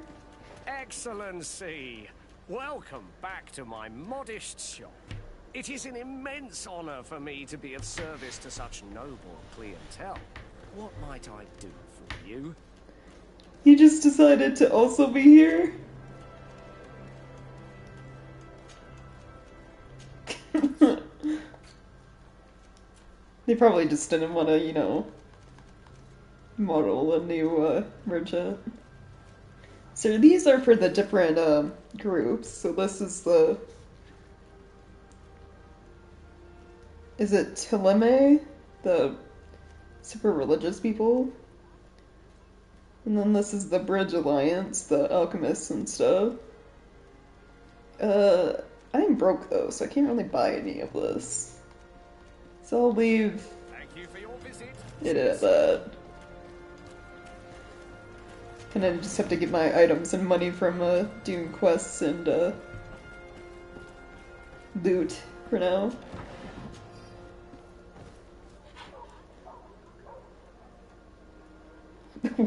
Q: Excellency, welcome back to my modest shop. It is an immense honor for me to be of service to such noble clientele. What might I do for you?
A: You just decided to also be here? They probably just didn't want to, you know, model a new merchant. So these are for the different groups. So this is the... Is it Tileme? The super religious people? And then this is the Bridge Alliance, the alchemists and stuff. I'm broke though, so I can't really buy any of this. So I'll leave it at that. And I just have to get my items and money from doing quests and loot for now.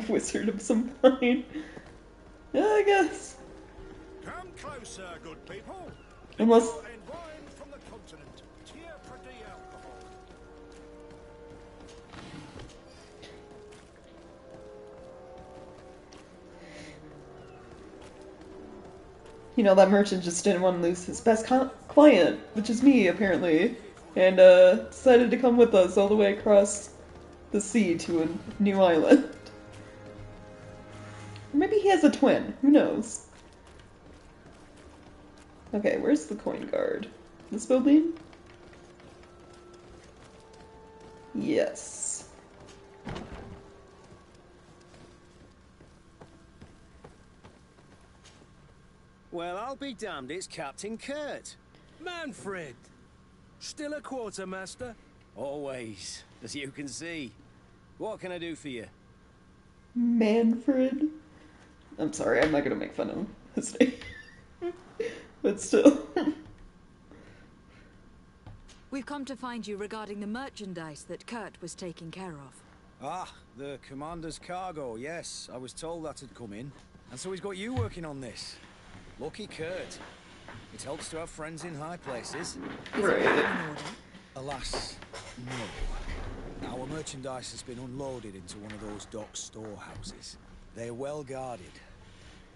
A: Wizard of some kind. Yeah, I guess.
N: Come closer, good people.
A: Unless...
N: And wine from the continent. Tier pretty alcohol.
A: You know, that merchant just didn't want to lose his best client, which is me, apparently, and decided to come with us all the way across the sea to a new island. Maybe he has a twin, who knows? Okay, where's the coin guard? This building? Yes.
F: Well, I'll be damned, it's Captain Kurt. Manfred! Still a quartermaster?
J: Always, as you can see. What can I do for you?
A: Manfred? I'm sorry, I'm not gonna make fun of his name. But still.
E: We've come to find you regarding the merchandise that Kurt was taking care of.
J: Ah, the commander's cargo, yes. I was told that had come in. And so he's got you working on this.
I: Lucky Kurt. It helps to have friends in high places.
A: Right.
I: Alas, no. Our merchandise has been unloaded into one of those dock storehouses. They're well guarded.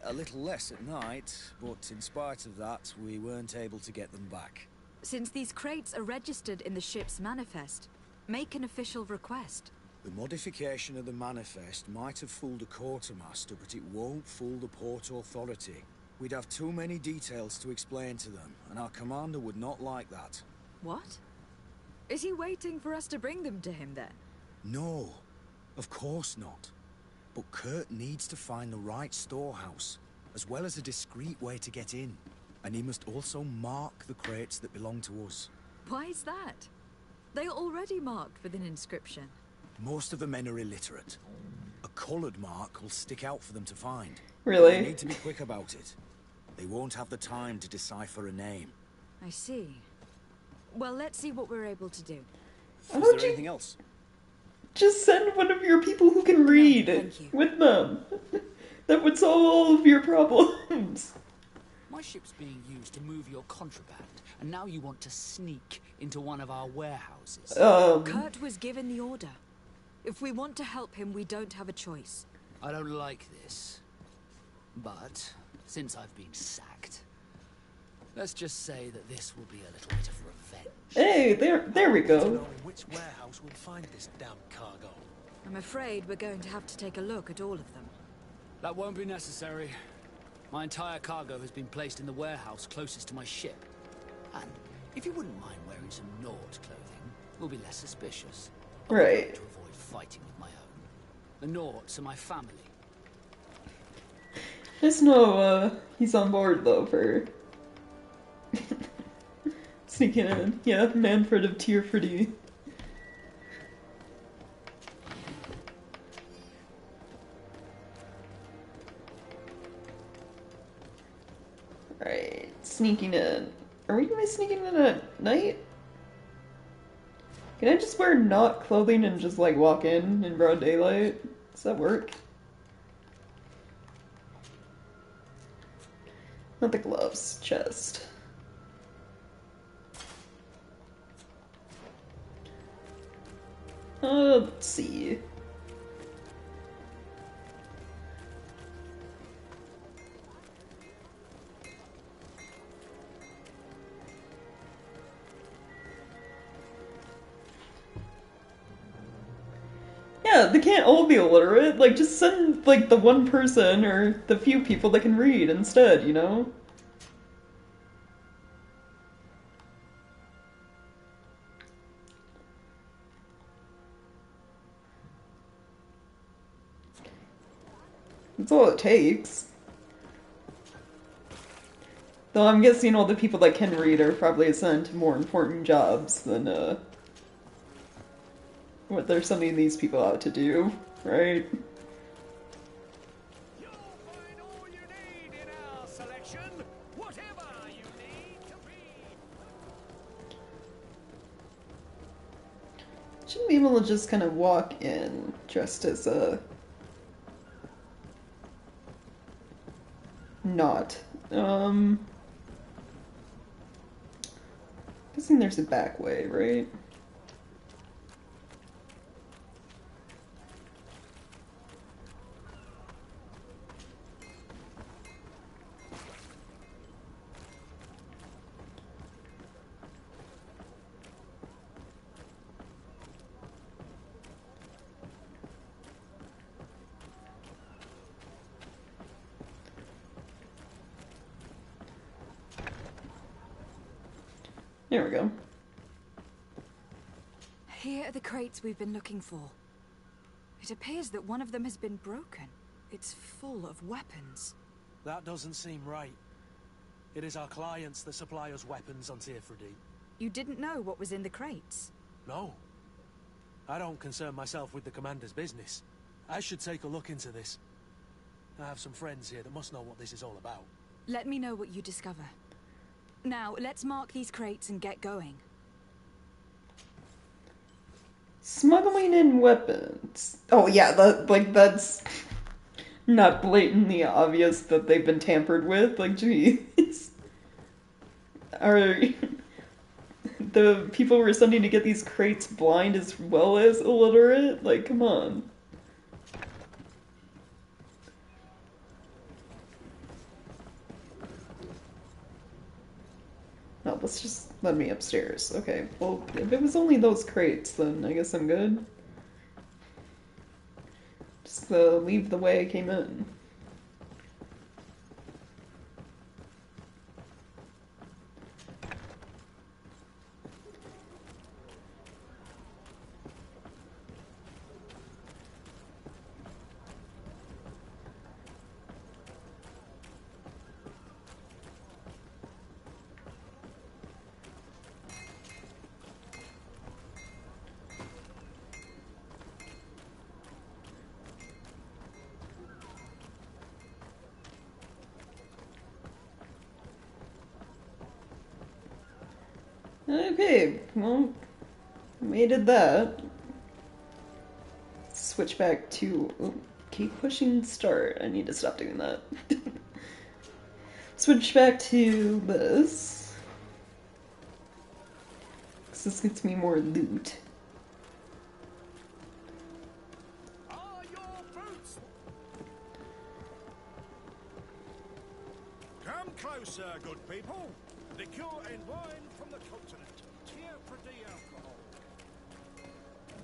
I: A little less at night, but in spite of that, we weren't able to get them back.
U: Since these crates are registered in the ship's manifest, make an official request.
I: The modification of the manifest might have fooled a quartermaster, but it won't fool the Port Authority. We'd have too many details to explain to them, and our commander would not like that.
U: What? Is he waiting for us to bring them to him then?
I: No, of course not. But Kurt needs to find the right storehouse, as well as a discreet way to get in. And he must also mark the crates that belong to us.
U: Why is that? They are already marked with an inscription.
I: Most of the men are illiterate. A coloured mark will stick out for them to find.
A: Really?
I: They need to be quick about it. They won't have the time to decipher a name.
U: I see. Well, let's see what we're able to do.
I: Is there anything else?
A: Just send one of your people who can read with them. That would solve all of your problems.
L: My ship's being used to move your contraband, and now you want to sneak into one of our warehouses.
U: Kurt was given the order. If we want to help him, we don't have a choice.
L: I don't like this. But, since I've been sacked, let's just say that this will be a little bit of revenge.
A: Hey, there we go.
F: Which warehouse will find this damn cargo?
U: I'm afraid we're going to have to take a look at all of them.
L: That won't be necessary. My entire cargo has been placed in the warehouse closest to my ship. And if you wouldn't mind wearing some Nord clothing, we'll be less suspicious.
A: Right.
L: To avoid fighting with my own. The Nords are my family.
A: Just know, he's on board, though, for sneaking in. Yeah, Manfred of Tierfredy. Right, sneaking in. Are we gonna be sneaking in at night? Can I just wear not clothing and just, like, walk in broad daylight? Does that work? Not the gloves, chest. Let's see. Yeah, they can't all be illiterate. Like, just send, like, the one person or the few people that can read instead, you know? That's all it takes. Though I'm guessing all the people that can read are probably assigned to more important jobs than, what they're sending these people out to do, right? Shouldn't be able to just kind of walk in just as a not. Guessing there's a back way, right? There we go.
U: Here are the crates we've been looking for. It appears that one of them has been broken. It's full of weapons.
F: That doesn't seem right. It is our clients that supply us weapons on Tierfredy.
U: You didn't know what was in the crates?
F: No. I don't concern myself with the commander's business. I should take a look into this. I have some friends here that must know what this is all about.
U: Let me know what you discover. Now, let's mark these crates and get going.
A: Smuggling in weapons. Oh yeah, that's not blatantly obvious that they've been tampered with. Like, geez. Are the people we're sending to get these crates blind as well as illiterate? Like, come on. No, let's just let me upstairs. Okay, well, if it was only those crates, then I guess I'm good. Just leave the way I came in. Okay, well, we did that. Switch back to... Oh, keep pushing start. I need to stop doing that. Switch back to this. Because this gets me more loot.
M: Come closer, good people. Liqueur and wine from the continent. Tier for the alcohol.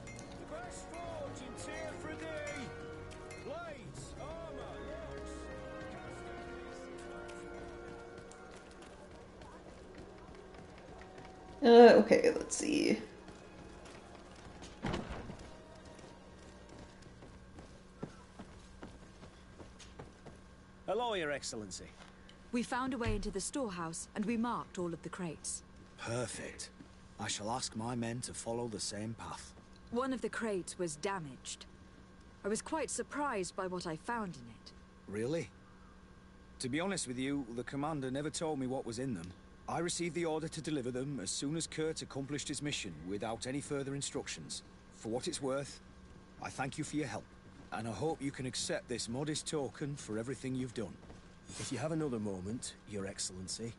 M: The best forge in tier for the blades, armor, locks.
A: Okay, let's see.
J: Hello, Your Excellency.
U: We found a way into the storehouse, and we marked all of the crates.
I: Perfect. I shall ask my men to follow the same path.
U: One of the crates was damaged. I was quite surprised by what I found in it.
I: Really? To be honest with you, the commander never told me what was in them. I received the order to deliver them as soon as Kurt accomplished his mission, without any further instructions. For what it's worth, I thank you for your help, and I hope you can accept this modest token for everything you've done. If you have another moment, Your Excellency,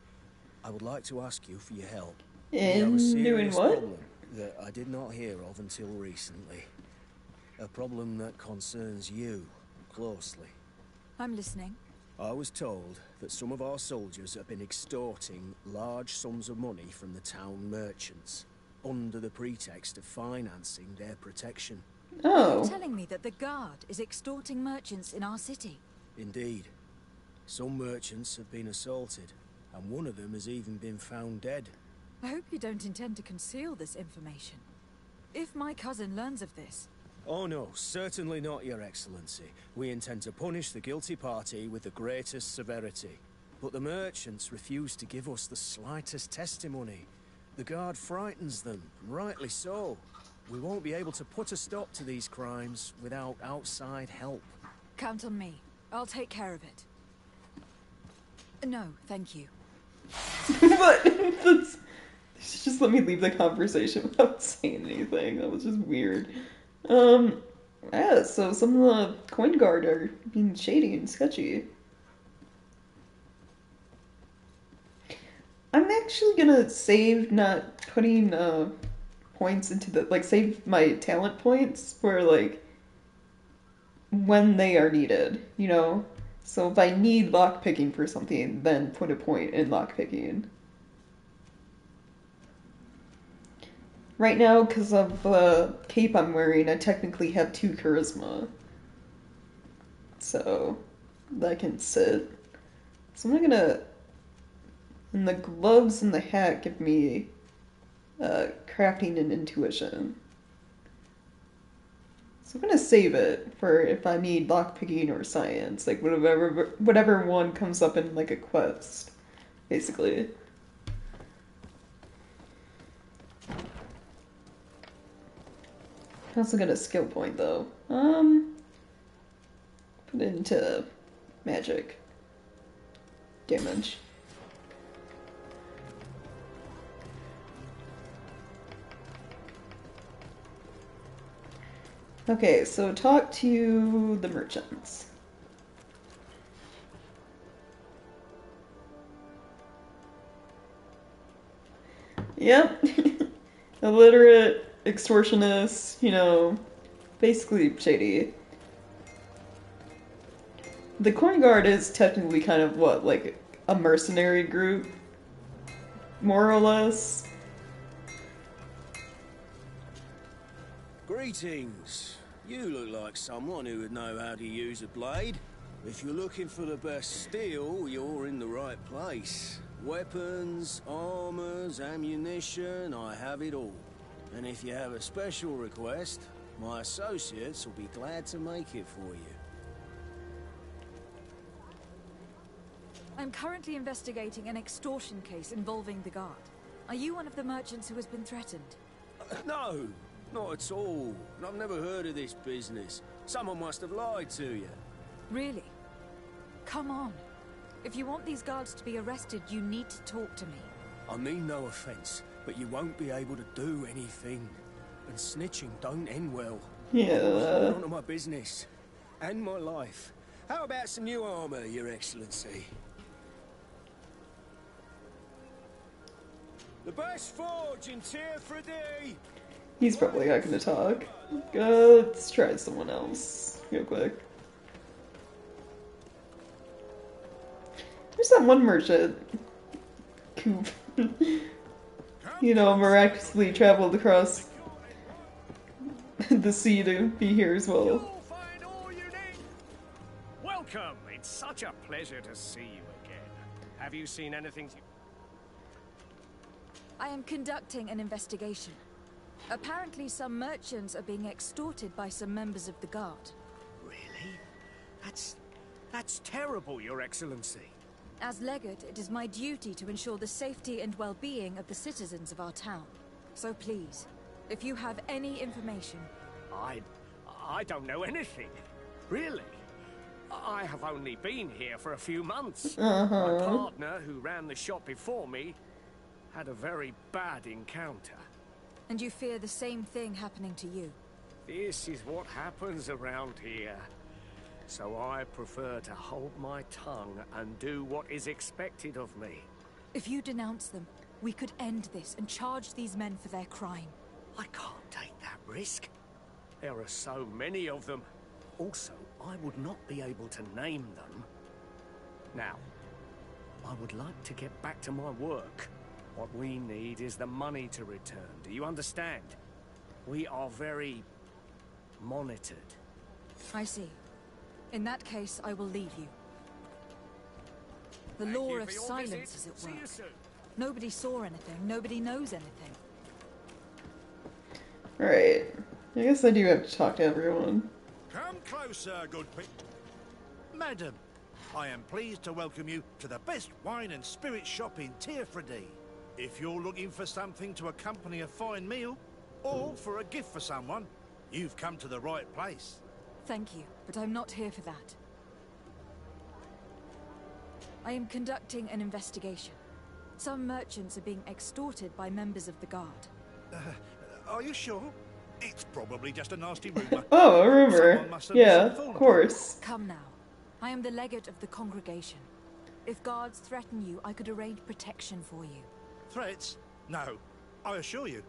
I: I would like to ask you for your help. We have a
A: In doing
I: serious
A: what?
I: problem that I did not hear of until recently. A problem that concerns you closely.
U: I'm listening.
I: I was told that some of our soldiers have been extorting large sums of money from the town merchants, under the pretext of financing their protection.
U: Are you telling me that the Guard is extorting merchants in our city?
I: Indeed. Some merchants have been assaulted, and one of them has even been found dead.
U: I hope you don't intend to conceal this information. If my cousin learns of this...
I: Oh no, certainly not, Your Excellency. We intend to punish the guilty party with the greatest severity. But the merchants refuse to give us the slightest testimony. The Guard frightens them, rightly so. We won't be able to put a stop to these crimes without outside help.
U: Count on me. I'll take care of it. No, thank you.
A: But that's... Just let me leave the conversation without saying anything. That was just weird. Yeah, so some of the coin guard are being shady and sketchy. I'm actually gonna save not putting points into the, like, save my talent points for, like, when they are needed, you know? So if I need lockpicking for something, then put a point in lockpicking. Right now, because of the cape I'm wearing, I technically have 2 charisma. So, that can sit. So I'm gonna... And the gloves and the hat give me crafting and intuition. So I'm gonna save it for if I need lockpicking or science, like whatever one comes up in like a quest, basically. I also got a skill point though. Put it into magic damage. Okay, so talk to the merchants. Yep. Illiterate, extortionist, you know, basically shady. The Coin Guard is technically kind of what, like a mercenary group, more or less.
J: Greetings. You look like someone who would know how to use a blade. If you're looking for the best steel, you're in the right place. Weapons, armors, ammunition, I have it all. And if you have a special request, my associates will be glad to make it for you.
E: I'm currently investigating an extortion case involving the Guard. Are you one of the merchants who has been threatened?
J: No, not at all. I've never heard of this business. Someone must have lied to you.
E: Really? Come on. If you want these guards to be arrested, you need to talk to me.
J: I mean no offense, but you won't be able to do anything. And snitching don't end well.
A: Yeah.
J: Hold on to my business. And my life. How about some new armor, Your Excellency? The best forge in Tier 3D!
A: He's probably not gonna talk. Let's try someone else real quick. There's that one merchant who, you know, miraculously traveled across the sea to be here as well.
Q: Welcome! It's such a pleasure to see you again. Have you seen anything?
E: I am conducting an investigation. Apparently some merchants are being extorted by some members of the Guard.
Q: Really? That's terrible, Your Excellency.
E: As Legate, it is my duty to ensure the safety and well-being of the citizens of our town. So please, if you have any information...
Q: I don't know anything. Really? I have only been here for a few months. My partner, who ran the shop before me, had a very bad encounter.
E: And you fear the same thing happening to you?
Q: This is what happens around here. So I prefer to hold my tongue and do what is expected of me.
E: If you denounce them, we could end this and charge these men for their crime.
Q: I can't take that risk. There are so many of them. Also, I would not be able to name them. Now, I would like to get back to my work. What we need is the money to return. Do you understand? We are very monitored.
E: I see. In that case, I will leave you. The law of silence is at work. Nobody saw anything. Nobody knows anything.
A: Alright. I guess I do have to talk to everyone.
M: Come closer, good people. Madam, I am pleased to welcome you to the best wine and spirit shop in Tier 3D. If you're looking for something to accompany a fine meal, or for a gift for someone, you've come to the right place.
E: Thank you, but I'm not here for that. I am conducting an investigation. Some merchants are being extorted by members of the Guard.
M: Are you sure? It's probably just a nasty rumor.
A: Oh, a rumor. Yeah, of course.
E: Come now. I am the legate of the congregation. If guards threaten you, I could arrange protection for you.
M: Threats? No, I assure you.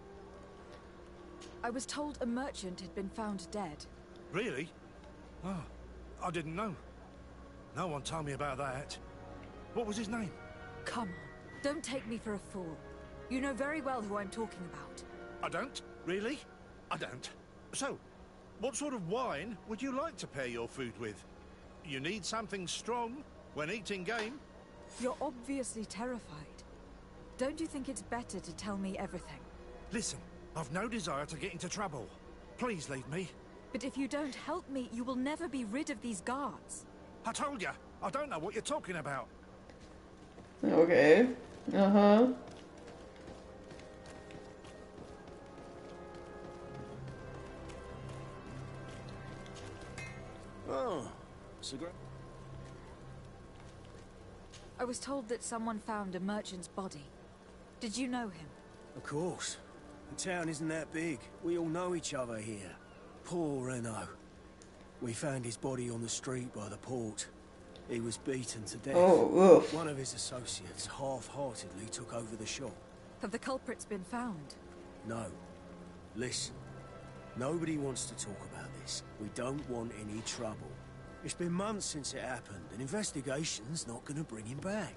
E: I was told a merchant had been found dead.
M: Really? Oh, I didn't know. No one told me about that. What was his name?
E: Come on, don't take me for a fool. You know very well who I'm talking about.
M: I don't? Really? I don't. So, what sort of wine would you like to pair your food with? You need something strong when eating game?
E: You're obviously terrified. Don't you think it's better to tell me everything?
M: Listen, I've no desire to get into trouble. Please leave me.
E: But if you don't help me, you will never be rid of these guards.
M: I told you, I don't know what you're talking about.
A: Okay. Uh-huh.
J: Oh, it's a great...
E: I was told that someone found a merchant's body. Did you know him?
J: Of course. The town isn't that big. We all know each other here. Poor Renault. We found his body on the street by the port. He was beaten to death.
A: Oh, oof.
J: One of his associates half-heartedly took over the shop.
U: Have the culprits been found?
J: No. Listen. Nobody wants to talk about this. We don't want any trouble. It's been months since it happened. An investigation's not gonna bring him back.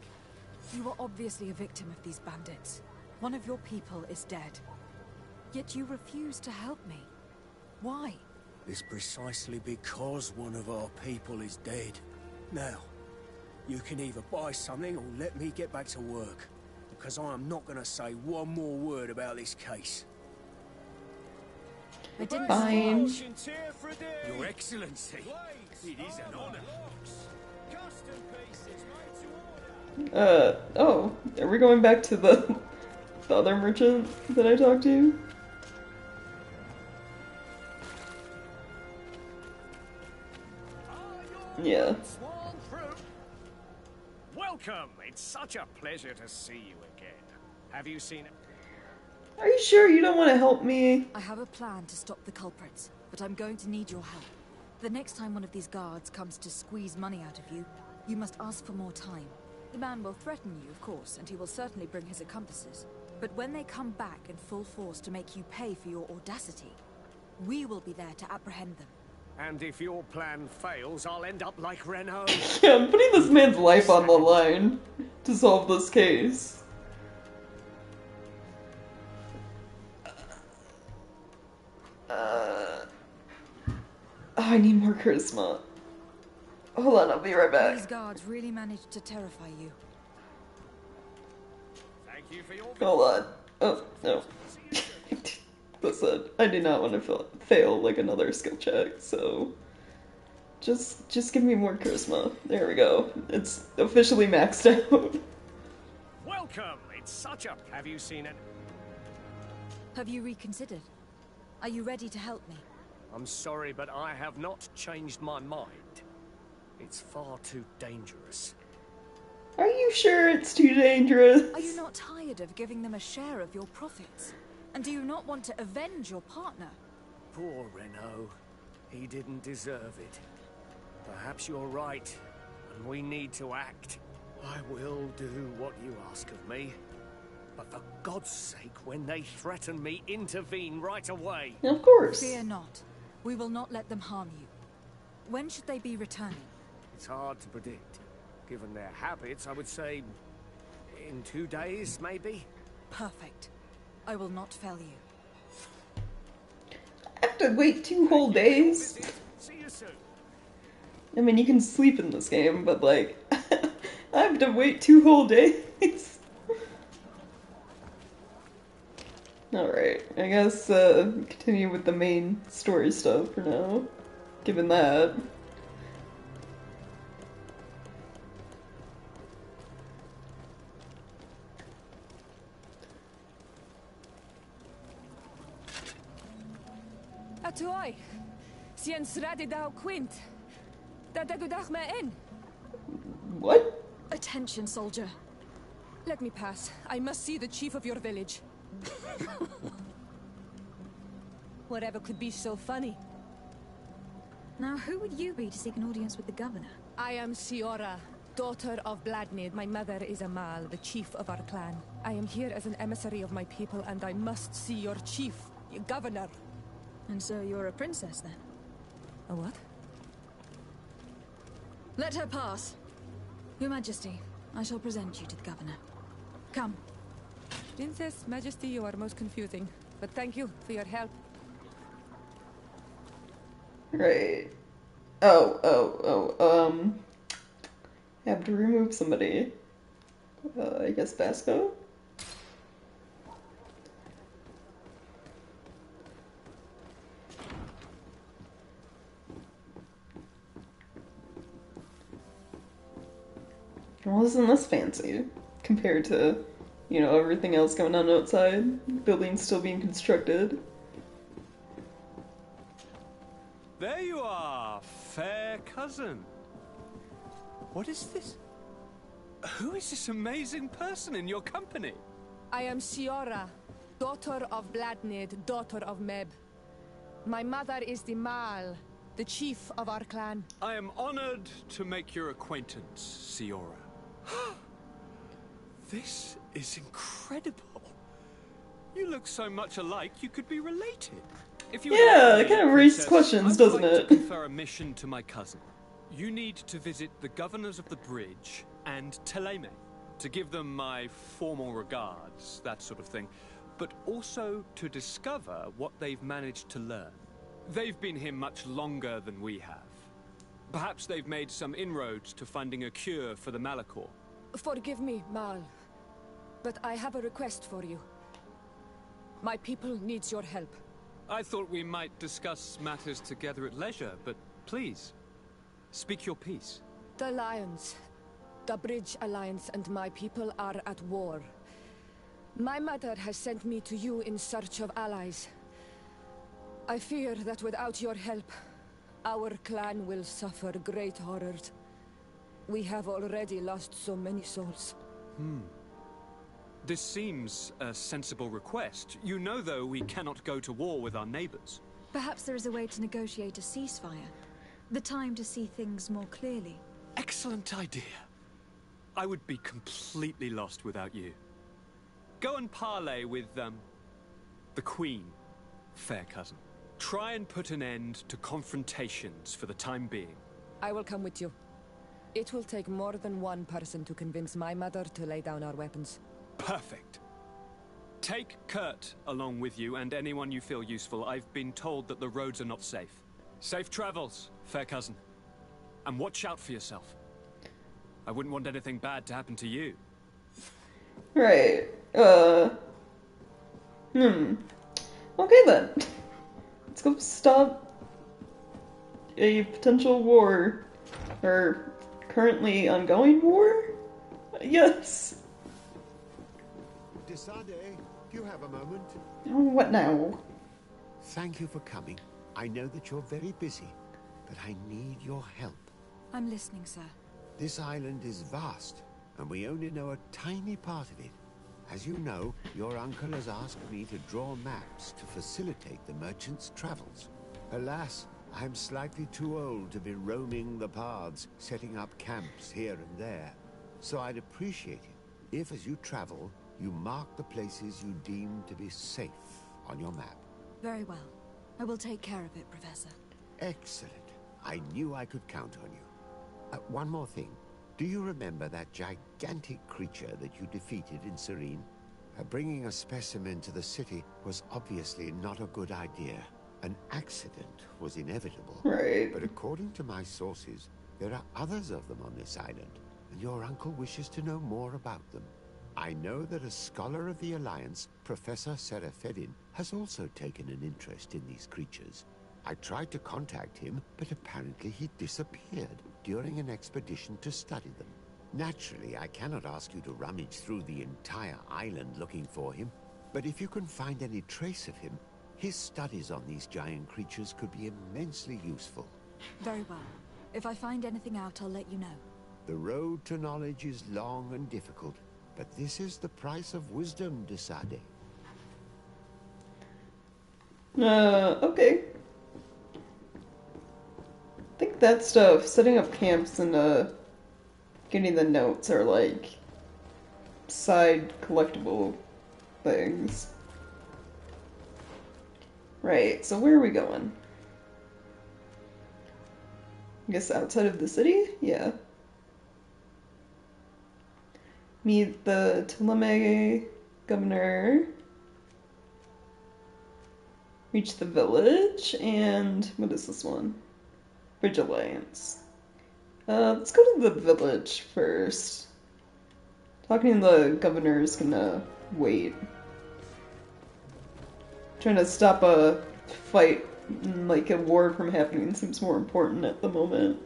U: You are obviously a victim of these bandits. One of your people is dead. Yet you refuse to help me. Why?
J: It's precisely because one of our people is dead. Now, you can either buy something or let me get back to work. Because I am not gonna say one more word about this case.
U: I didn't.
A: Fine.
J: Your Excellency, it is an honor.
A: Oh, are we going back to the other merchant that I talked to? Yeah.
Q: Welcome! It's such a pleasure to see you again. Have you seen...
A: Are you sure you don't want to help me?
U: I have a plan to stop the culprits, but I'm going to need your help. The next time one of these guards comes to squeeze money out of you, you must ask for more time. The man will threaten you, of course, and he will certainly bring his accomplices. But when they come back in full force to make you pay for your audacity, we will be there to apprehend them.
Q: And if your plan fails, I'll end up like Renault.
A: Yeah, I'm putting this man's life on the line to solve this case. I need more charisma. Hold on, I'll be right back.
U: These guards really managed to terrify you.
Q: Thank you for your...
A: Hold on. Oh, no. Listen, I do not want to fail like another skill check, so... Just give me more charisma. There we go. It's officially maxed out.
Q: Welcome! It's such a... Have you seen it?
U: Have you reconsidered? Are you ready to help me?
Q: I'm sorry, but I have not changed my mind. It's far too dangerous.
A: Are you sure it's too dangerous?
U: Are you not tired of giving them a share of your profits? And do you not want to avenge your partner?
Q: Poor Renault. He didn't deserve it. Perhaps you're right, and we need to act. I will do what you ask of me. But for God's sake, when they threaten me, intervene right away.
A: Of course.
U: Fear not. We will not let them harm you. When should they be returning?
Q: It's hard to predict. Given their habits, I would say... in 2 days, maybe?
U: Perfect. I will not fail you.
A: I have to wait 2 whole days?
Q: See you soon.
A: I mean, you can sleep in this game, but like... I have to wait 2 whole days? Alright, I guess continue with the main story stuff for now, given that.
O: Atuai, sien sradi dau quint. Dadagudach me in.
A: What?
U: Attention, soldier.
O: Let me pass. I must see the chief of your village. Whatever could be so funny?
U: Now, who would you be to seek an audience with the governor?
O: I am Siora, daughter of Bladnid. My mother is Amal, the chief of our clan. I am here as an emissary of my people, and I must see your chief, your governor.
U: And so you're a princess, then?
O: A what?
U: Let her pass. Your Majesty, I shall present you to the governor. Come.
O: Princess, Majesty, you are most confusing. But thank you for your help.
A: Right. I have to remove somebody. I guess Vasco? Well, isn't this fancy compared to, you know, everything else going on outside? Buildings still being constructed.
C: There you are, fair cousin. What is this? Who is this amazing person in your company?
O: I am Siora, daughter of Bladnid, daughter of Meb. My mother is the Mal, the chief of our clan.
C: I am honored to make your acquaintance, Siora. This is incredible. You look so much alike you could be related. If you would
A: Yeah,
C: allow
A: it
C: me,
A: kind of raises
C: Princess,
A: questions,
C: I would
A: doesn't
C: like
A: it?
C: to confer a mission to my cousin. You need to visit the governors of the bridge and Teleme to give them my formal regards, that sort of thing, but also to discover what they've managed to learn. They've been here much longer than we have. Perhaps they've made some inroads to finding a cure for the Malachor.
O: Forgive me, Mal, but I have a request for you. My people needs your help.
C: I thought we might discuss matters together at leisure, but please, speak your piece.
O: The Alliance, the Bridge Alliance and my people are at war. My mother has sent me to you in search of allies. I fear that without your help, our clan will suffer great horrors. We have already lost so many souls.
C: This seems a sensible request. You know, though, we cannot go to war with our neighbors.
U: Perhaps there is a way to negotiate a ceasefire. The time to see things more clearly.
C: Excellent idea. I would be completely lost without you. Go and parley with, the Queen, fair cousin. Try and put an end to confrontations for the time being.
O: I will come with you. It will take more than one person to convince my mother to lay down our weapons.
C: Perfect. Take Kurt along with you and anyone you feel useful. I've been told that the roads are not safe. Safe travels, fair cousin. And watch out for yourself. I wouldn't want anything bad to happen to you.
A: Right. Okay then. Let's go stop a potential war. Or currently ongoing war? Yes.
R: Desade, do you have a moment?
A: Oh, what now?
R: Thank you for coming. I know that you're very busy, but I need your help.
U: I'm listening, sir.
R: This island is vast, and we only know a tiny part of it. As you know, your uncle has asked me to draw maps to facilitate the merchants' travels. Alas, I'm slightly too old to be roaming the paths, setting up camps here and there. So I'd appreciate it if, as you travel, you mark the places you deem to be safe on your map.
U: Very well. I will take care of it, Professor.
R: Excellent. I knew I could count on you. One more thing. Do you remember that gigantic creature that you defeated in Serene? Bringing a specimen to the city was obviously not a good idea. An accident was inevitable.
A: Right.
R: But according to my sources, there are others of them on this island, and your uncle wishes to know more about them. I know that a scholar of the Alliance, Professor Serafedin, has also taken an interest in these creatures. I tried to contact him, but apparently he disappeared during an expedition to study them. Naturally, I cannot ask you to rummage through the entire island looking for him, but if you can find any trace of him, his studies on these giant creatures could be immensely useful.
U: Very well. If I find anything out, I'll let you know.
R: The road to knowledge is long and difficult, but this is the price of wisdom, Desade.
A: Okay. I think that stuff, setting up camps and, getting the notes are like side collectible things. Right, so where are we going? I guess outside of the city? Yeah. Meet the Teleme governor. Reach the village, and what is this one? Bridge Alliance. Let's go to the village first. Talking to the governor is gonna wait. Trying to stop a fight, like a war from happening, seems more important at the moment.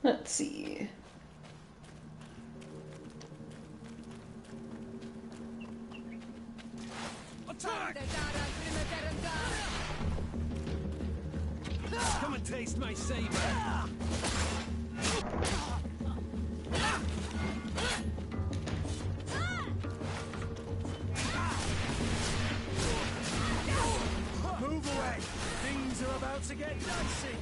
A: Let's see.
F: Attack! Come and taste my saber! Move away! Things are about to get dicey!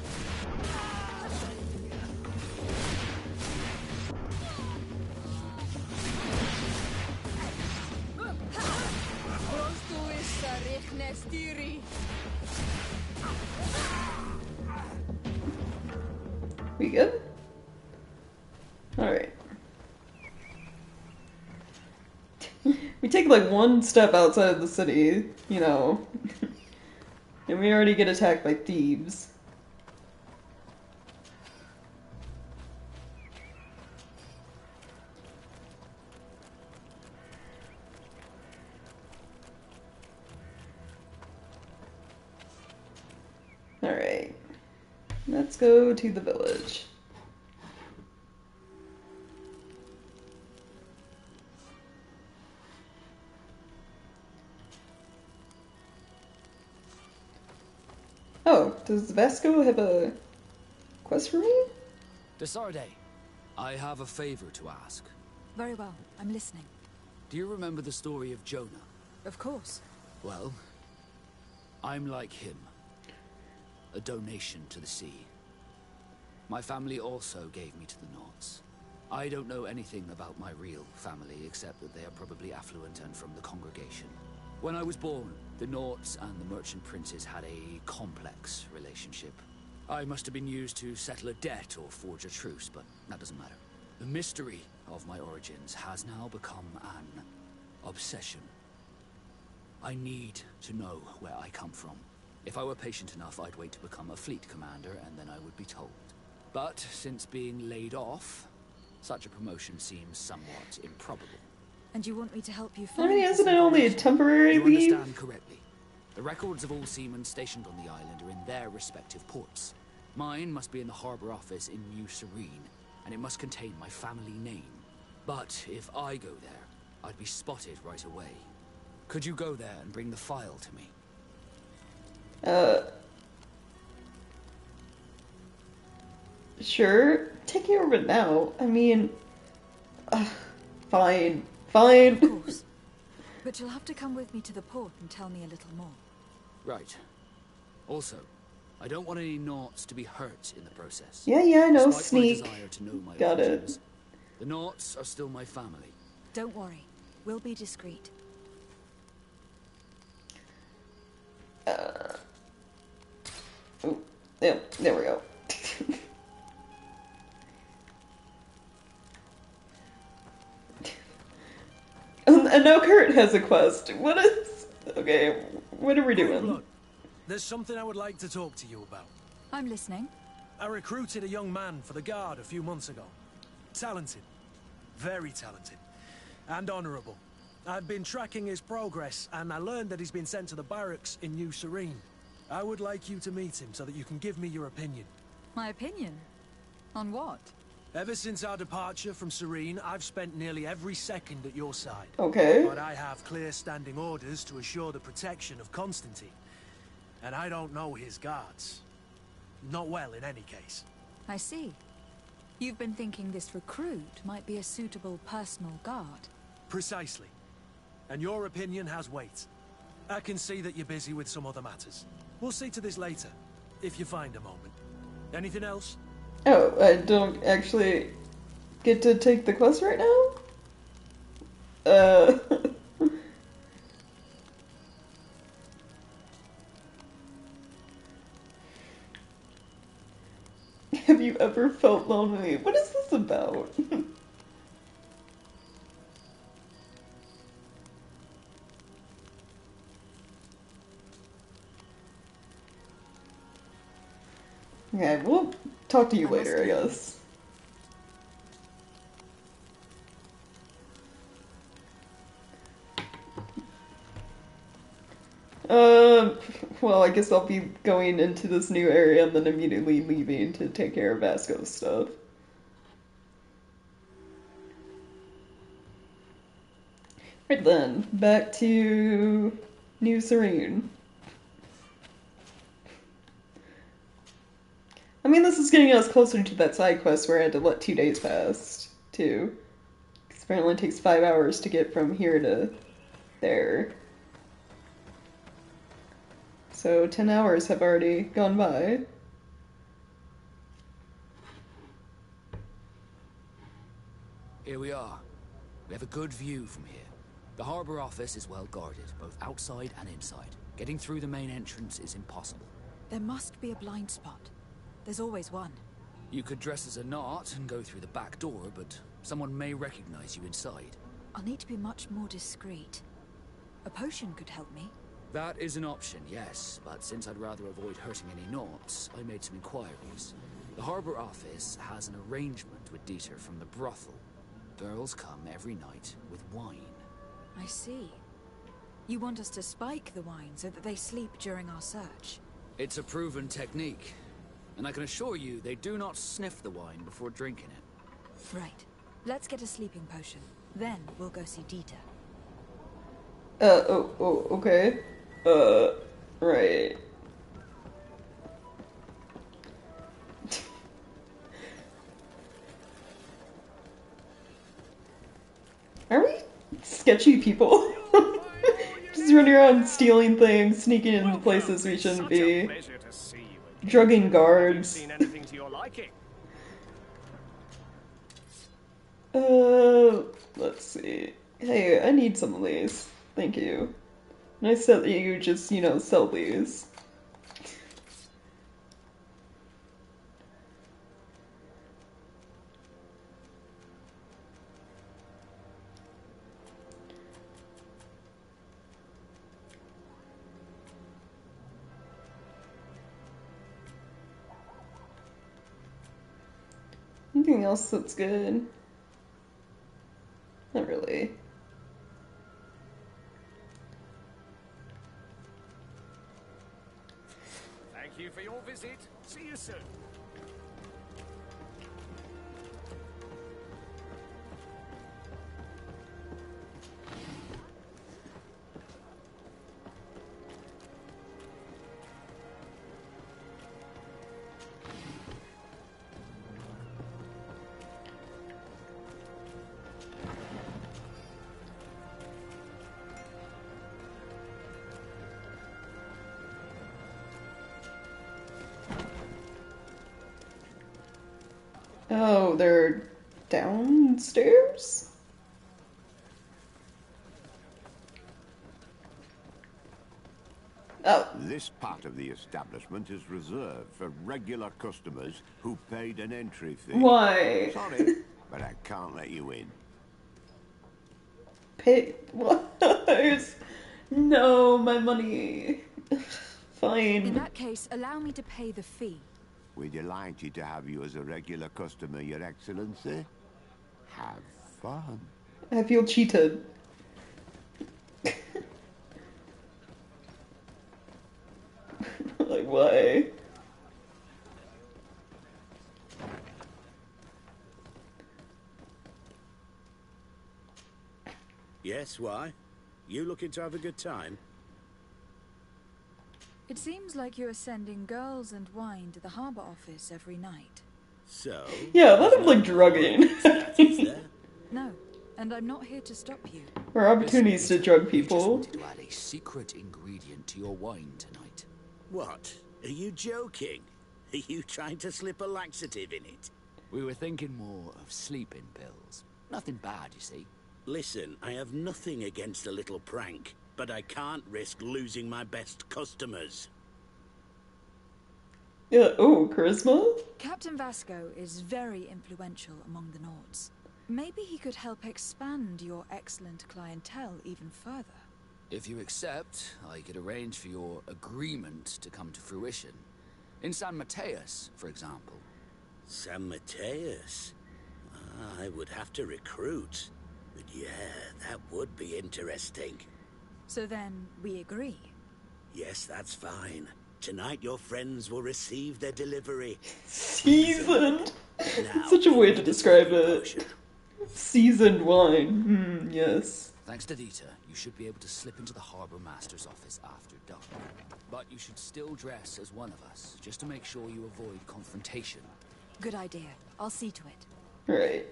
A: We good? Alright. We take like one step outside of the city, you know, and we already get attacked by thieves. Alright. Let's go to the village. Oh, does Vasco have a quest for me?
L: Desarde, I have a favor to ask.
E: Very well, I'm listening.
L: Do you remember the story of Jonah?
E: Of course.
L: Well, I'm like him. A donation to the sea. My family also gave me to the Nords. I don't know anything about my real family, except that they are probably affluent and from the congregation. When I was born, the Nords and the merchant princes had a complex relationship. I must have been used to settle a debt or forge a truce, but that doesn't matter. The mystery of my origins has now become an obsession. I need to know where I come from. If I were patient enough, I'd wait to become a fleet commander, and then I would be told. But since being laid off, such a promotion seems somewhat improbable.
E: And you want me to help you
A: I
E: find
A: mean,
E: this
A: isn't it only a
E: information?
A: temporary
L: You
A: leave?
L: understand correctly. The records of all seamen stationed on the island are in their respective ports. Mine must be in the harbor office in New Serene, and it must contain my family name. But if I go there, I'd be spotted right away. Could you go there and bring the file to me?
A: Sure. Take care of it now. I mean, fine. Fine.
E: Of course. But you'll have to come with me to the port and tell me a little more.
L: Right. Also, I don't want any Naughts to be hurt in the process.
A: Yeah, I know.
L: Despite
A: Sneak.
L: my desire to know my
A: Got
L: origins,
A: it.
L: the Naughts are still my family.
E: Don't worry. We'll be discreet.
A: Oh, yeah, there we go. And now Kurt has a quest. What is... Okay, what are we doing?
F: Look, there's something I would like to talk to you about.
E: I'm listening.
F: I recruited a young man for the Guard a few months ago. Talented. Very talented. And honorable. I've been tracking his progress, and I learned that he's been sent to the barracks in New Serene. I would like you to meet him so that you can give me your opinion.
E: My opinion? On what?
F: Ever since our departure from Serene, I've spent nearly every second at your side.
A: Okay.
F: But I have clear standing orders to assure the protection of Constantine. And I don't know his guards. Not well, in any case.
E: I see. You've been thinking this recruit might be a suitable personal guard.
F: Precisely. And your opinion has weight. I can see that you're busy with some other matters. We'll see to this later, if you find a moment. Anything else?
A: Oh, I don't actually get to take the quest right now? Have you ever felt lonely? What is this about? Okay, we'll talk to you later, I guess. Well, I guess I'll be going into this new area and then immediately leaving to take care of Vasco's stuff. Right then, back to New Serene. I mean, this is getting us closer to that side quest where I had to let 2 days pass, too. Because apparently it takes 5 hours to get from here to there. So 10 hours have already gone by.
L: Here we are. We have a good view from here. The harbor office is well guarded, both outside and inside. Getting through the main entrance is impossible.
U: There must be a blind spot. There's always one.
L: You could dress as a knot and go through the back door, but someone may recognize you inside.
U: I'll need to be much more discreet. A potion could help me.
L: That is an option, yes, but since I'd rather avoid hurting any knots, I made some inquiries. The harbor office has an arrangement with Dieter from the brothel. Girls come every night with wine.
U: I see. You want us to spike the wine so that they sleep during our search?
L: It's a proven technique, and I can assure you they do not sniff the wine before drinking it.
U: Right. Let's get a sleeping potion. Then we'll go see Dieter.
A: Okay. Right. Are we sketchy people? Just running around stealing things, sneaking into places we shouldn't be. Drugging guards. Let's see. Hey, I need some of these. Thank you. Nice that you just, sell these. Anything else that's good? Not really.
Q: Thank you for your visit. See you soon.
A: Oh, they're downstairs? Oh.
R: This part of the establishment is reserved for regular customers who paid an entry fee.
A: Why?
R: Sorry, but I can't let you in.
A: Pay what? No, my money. Fine.
U: In that case, allow me to pay the fee.
R: We're delighted to have you as a regular customer, Your Excellency. Have fun.
A: I feel cheated. Like, why?
N: Yes, why? You looking to have a good time?
U: It seems like you are sending girls and wine to the harbor office every night.
N: So?
A: Yeah, a lot of, like, drugging.
U: No, and I'm not here to stop you.
A: Or opportunities to drug people.
L: To add a secret ingredient to your wine tonight.
N: What? Are you joking? Are you trying to slip a laxative in it?
L: We were thinking more of sleeping pills. Nothing bad, you see.
N: Listen, I have nothing against a little prank, but I can't risk losing my best customers.
A: Yeah, oh, charisma?
U: Captain Vasco is very influential among the Nords. Maybe he could help expand your excellent clientele even further.
L: If you accept, I could arrange for your agreement to come to fruition. In San Mateus, for example.
N: San Mateus? I would have to recruit. But yeah, that would be interesting.
U: So then, we agree?
N: Yes, that's fine. Tonight your friends will receive their delivery.
A: Seasoned! Such a way to describe it. Seasoned wine. Yes.
L: Thanks to Dita, you should be able to slip into the Harbor Master's office after dark. But you should still dress as one of us, just to make sure you avoid confrontation.
U: Good idea. I'll see to it.
A: Right.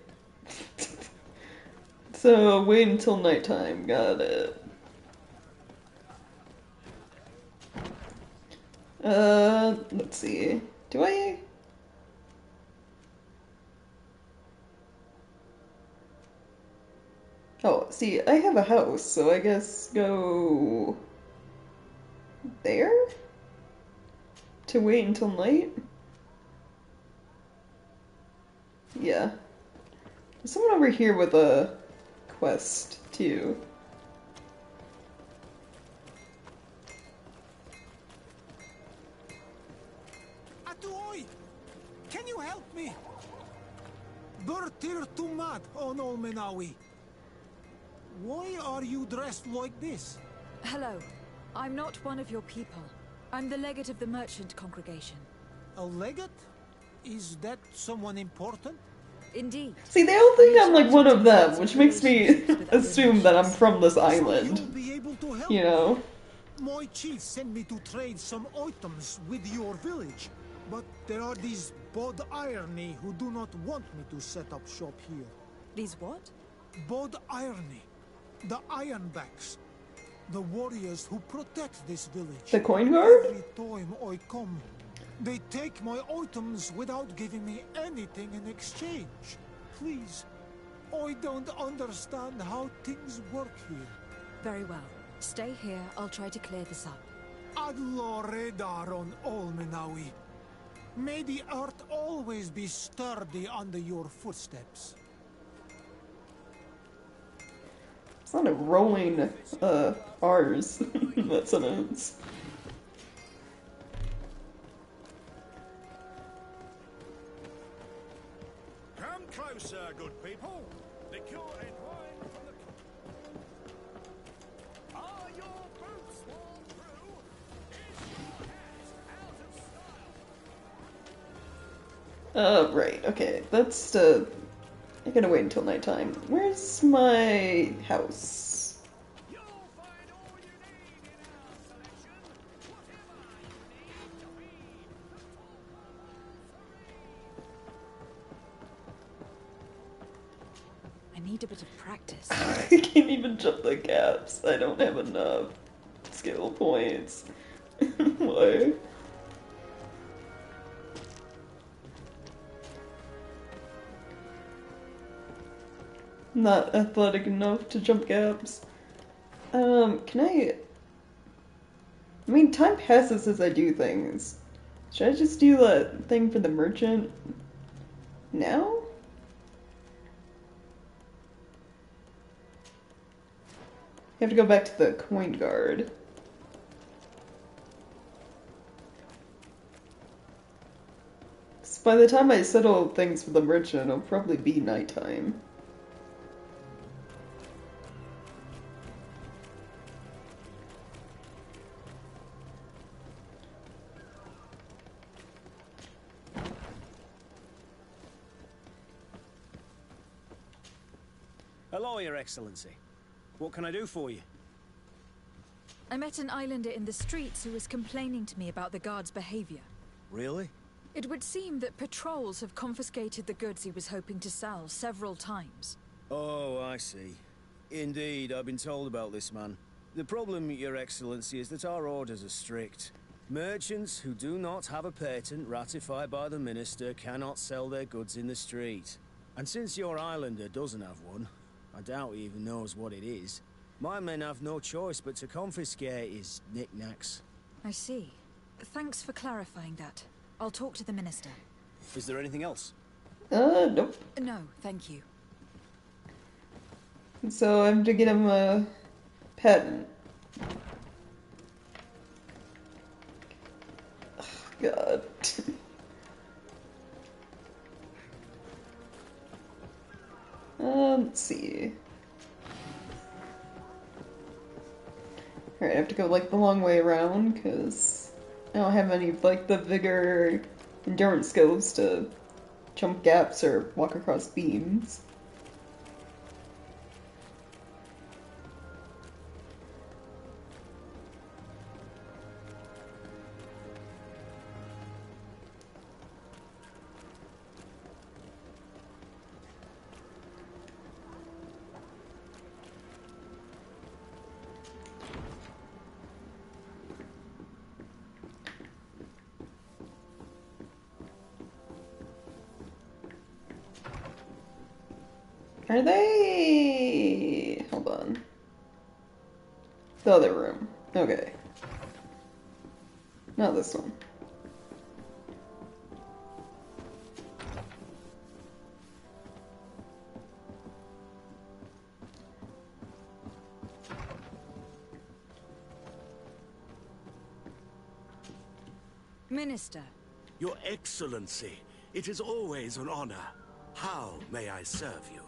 A: So, wait until nighttime. Got it. Let's see. Do I... Oh, see, I have a house, so I guess go... there? To wait until night? Yeah. There's someone over here with a quest, too.
B: Atuoi! Can you help me? Bertir Tumat on Olmenawi. Why are you dressed like this?
U: Hello. I'm not one of your people. I'm the legate of the merchant congregation.
B: A legate? Is that someone important?
U: Indeed.
A: See, they all think I'm like one of them, which makes me assume that I'm from this island. You know?
B: My chief sent me to trade some items with your village, but there are these Bod Irony who do not want me to set up shop here.
U: These what?
B: Bod Irony. The Ironbacks. The warriors who protect this village.
A: The coin guard?
B: Every time I come, they take my items without giving me anything in exchange. Please, I don't understand how things work here.
U: Very well. Stay here. I'll try to clear this up.
B: Allah Redar on Olmenawi. May the earth always be sturdy under your footsteps.
A: It's not a rolling, R's, that sentence.
M: Come closer, good people. Liqueur and wine from the... Are your boots worn through? Is your hat out of style?
A: Right, okay, that's, I gotta wait until nighttime. Where's my house?
U: I need a bit of practice.
A: I can't even jump the gaps. I don't have enough skill points. Why? Not athletic enough to jump gaps. Can I mean, time passes as I do things. Should I just do that thing for the merchant now? You have to go back to the coin guard. So by the time I settle things for the merchant, it'll probably be nighttime.
J: Hello, Your Excellency. What can I do for you?
U: I met an islander in the streets who was complaining to me about the guard's behavior.
J: Really?
U: It would seem that patrols have confiscated the goods he was hoping to sell several times.
J: Oh, I see. Indeed, I've been told about this man. The problem, Your Excellency, is that our orders are strict. Merchants who do not have a patent ratified by the Minister cannot sell their goods in the street. And since your islander doesn't have one, I doubt he even knows what it is, my men have no choice but to confiscate his knickknacks.
U: I see. Thanks for clarifying that. I'll talk to the Minister.
J: Is there anything else?
A: Nope.
U: No, thank you.
A: So I have to get him a patent. Oh, God. Let's see. Alright, I have to go like the long way around because I don't have any like the vigor, endurance skills to jump gaps or walk across beams. Are they... Hold on. The other room. Okay. Not this one.
E: Minister.
N: Your Excellency, it is always an honor. How may I serve you?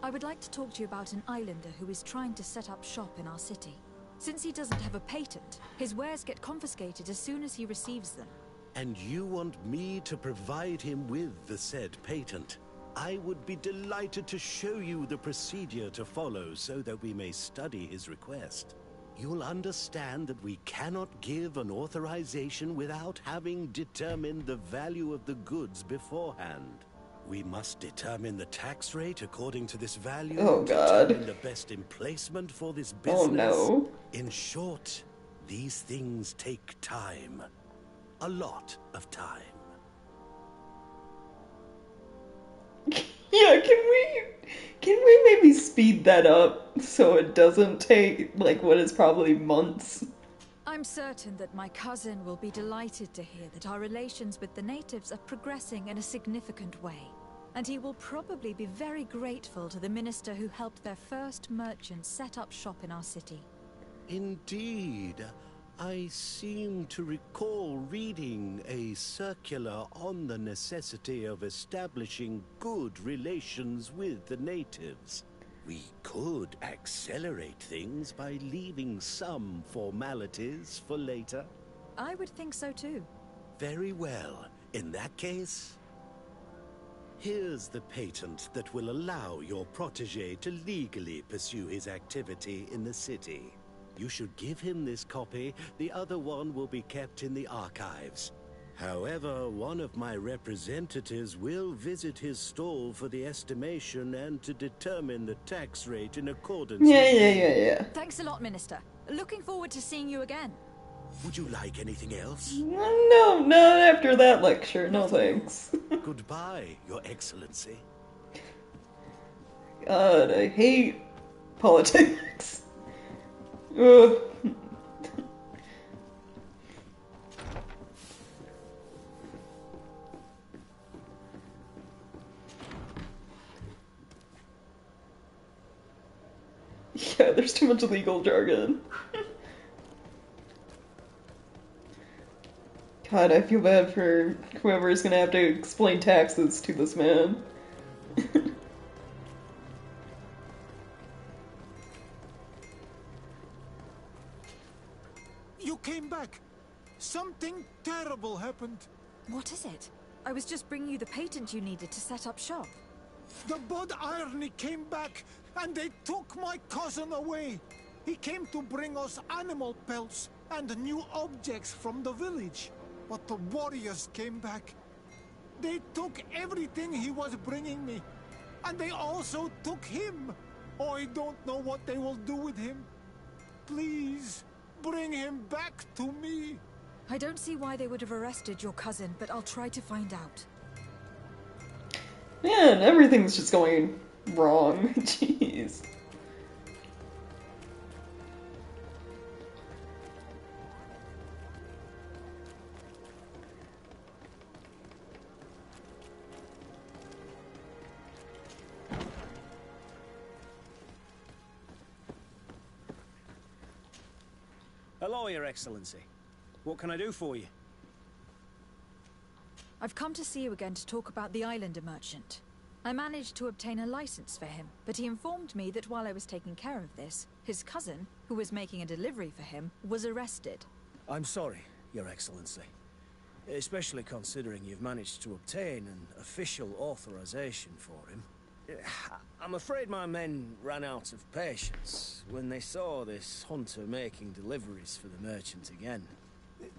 U: I would like to talk to you about an islander who is trying to set up shop in our city. Since he doesn't have a patent, his wares get confiscated as soon as he receives them.
N: And you want me to provide him with the said patent? I would be delighted to show you the procedure to follow so that we may study his request. You'll understand that we cannot give an authorization without having determined the value of the goods beforehand. We must determine the tax rate according to this value.
A: Oh, God.
N: Determine the best emplacement for this business.
A: Oh, no.
N: In short, these things take time. A lot of time.
A: Yeah, can we maybe speed that up so it doesn't take, like, what is probably months?
U: I'm certain that my cousin will be delighted to hear that our relations with the natives are progressing in a significant way. And he will probably be very grateful to the minister who helped their first merchant set up shop in our city.
N: Indeed. I seem to recall reading a circular on the necessity of establishing good relations with the natives. We could accelerate things by leaving some formalities for later.
U: I would think so too.
N: Very well. In that case, here's the patent that will allow your protege to legally pursue his activity in the city. You should give him this copy. The other one will be kept in the archives. However, one of my representatives will visit his stall for the estimation and to determine the tax rate in accordance with...
A: Yeah.
U: Thanks a lot, Minister. Looking forward to seeing you again.
N: Would you like anything else?
A: No, not after that lecture. No thanks.
N: Goodbye, Your Excellency.
A: God, I hate politics. Ugh. Yeah, there's too much legal jargon. God, I feel bad for whoever is gonna have to explain taxes to this man.
B: You came back. Something terrible happened.
U: What is it? I was just bringing you the patent you needed to set up shop.
B: The Bud Irony came back, and they took my cousin away. He came to bring us animal pelts and new objects from the village. But the warriors came back. They took everything he was bringing me. And they also took him. Oh, I don't know what they will do with him. Please, bring him back to me.
U: I don't see why they would have arrested your cousin, but I'll try to find out.
A: Man, everything's just going wrong. Jeez.
J: Hello, Your Excellency. What can I do for you?
U: I've come to see you again to talk about the islander merchant. I managed to obtain a license for him, but he informed me that while I was taking care of this, his cousin, who was making a delivery for him, was arrested.
J: I'm sorry, Your Excellency. Especially considering you've managed to obtain an official authorization for him. I'm afraid my men ran out of patience when they saw this hunter making deliveries for the merchant again.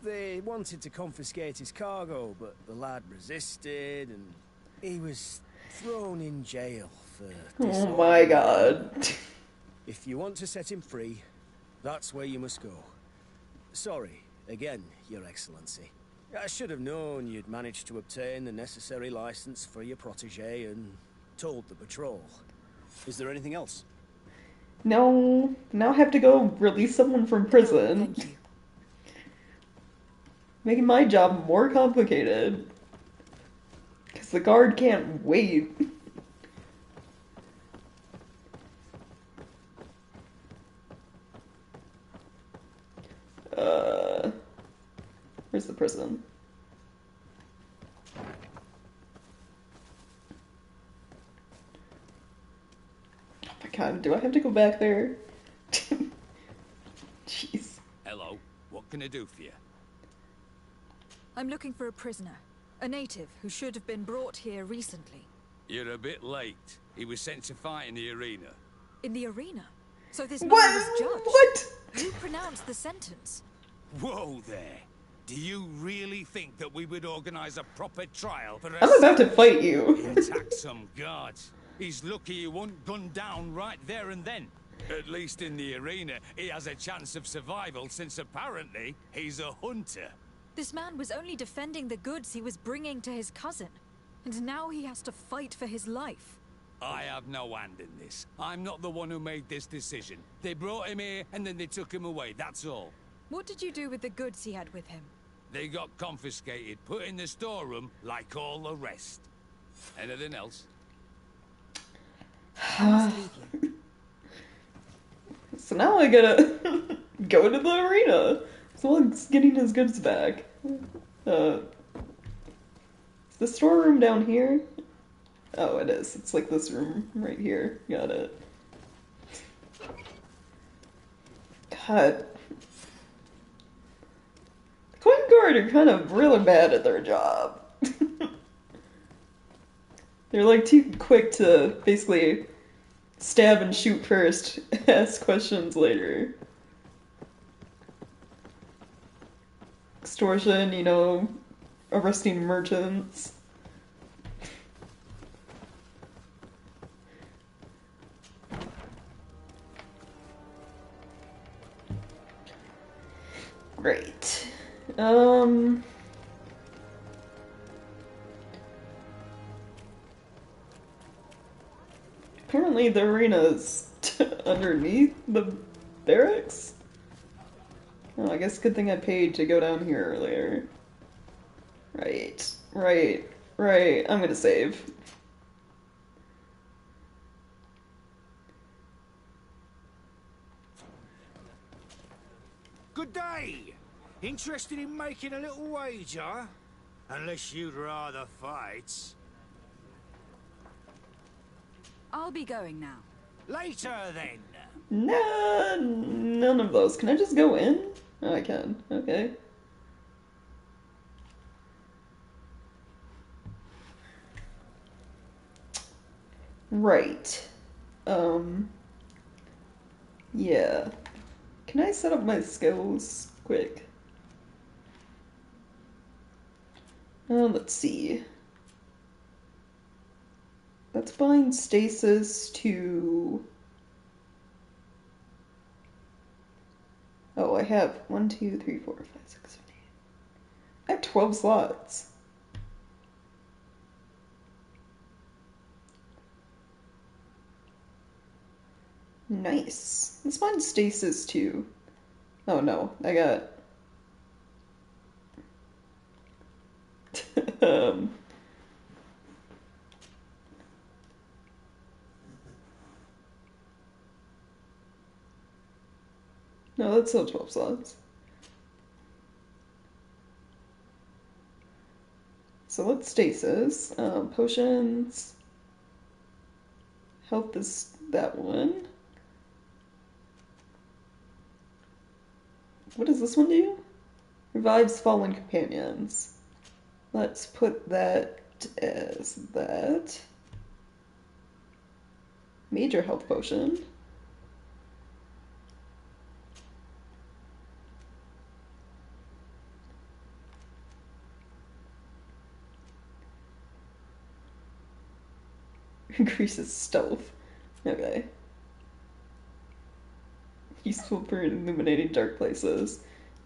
J: They wanted to confiscate his cargo, but the lad resisted, and he was thrown in jail for disorder.
A: Oh my god.
J: If you want to set him free, that's where you must go. Sorry, again, Your Excellency. I should have known you'd managed to obtain the necessary license for your protege and told the patrol. Is there anything else?
A: No, now I have to go release someone from prison.
U: Thank you.
A: Making my job more complicated. Because the guard can't wait. Where's the prison? Oh my god, do I have to go back there? Jeez.
G: Hello, what can I do for you?
U: I'm looking for a prisoner. A native who should have been brought here recently.
G: You're a bit late. He was sent to fight in the arena.
U: In the arena? So this man
A: What?
U: was judged?
A: What?
U: Who pronounced the sentence?
G: Whoa there. Do you really think that we would organize a proper trial for
A: I'm about to fight you.
G: He attacked some guards. He's lucky he wasn't gunned down right there and then. At least in the arena, he has a chance of survival since apparently he's a hunter.
U: This man was only defending the goods he was bringing to his cousin. And now he has to fight for his life.
G: I have no hand in this. I'm not the one who made this decision. They brought him here and then they took him away, that's all.
U: What did you do with the goods he had with him?
G: They got confiscated, put in the storeroom like all the rest. Anything else?
A: So now I gotta go to the arena. Someone's getting his goods back. Is the storeroom down here? Oh, it is. It's like this room right here. Got it. God. The Coin Guard are kind of really bad at their job. They're like too quick to basically stab and shoot first, ask questions later. Extortion, you know, arresting merchants. Great. Apparently the arena's underneath the barracks? Oh, I guess good thing I paid to go down here earlier. Right. I'm gonna save.
M: Good day. Interested in making a little wager? Unless you'd rather fight.
U: I'll be going now.
M: Later, then.
A: Nah, none of those. Can I just go in? Oh, I can. Okay. Right. Yeah. Can I set up my skills quick? Let's see. Let's bind stasis to... Oh, I have 1, 2, 3, 4, 5, 6, 7, 8. I have 12 slots. Nice. Let's bind stasis too. Oh no, I got... No, that's still 12 slots. So let's stasis. Potions. Health is that one. What does this one do? Revives fallen companions. Let's put that as that. Major health potion. Increases stealth. Okay. Useful for illuminating dark places.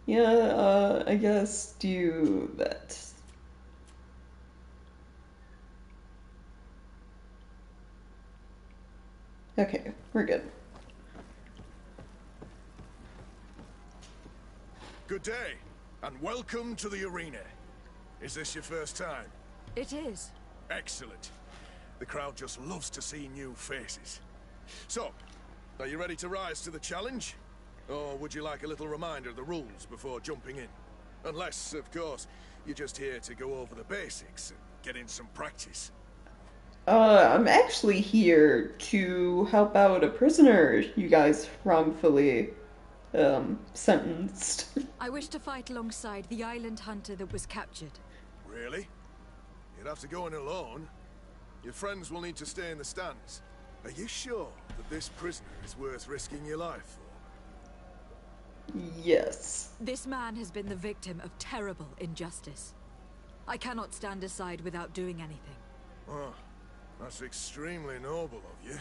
A: Yeah, I guess do that. Okay, we're good.
K: Good day, and welcome to the arena. Is this your first time?
E: It is.
K: Excellent. The crowd just loves to see new faces. So, are you ready to rise to the challenge? Or would you like a little reminder of the rules before jumping in? Unless, of course, you're just here to go over the basics and get in some practice.
A: I'm actually here to help out a prisoner you guys wrongfully, sentenced.
U: I wish to fight alongside the island hunter that was captured.
K: Really? You'd have to go in alone. Your friends will need to stay in the stands. Are you sure that this prisoner is worth risking your life for?
A: Yes.
U: This man has been the victim of terrible injustice. I cannot stand aside without doing anything.
K: Oh, that's extremely noble of you.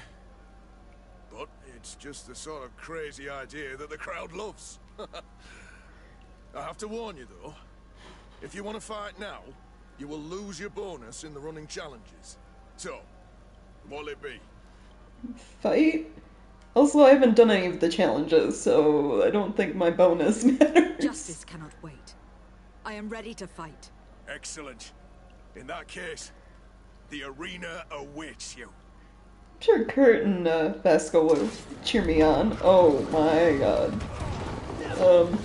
K: But it's just the sort of crazy idea that the crowd loves. I have to warn you, though. If you want to fight now, you will lose your bonus in the running challenges. So, what'll it be?
A: Fight? Also, I haven't done any of the challenges, so I don't think my bonus matters.
U: Justice cannot wait. I am ready to fight.
K: Excellent. In that case, the arena awaits you.
A: I'm sure Kurt and Vasco will cheer me on. Oh my god. Oh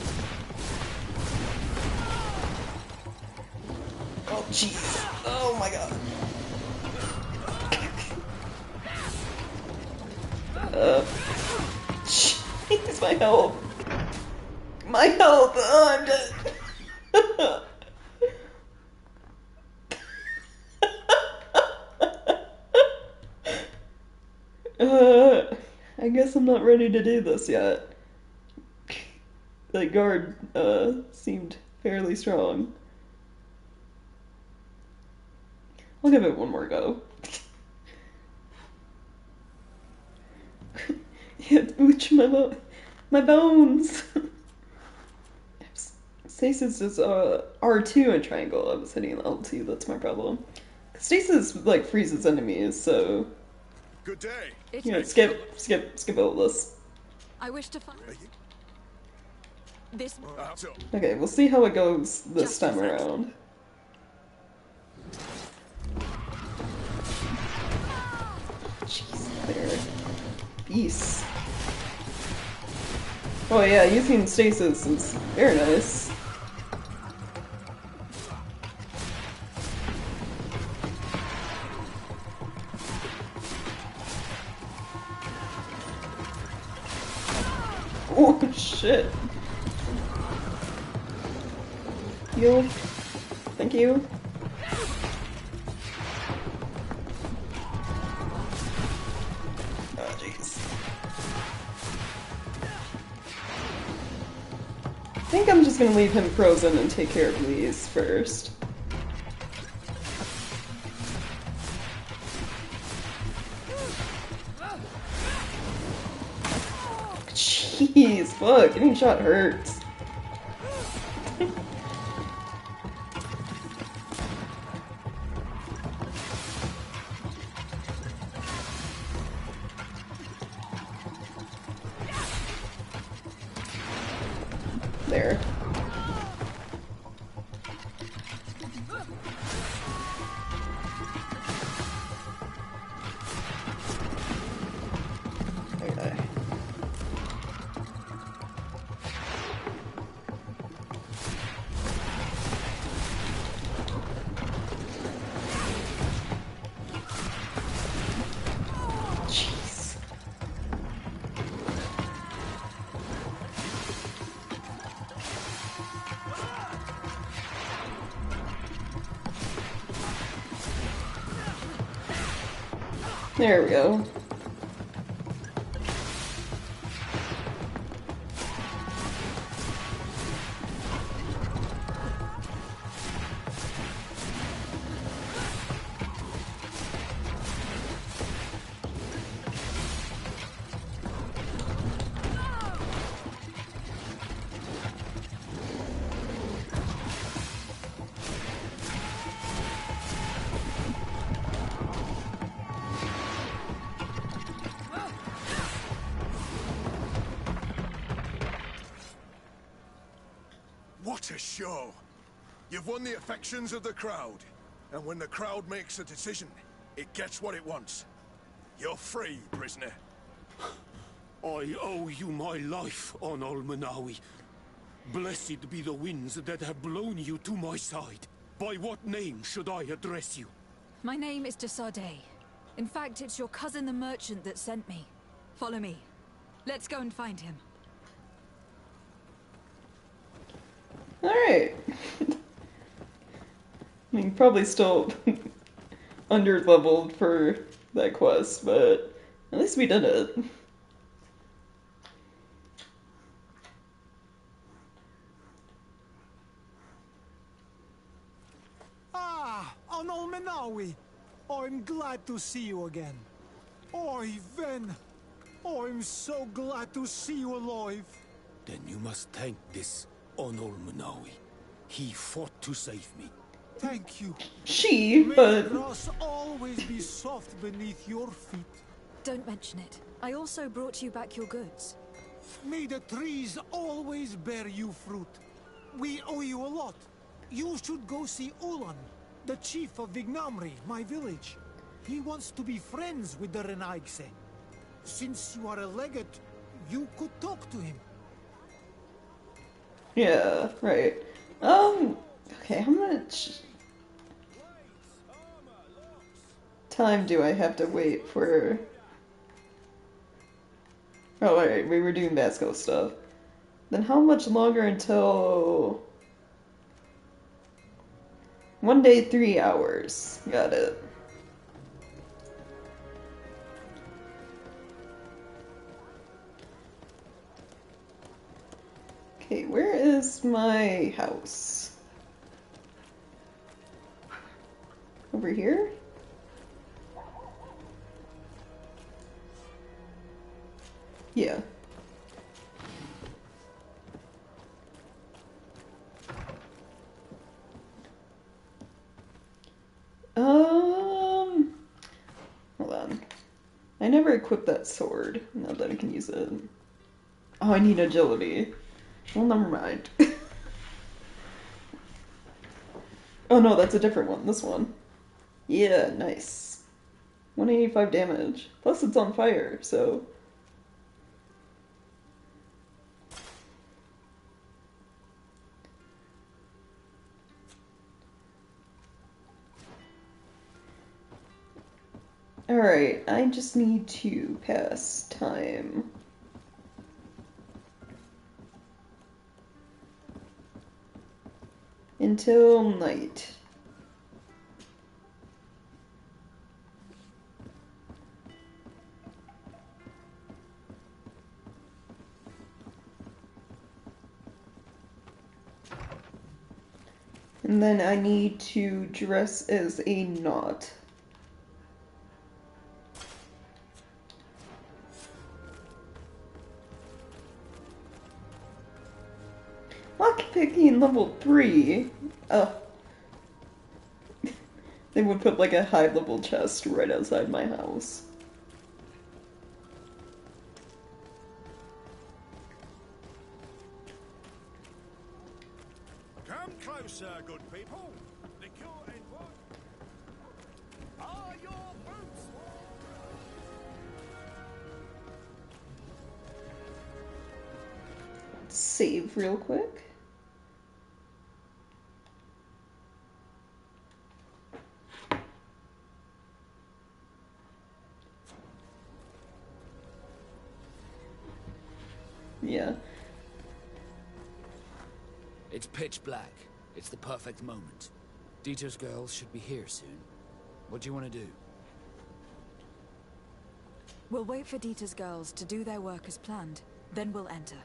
A: jeez. Oh my god. Jeez, my health. My health. Oh, I'm dead. I guess I'm not ready to do this yet. That guard, seemed fairly strong. I'll give it one more go. Yeah, ooch, my bones! Stasis is, R2 in triangle. I was hitting L2, that's my problem. Stasis, like, freezes enemies, so...
K: Good day.
A: You know, skip all this.
U: I wish to find this.
A: Okay, we'll see how it goes this time around. Jeez, there. Peace. Oh yeah, using stasis is very nice. Oh shit. Heal. Thank you. Oh jeez. I think I'm just gonna leave him frozen and take care of these first. Jeez, fuck, getting shot hurts. There. Okay. Jeez. There we go.
K: show. You've won the affections of the crowd. And when the crowd makes a decision, it gets what it wants. You're free, prisoner.
S: I owe you my life, Onol Manawi. Blessed be the winds that have blown you to my side. By what name should I address you?
U: My name is Desade. In fact, it's your cousin the merchant that sent me. Follow me. Let's go and find him.
A: Alright. I mean, probably still under-leveled for that quest, but at least we did it.
B: Ah, Onol Menawi. I'm glad to see you again. Oi, Ven. I'm so glad to see you alive.
S: Then you must thank this Onol Manawi. He fought to save me.
B: Thank you.
A: She,
B: May
A: but...
B: the grass always be soft beneath your feet.
U: Don't mention it. I also brought you back your goods.
B: May the trees always bear you fruit. We owe you a lot. You should go see Ulan, the chief of Vignamri, my village. He wants to be friends with the Renaigse. Since you are a legate, you could talk to him.
A: Yeah, right. Okay, how much time do I have to wait for... Oh, alright, we were doing Vasco stuff. Then how much longer until... 1 day, 3 hours. Got it. Okay, where is my house? Over here? Yeah. Hold on. I never equipped that sword. Now that I can use it. Oh, I need agility. Well, never mind. Oh no, that's a different one. This one. Yeah, nice. 185 damage. Plus it's on fire, so... Alright, I just need to pass time. Until night. And then I need to dress as a knot. Lockpicking level 3? Oh. They would put like a high level chest right outside my house.
M: Come closer, good people. The cure and what? Are your boots?
A: Save real quick. Yeah.
L: It's pitch black. It's the perfect moment. Dieter's girls should be here soon. What do you want to do?
U: We'll wait for Dieter's girls to do their work as planned. Then we'll enter.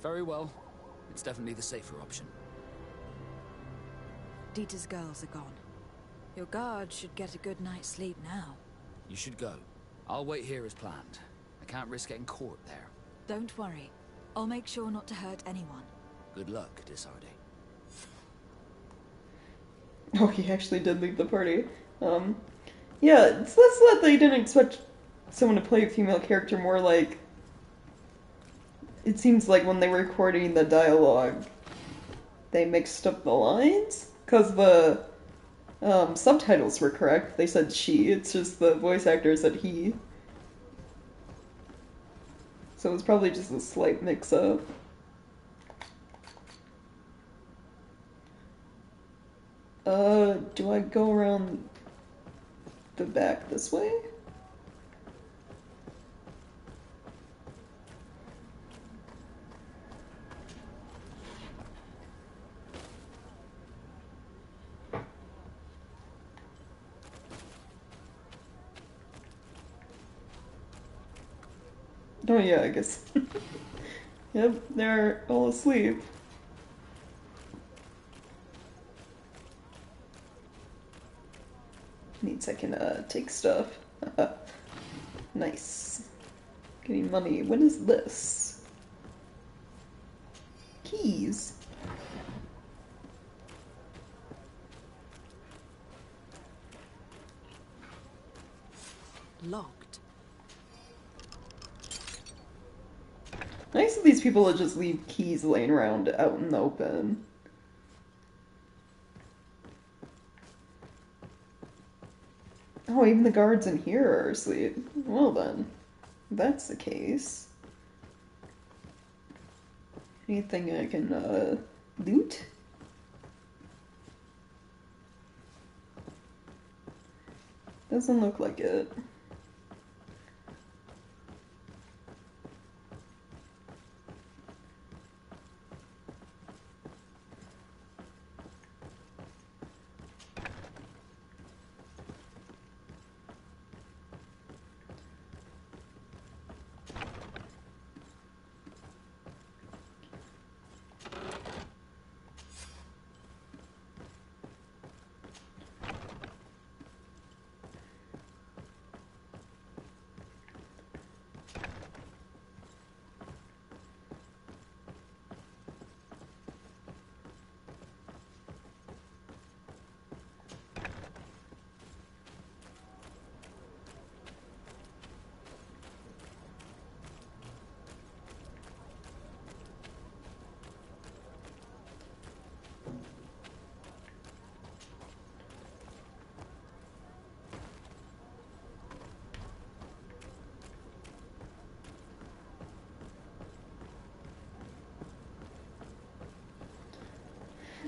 L: Very well. It's definitely the safer option.
U: Dieter's girls are gone. Your guard should get a good night's sleep now.
L: You should go. I'll wait here as planned. I can't risk getting caught there.
U: Don't worry. I'll make sure not to hurt anyone.
L: Good luck, Desarde.
A: Oh, he actually did leave the party. Yeah, it's less that they didn't expect someone to play a female character, more like... It seems like when they were recording the dialogue, they mixed up the lines, because the subtitles were correct. They said she, it's just the voice actor said he. So it was probably just a slight mix-up. Do I go around the back this way? Oh yeah, I guess. Yep, they're all asleep. Means I can take stuff. Nice. Getting money. What is this? Keys.
U: Locked.
A: Nice of these people to just leave keys laying around out in the open. Oh, even the guards in here are asleep. Well then, if that's the case. Anything I can, loot? Doesn't look like it.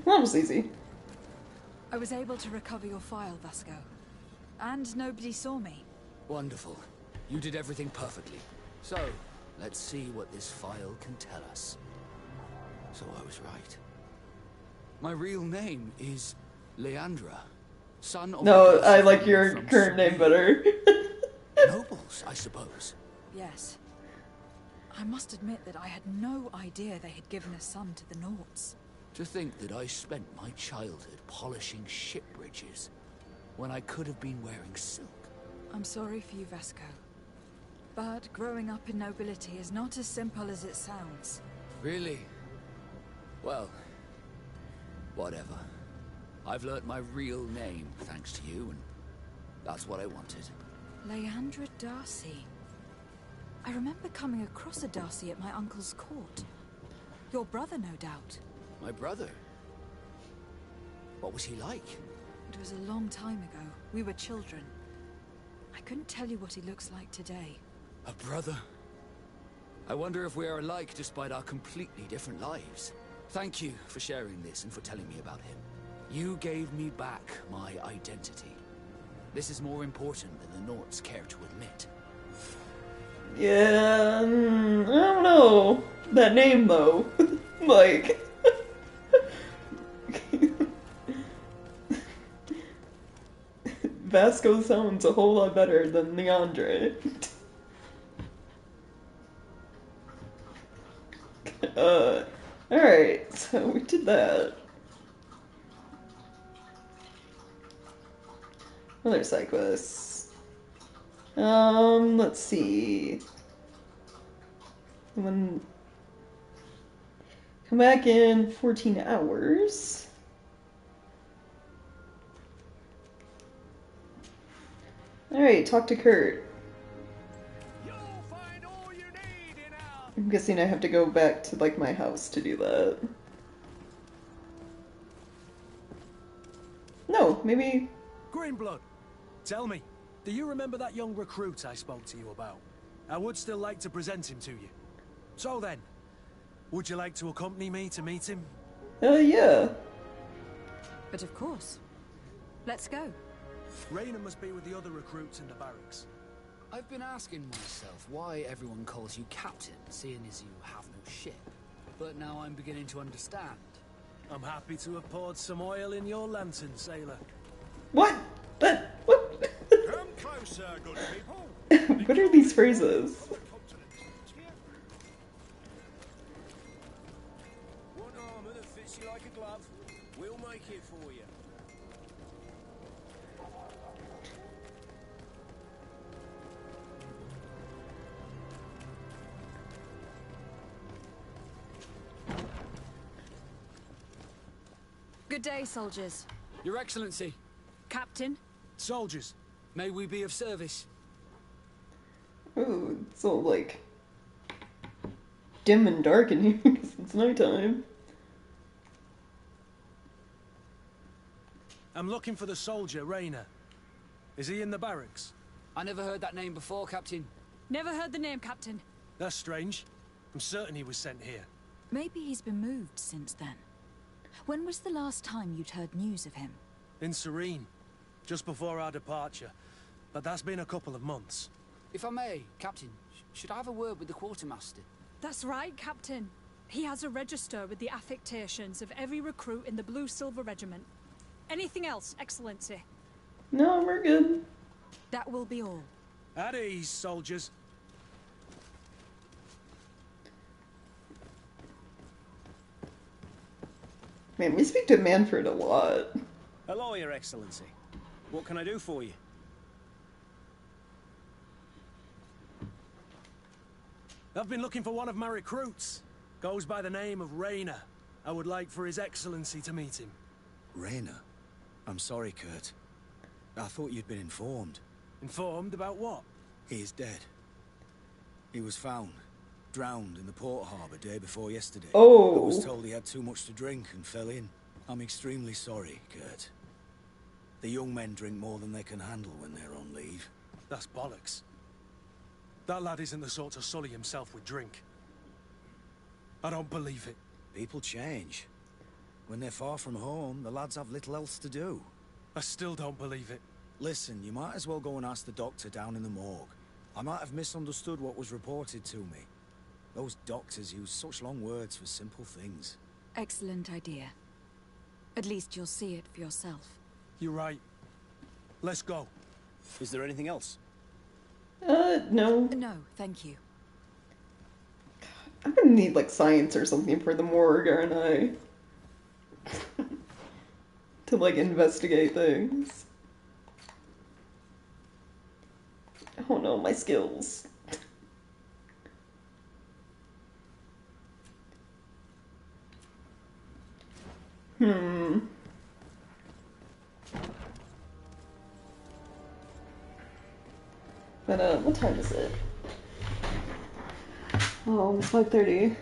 A: That was easy.
E: I was able to recover your file, Vasco. And nobody saw me.
L: Wonderful. You did everything perfectly. So, let's see what this file can tell us. So I was right. My real name is Leandra, son of...
A: No, I like your current name better.
L: Nobles, I suppose.
E: Yes. I must admit that I had no idea they had given a son to the Nauts.
L: To think that I spent my childhood polishing ship bridges when I could have been wearing silk.
E: I'm sorry for you, Vasco. But growing up in nobility is not as simple as it sounds.
L: Really? Well, whatever. I've learnt my real name thanks to you, and that's what I wanted.
E: Leandra Darcy. I remember coming across a Darcy at my uncle's court. Your brother, no doubt.
L: My brother? What was he like?
E: It was a long time ago. We were children. I couldn't tell you what he looks like today.
L: A brother? I wonder if we are alike despite our completely different lives. Thank you for sharing this and for telling me about him. You gave me back my identity. This is more important than the Nauts care to admit.
A: Yeah, I don't know. That name, though. Like... Vasco sounds a whole lot better than Leandre. Alright, so we did that. Another side quest. Let's see. Come back in 14 hours. Alright, talk to Kurt. I'm guessing I have to go back to, like, my house to do that. maybe...
F: Greenblood, tell me, do you remember that young recruit I spoke to you about? I would still like to present him to you. So then, would you like to accompany me to meet him?
A: Yeah.
U: But of course. Let's go.
F: Raina must be with the other recruits in the barracks.
L: I've been asking myself why everyone calls you Captain, seeing as you have no ship. But now I'm beginning to understand.
F: I'm happy to have poured some oil in your lantern, sailor.
A: What? But what?
M: Come closer, good people.
A: What are these phrases?
J: Want armor that fits you like a glove? We'll make it for you.
E: Good day, soldiers.
L: Your Excellency.
E: Captain.
F: Soldiers.
L: May we be of service?
A: Ooh, it's all like dim and dark in here because it's nighttime.
F: I'm looking for the soldier, Raina. Is he in the barracks?
L: I never heard that name before, Captain.
E: Never heard the name, Captain.
F: That's strange. I'm certain he was sent here.
U: Maybe he's been moved since then. When was the last time you'd heard news of him?
F: In Serene, just before our departure. But that's been a couple of months.
L: If I may, Captain, should I have a word with the quartermaster?
P: That's right, Captain. He has a register with the affectations of every recruit in the Blue-Silver Regiment. Anything else, Excellency?
A: No, we're good.
U: That will be all.
F: At ease, soldiers.
A: Man, we speak to Manfred a lot.
J: Hello, Your Excellency. What can I do for you?
F: I've been looking for one of my recruits. Goes by the name of Raina. I would like for His Excellency to meet him.
I: Raina? I'm sorry, Kurt. I thought you'd been informed.
F: Informed about what?
I: He is dead. He was found, drowned in the port harbour day before yesterday.
A: Oh.
I: I was told he had too much to drink and fell in. I'm extremely sorry, Kurt. The young men drink more than they can handle when they're on leave.
F: That's bollocks. That lad isn't the sort to sully himself with drink. I don't believe it.
I: People change. When they're far from home, the lads have little else to do.
F: I still don't believe it.
I: Listen, you might as well go and ask the doctor down in the morgue. I might have misunderstood what was reported to me. Those doctors use such long words for simple things.
U: Excellent idea. At least you'll see it for yourself.
F: You're right. Let's go.
J: Is there anything else?
A: No.
U: No, thank you.
A: I'm gonna need, like, science or something for the morgue, aren't I? To, like, investigate things. Oh no, my skills. But, what time is it? Oh, it's 5:30.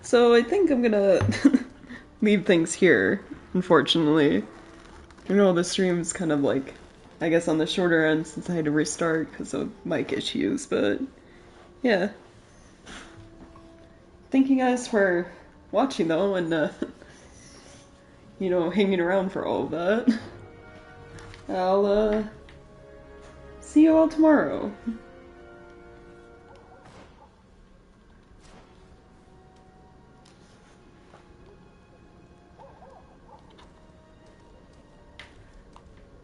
A: So I think I'm gonna leave things here, unfortunately. I know the stream's kind of like, I guess on the shorter end since I had to restart because of mic issues, but yeah. Thank you guys for watching though, and you know, hanging around for all of that. I'll see you all tomorrow.